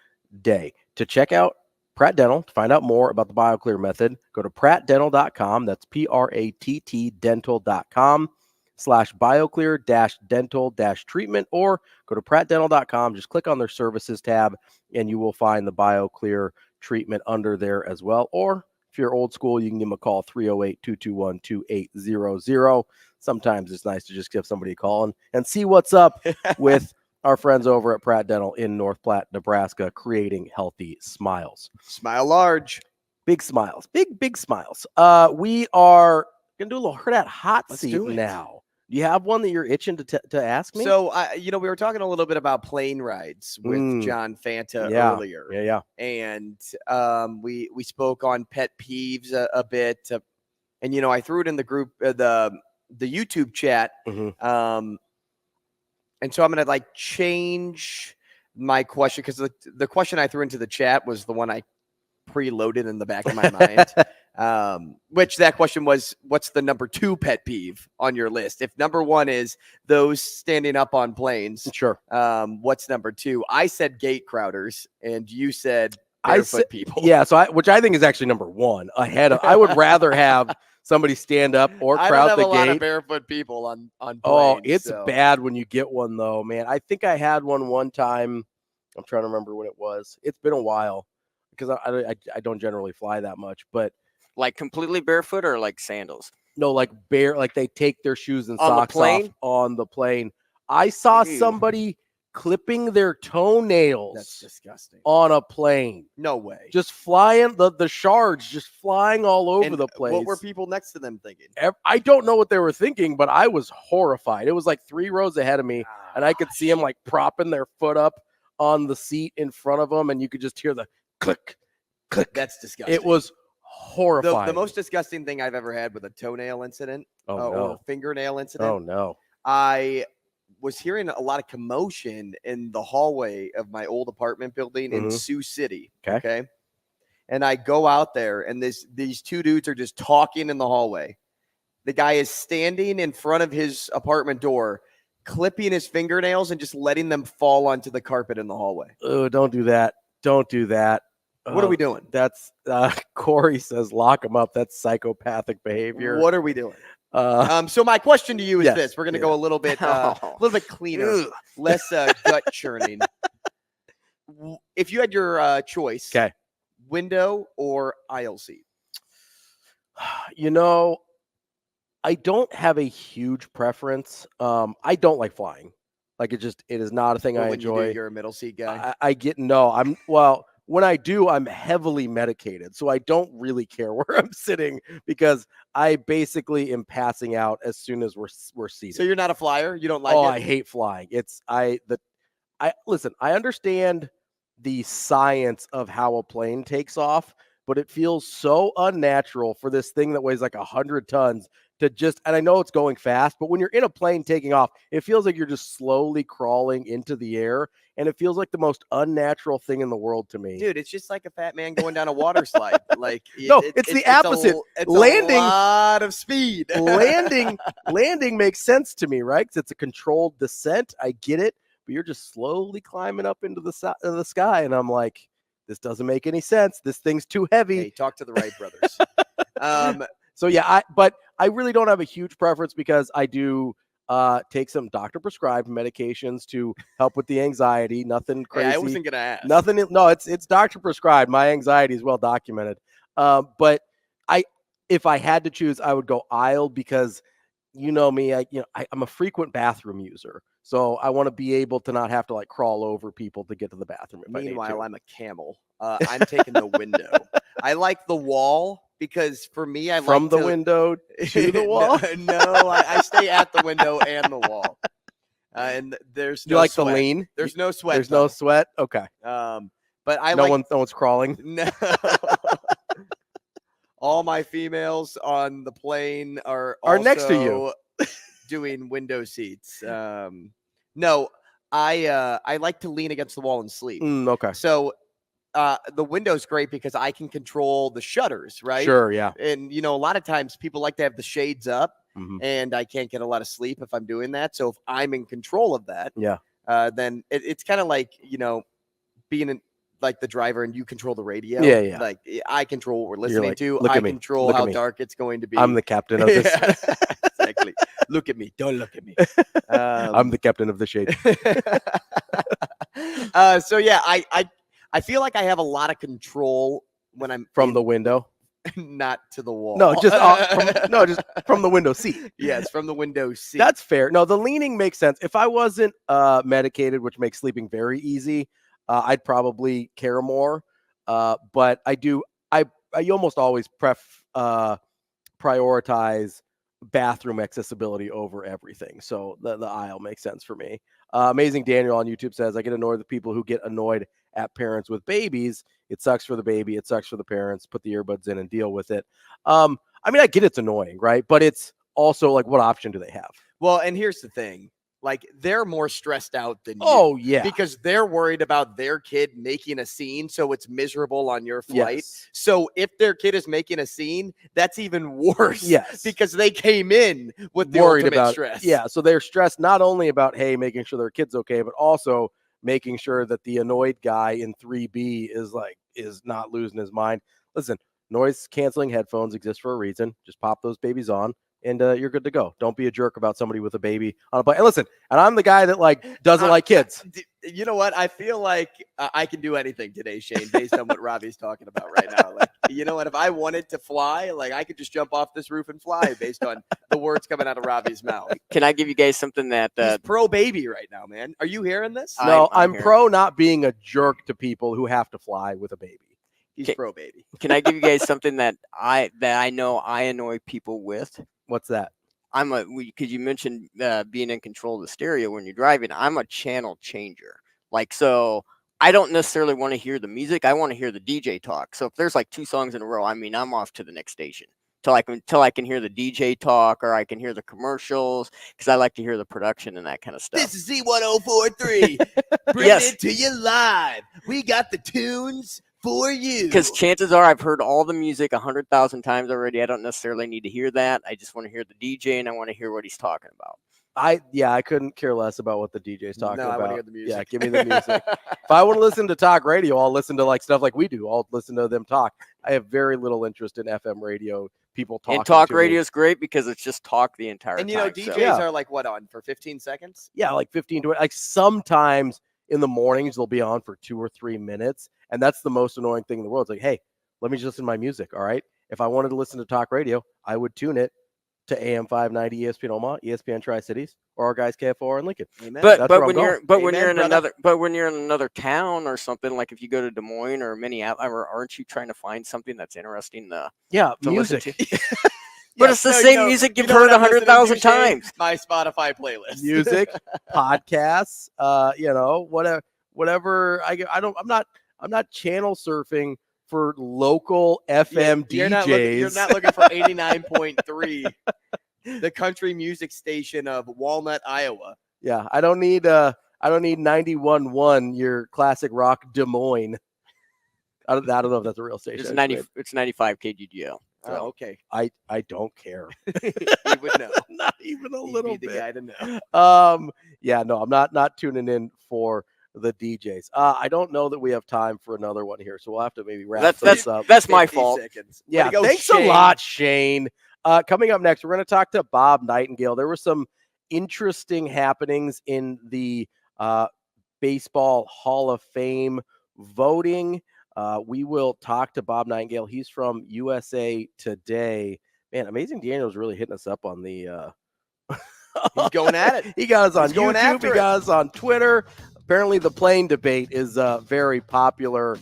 day. To check out Pratt Dental, to find out more about the BioClear method, go to prattdental.com. That's PRATT dental.com/BioClear-dental-treatment, or go to prattdental.com. Just click on their services tab and you will find the BioClear treatment under there as well. Or if you're old school, you can give them a call, 308-221-2800. Sometimes it's nice to just give somebody a call and see what's up with our friends over at Pratt Dental in North Platte, Nebraska, creating healthy smiles. Smile large. Big smiles. Big smiles. We are going to do a little Hurrdat hot seat now. Do you have one that you're itching to ask me? So, we were talking a little bit about plane rides with John Fanta earlier. Yeah. And we spoke on pet peeves a bit. And, I threw it in the group, the YouTube chat. Mm-hmm. And so I'm going to change my question, because the question I threw into the chat was the one I preloaded in the back of my mind. Which that question was, what's the number 2 pet peeve on your list? If number 1 is those standing up on planes, sure. What's number 2? I said gate crowders, and you said barefoot people. Yeah, which I think is actually number 1 ahead of. I would rather have somebody stand up or crowd the gate. I don't have a lot of barefoot people on planes. Oh, it's bad when you get one, though, man. I think I had one time. I'm trying to remember when it was. It's been a while, because I don't generally fly that much, but like completely barefoot or like sandals? No, like they take their shoes and socks off on the plane. I saw somebody clipping their toenails. That's disgusting. On a plane. No way. Just flying, the shards just flying all over the place. What were people next to them thinking? I don't know what they were thinking, but I was horrified. It was like 3 rows ahead of me, and I could see them propping their foot up on the seat in front of them, and you could just hear the click, click. That's disgusting. It was horrifying. The most disgusting thing I've ever had with a toenail incident or a fingernail incident. Oh, no. I was hearing a lot of commotion in the hallway of my old apartment building in Sioux City. Okay. And I go out there, and these 2 dudes are just talking in the hallway. The guy is standing in front of his apartment door, clipping his fingernails and just letting them fall onto the carpet in the hallway. Oh, don't do that. Don't do that. What are we doing? That's Corey says, lock them up. That's psychopathic behavior. What are we doing? So my question to you is this: we're going to go a little bit cleaner, less gut churning. If you had your choice, window or aisle seat? I don't have a huge preference. I don't like flying. It is not a thing I enjoy. You're a middle seat guy. When I do, I'm heavily medicated, so I don't really care where I'm sitting, because I basically am passing out as soon as we're seated. So you're not a flyer? You don't like it? Oh, I hate flying. Listen, I understand the science of how a plane takes off, but it feels so unnatural for this thing that weighs like 100 tons to just, and I know it's going fast, but when you're in a plane taking off, it feels like you're just slowly crawling into the air, and it feels like the most unnatural thing in the world to me. Dude, it's just like a fat man going down a water slide. It's the opposite. Landing, a lot of speed. landing makes sense to me, right? Because it's a controlled descent. I get it, but you're just slowly climbing up into the sky, and I'm like, this doesn't make any sense. This thing's too heavy. Hey, talk to the Wright brothers. So yeah, but I really don't have a huge preference because I do take some doctor prescribed medications to help with the anxiety. Nothing crazy. Yeah, I wasn't gonna ask. Nothing. No, it's doctor prescribed. My anxiety is well documented. But if I had to choose, I would go aisle because you know me. I'm a frequent bathroom user, so I want to be able to not have to like crawl over people to get to the bathroom. Meanwhile, I'm a camel. I'm taking the window. I like the wall because for me, from the window to the wall. No, I stay at the window and the wall. And there's no you like sweat. the lean? There's no sweat. There's no sweat. Okay. But I no one's crawling. No. All my females on the plane are next to you doing window seats. No, I like to lean against the wall and sleep. Okay. So the window's great because I can control the shutters, right? Sure, yeah. And a lot of times people like to have the shades up, Mhm. and I can't get a lot of sleep if I'm doing that. So if I'm in control of that, then it's kind of like being like the driver and you control the radio. Yeah. Like I control what we're listening to. Look I at me. control Look at how me. dark it's going to be. I'm the captain of this. Exactly. Look at me. Don't look at me. I'm the captain of the shade. So yeah, I feel like I have a lot of control when I'm from the window. Not to the wall. No, just just from the window seat. Yes, from the window seat. That's fair. No, the leaning makes sense. If I wasn't medicated, which makes sleeping very easy, I'd probably care more. But I almost always prioritize bathroom accessibility over everything. So the aisle makes sense for me. Amazing Daniel on YouTube says, I get annoyed with people who get annoyed at parents with babies. It sucks for the baby. It sucks for the parents. Put the earbuds in and deal with it. I get it's annoying, right? But it's also like, what option do they have? Well, and here's the thing. Like, they're more stressed out than you. Oh, yeah. Because they're worried about their kid making a scene, so it's miserable on your flight. Yes. So if their kid is making a scene, that's even worse. Yes. Because they came in with the worried ultimate about stress. Yeah, so they're stressed not only about, hey, making sure their kid's okay, but also making sure that the annoyed guy in 3B is not losing his mind. Listen, noise canceling headphones exist for a reason. Just pop those babies on and you're good to go. Don't be a jerk about somebody with a baby on a plane. And listen, and I'm the guy that doesn't like kids. You know what? I feel like I can do anything today, Shane, based on what Ravi's talking about right now. Like, you know what? If I wanted to fly, I could just jump off this roof and fly based on the words coming out of Ravi's mouth. Can I give you guys something that He's pro baby right now, man? Are you hearing this? No, I'm hearing pro not being a jerk to people who have to fly with a baby. He's pro baby. Can I give you guys something that I know I annoy people with? What's that? Because you mentioned being in control of the stereo when you're driving. I'm a channel changer. So I don't necessarily want to hear the music. I want to hear the DJ talk. So if there's 2 songs in a row, I'm off to the next station till I can hear the DJ talk or I can hear the commercials because I like to hear the production and that kind of stuff. This is Z1043. Bring it to you live. We got the tunes for you. Because chances are I've heard all the music 100,000 times already. I don't necessarily need to hear that. I just want to hear the DJ and I want to hear what he's talking about. I couldn't care less about what the DJ's talking about. I want to hear the music. Yeah, give me the music. If I want to listen to talk radio, I'll listen to stuff like we do. I'll listen to them talk. I have very little interest in FM radio. People talking. And talk radio is great because it's just talk the entire time. And DJs are what on for 15 seconds? Yeah, 15 to sometimes in the mornings they'll be on for 2 or 3 minutes, and that's the most annoying thing in the world. It's like, hey, let me just listen to my music. All right. If I wanted to listen to talk radio, I would tune it to AM 590 ESPN Omaha, ESPN Tri-Cities, or our guys KFOR in Lincoln. Amen. But when you're in another town or something, like if you go to Des Moines or Minneapolis, aren't you trying to find something that's interesting to music. listen to? But it's the same music you've heard 100,000 times. My Spotify playlist. Music, podcasts, whatever. I'm not channel surfing for local FM DJs. You're not looking for 89.3, the country music station of Walnut, Iowa. Yeah, I don't need 91.1, your classic rock Des Moines. I don't know if that's a real station. It's 95 KGGL. Oh, okay. I don't care. You would know. Not even a little bit. The guy to know. I'm not tuning in for the DJs. I don't know that we have time for another one here, so we'll have to maybe wrap this up. That's my fault. Seconds. Yeah, thanks a lot, Shane. Coming up next, we're going to talk to Bob Nightengale. There were some interesting happenings in the Baseball Hall of Fame voting. We will talk to Bob Nightengale. He's from USA Today. Man, Amazing Daniel's really hitting us up on the He's going at it. He got us on He's going YouTube. after He it. got us on Twitter. Apparently, the plane debate is very popular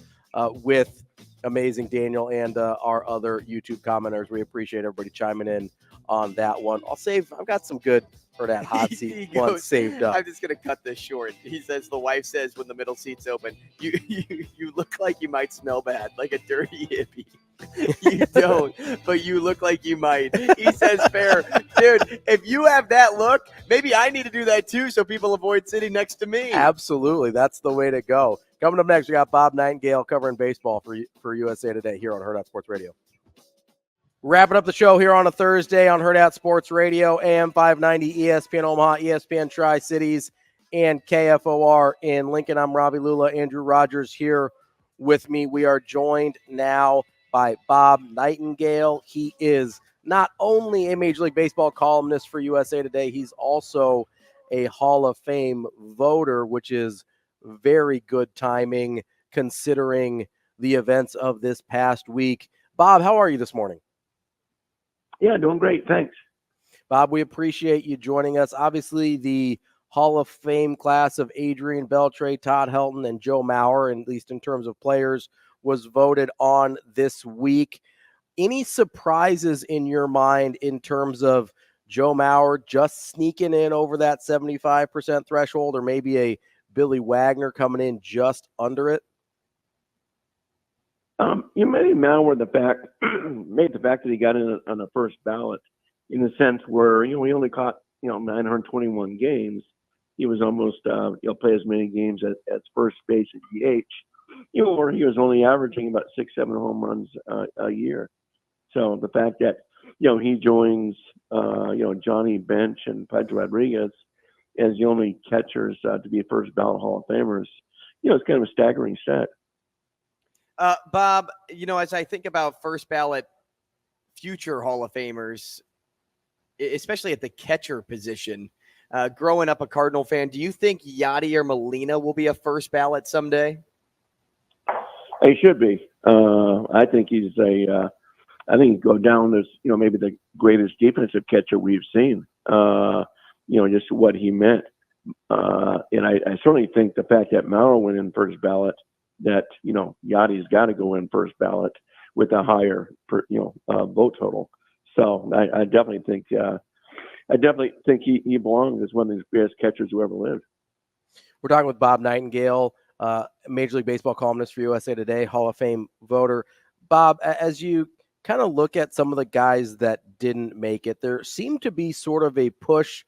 with Amazing Daniel and our other YouTube commenters. We appreciate everybody chiming in on that one. I've got some good for that hot seat ones saved up. I'm just going to cut this short. He says, the wife says when the middle seat's open, you look like you might smell bad, like a dirty hippie. You don't, but you look like you might. He says, fair. Dude, if you have that look, maybe I need to do that too so people avoid sitting next to me. Absolutely. That's the way to go. Coming up next, we got Bob Nightengale covering baseball for USA Today here on Hurrdat Sports Radio. Wrapping up the show here on a Thursday on Hurrdat Sports Radio, AM 590, ESPN Omaha, ESPN Tri-Cities, and KFOR in Lincoln. I'm Ravi, Lulla, Andrew Rogers here with me. We are joined now by Bob Nightengale. He is not only a Major League Baseball columnist for USA Today, he's also a Hall of Fame voter, which is very good timing considering the events of this past week. Bob, how are you this morning? Yeah, doing great. Thanks. Bob, we appreciate you joining us. Obviously, the Hall of Fame class of Adrian Beltre, Todd Helton, and Joe Mauer, at least in terms of players, was voted on this week. Any surprises in your mind in terms of Joe Mauer just sneaking in over that 75% threshold, or maybe a Billy Wagner coming in just under it? You made Mauer made the fact that he got in on the first ballot in the sense where, he only caught, 921 games. He was almost, play as many games at first base at DH, or he was only averaging about 6-7 home runs a year. So the fact that, he joins, Johnny Bench and Pedro Rodriguez as the only catchers to be first ballot Hall of Famers, it's kind of a staggering stat. Bob, as I think about first ballot future Hall of Famers, especially at the catcher position, growing up a Cardinal fan, do you think Yachty or Molina will be a first ballot someday? He should be. I think he's I think he'd go down as, maybe the greatest defensive catcher we've seen, just what he meant. And I certainly think the fact that Mauer went in first ballot, that, Yachty's got to go in first ballot with a higher, vote total. So I definitely think he belongs as one of the greatest catchers who ever lived. We're talking with Bob Nightengale, Major League Baseball columnist for USA Today, Hall of Fame voter. Bob, as you kind of look at some of the guys that didn't make it, there seemed to be sort of a push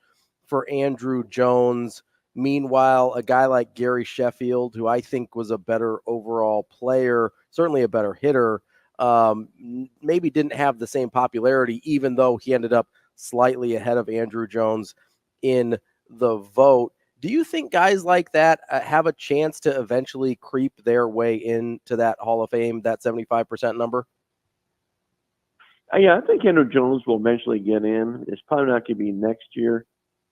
for Andrew Jones. Meanwhile, a guy like Gary Sheffield, who I think was a better overall player, certainly a better hitter, maybe didn't have the same popularity, even though he ended up slightly ahead of Andrew Jones in the vote. Do you think guys like that have a chance to eventually creep their way into that Hall of Fame, that 75% number? Yeah, I think Andrew Jones will eventually get in. It's probably not going to be next year,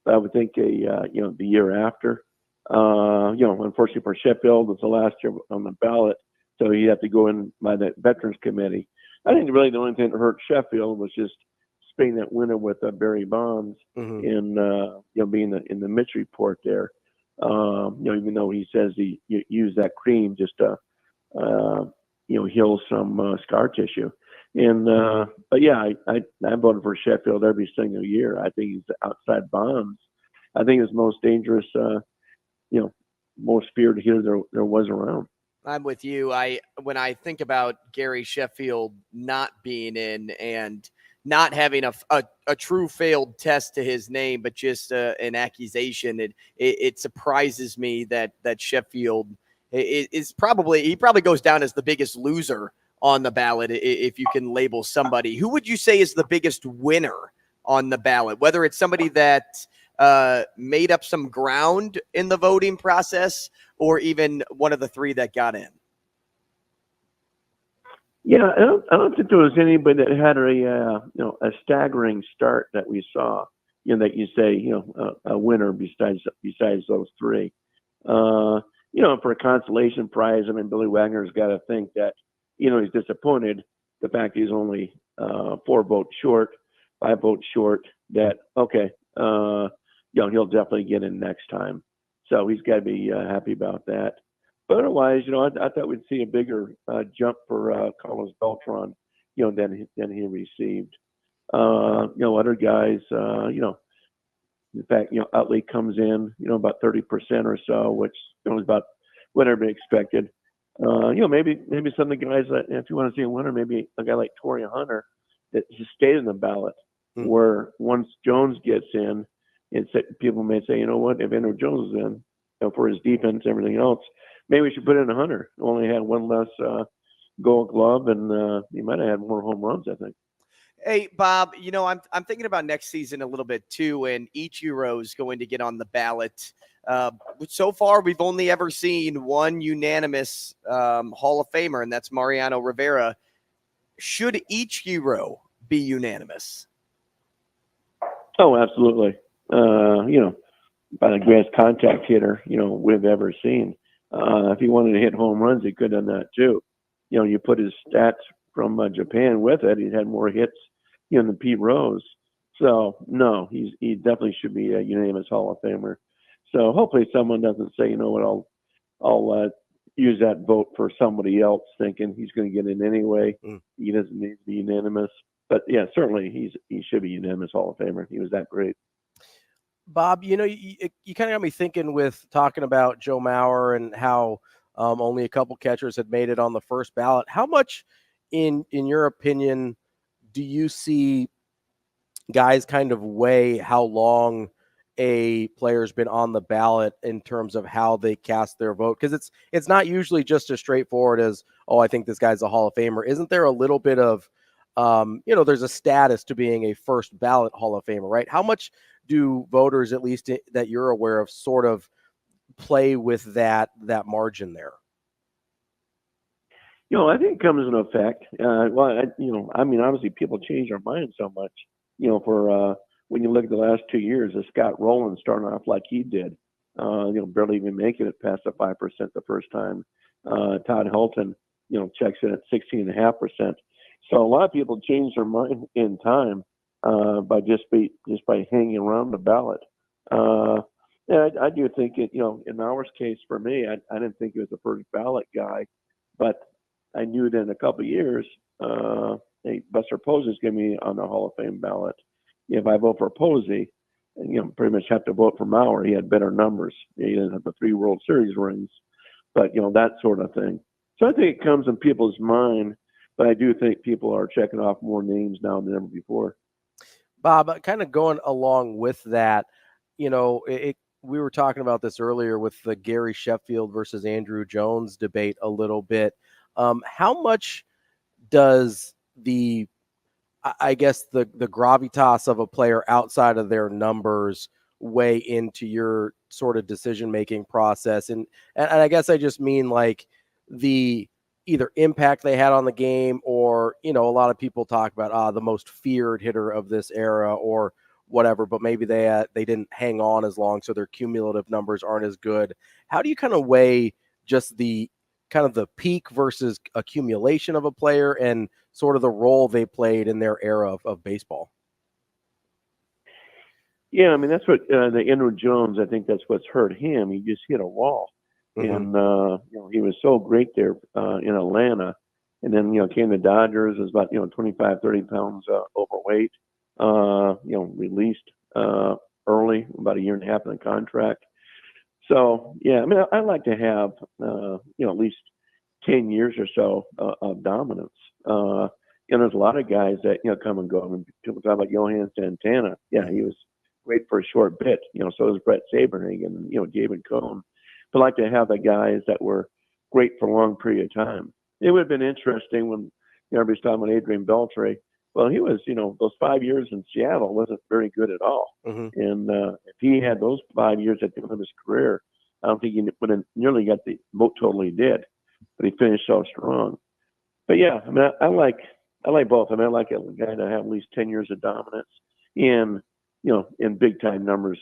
but I would think the year after. Unfortunately for Sheffield, it's the last year on the ballot, so you have to go in by the Veterans Committee. I think really the only thing that hurt Sheffield was just spending that winter with Barry Bonds in being in the Mitch report there. Even though he says he used that cream just to heal some scar tissue. And but yeah, I voted for Sheffield every single year. I think he's outside Bonds. I think he's most dangerous, most feared hitter there was around. I'm with you. When I think about Gary Sheffield not being in and not having a true failed test to his name, but just an accusation, it surprises me that Sheffield is probably goes down as the biggest loser on the ballot, if you can label somebody. Who would you say is the biggest winner on the ballot? Whether it's somebody that made up some ground in the voting process, or even one of the three that got in? Yeah, I don't think there was anybody that had a staggering start that we saw. That you say a winner besides those three. For a consolation prize, I mean, Billy Wagner's got to think that he's disappointed the fact he's only 4 votes short, 5 votes short. That okay, he'll definitely get in next time. So he's got to be happy about that. But otherwise, I thought we'd see a bigger jump for Carlos Beltran, than he received. Other guys, in fact, Utley comes in, about 30% or so, which is about what everybody expected. Maybe some of the guys that, if you want to see a winner, maybe a guy like Torrey Hunter that just stayed in the ballot, where once Jones gets in, people may say, if Andrew Jones is in, for his defense, everything else, maybe we should put in a Hunter. Only had one less Gold Glove, and he might have had more home runs, I think. Hey, Bob, I'm thinking about next season a little bit too, and Ichiro is going to get on the ballot. So far, we've only ever seen one unanimous Hall of Famer, and that's Mariano Rivera. Should Ichiro be unanimous? Oh, absolutely. About the greatest contact hitter, we've ever seen. If he wanted to hit home runs, he could have done that too. You put his stats from Japan with it, he had more hits, than Pete Rose. So no, he definitely should be a unanimous Hall of Famer. So hopefully someone doesn't say, I'll use that vote for somebody else, thinking he's going to get in anyway. He doesn't need to be unanimous. But yeah, certainly he should be unanimous Hall of Famer. He was that great. Bob, you kind of got me thinking with talking about Joe Mauer and how only a couple catchers had made it on the first ballot. How much, in your opinion, do you see guys kind of weigh how long a player's been on the ballot in terms of how they cast their vote? Because it's not usually just as straightforward as, oh, I think this guy's a Hall of Famer. Isn't there a little bit of, there's a status to being a first ballot Hall of Famer, right? How much do voters, at least that you're aware of, sort of play with that margin there? I think it comes into effect. Obviously people change their mind so much, for when you look at the last 2 years of Scott Rowland starting off like he did, barely even making it past the 5% the first time. Todd Helton, checks in at 16.5%. So a lot of people change their mind in time by hanging around the ballot. I do think it. In Mauer's case, for me, I didn't think he was the first ballot guy, but I knew that in a couple of years, Buster Posey is going to be on the Hall of Fame ballot. If I vote for Posey, pretty much have to vote for Mauer. He had better numbers. He didn't have the 3 World Series rings, but that sort of thing. So I think it comes in people's mind, but I do think people are checking off more names now than ever before. Bob, kind of going along with that, we were talking about this earlier with the Gary Sheffield versus Andrew Jones debate a little bit. How much does the gravitas of a player outside of their numbers weigh into your sort of decision-making process? And I guess I just mean like the either impact they had on the game, or, a lot of people talk about the most feared hitter of this era or whatever, but maybe they didn't hang on as long, so their cumulative numbers aren't as good. How do you kind of weigh just the kind of the peak versus accumulation of a player and sort of the role they played in their era of baseball? Yeah, I mean, that's what the Andrew Jones, I think that's what's hurt him. He just hit a wall. And, he was so great there in Atlanta. And then, came to Dodgers, was about, 25, 30 pounds overweight, released early, about a year and a half in the contract. So, yeah, I mean, I like to have, at least 10 years or so of dominance. There's a lot of guys that, come and go. I mean, people talk about Johan Santana. Yeah, he was great for a short bit. So was Brett Saberhagen and, David Cohn. But I like to have the guys that were great for a long period of time. It would have been interesting when everybody's talking about Adrian Beltre. Well, he was, those 5 years in Seattle wasn't very good at all. And if he had those 5 years at the end of his career, I don't think he would have nearly got the vote total he did, but he finished so strong. But yeah, I mean, I like both. I mean, I like a guy to have at least 10 years of dominance and, in big time numbers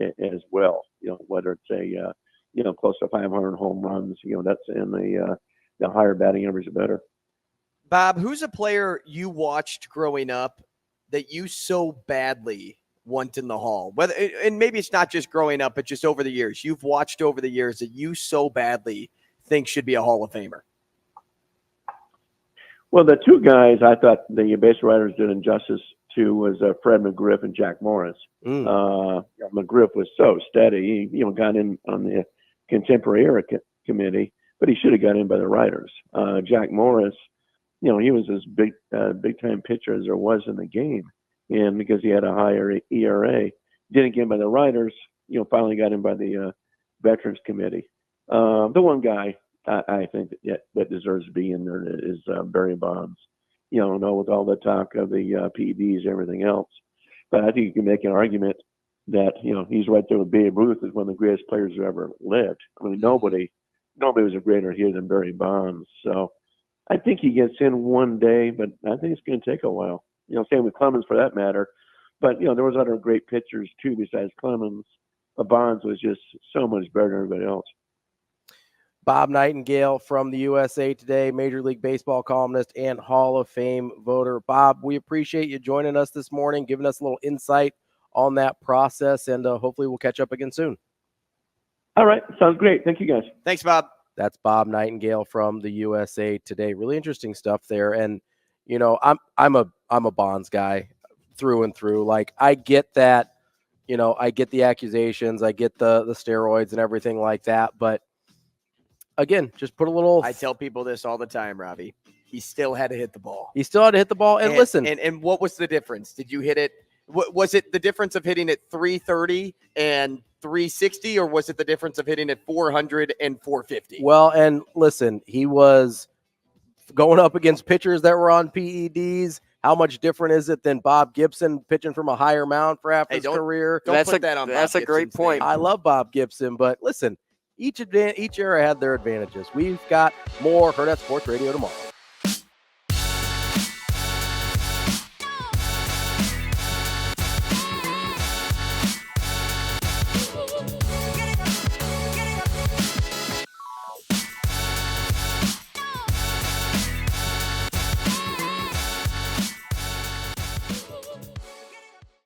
as well. Whether it's a, close to 500 home runs, that's in the higher batting average, the better. Bob, who's a player you watched growing up that you so badly want in the Hall? And maybe it's not just growing up, but just over the years. You've watched over the years that you so badly think should be a Hall of Famer. Well, the two guys I thought the base writers did injustice to was Fred McGriff and Jack Morris. McGriff was so steady. He got in on the contemporary era committee, but he should have got in by the writers. Jack Morris, he was as big time pitcher as there was in the game. And because he had a higher ERA, didn't get in by the writers, finally got in by the Veterans Committee. The one guy I think that deserves to be in there is Barry Bonds. With all the talk of the PEDs and everything else. But I think you can make an argument that, he's right there with Babe Ruth as one of the greatest players who ever lived. I mean, nobody was a greater hitter than Barry Bonds. So I think he gets in one day, but I think it's going to take a while. Same with Clemens for that matter. But, there was other great pitchers too besides Clemens. But Bonds was just so much better than everybody else. Bob Nightengale from the USA Today, Major League Baseball columnist and Hall of Fame voter. Bob, we appreciate you joining us this morning, giving us a little insight on that process, and hopefully we'll catch up again soon. All right. Sounds great. Thank you, guys. Thanks, Bob. That's Bob Nightengale from the USA Today. Really interesting stuff there. And, I'm a Bonds guy through and through. Like, I get that, I get the accusations, I get the steroids and everything like that, but again, just put a little. I tell people this all the time, Ravi. He still had to hit the ball. And listen. And what was the difference? Did you hit it? Was it the difference of hitting it 330 and 360, or was it the difference of hitting it 400 and 450? Well, and listen, he was going up against pitchers that were on PEDs. How much different is it than Bob Gibson pitching from a higher mound for half his career? That's a great point. I love Bob Gibson, but listen. Each era had their advantages. We've got more Hurrdat Sports Radio tomorrow.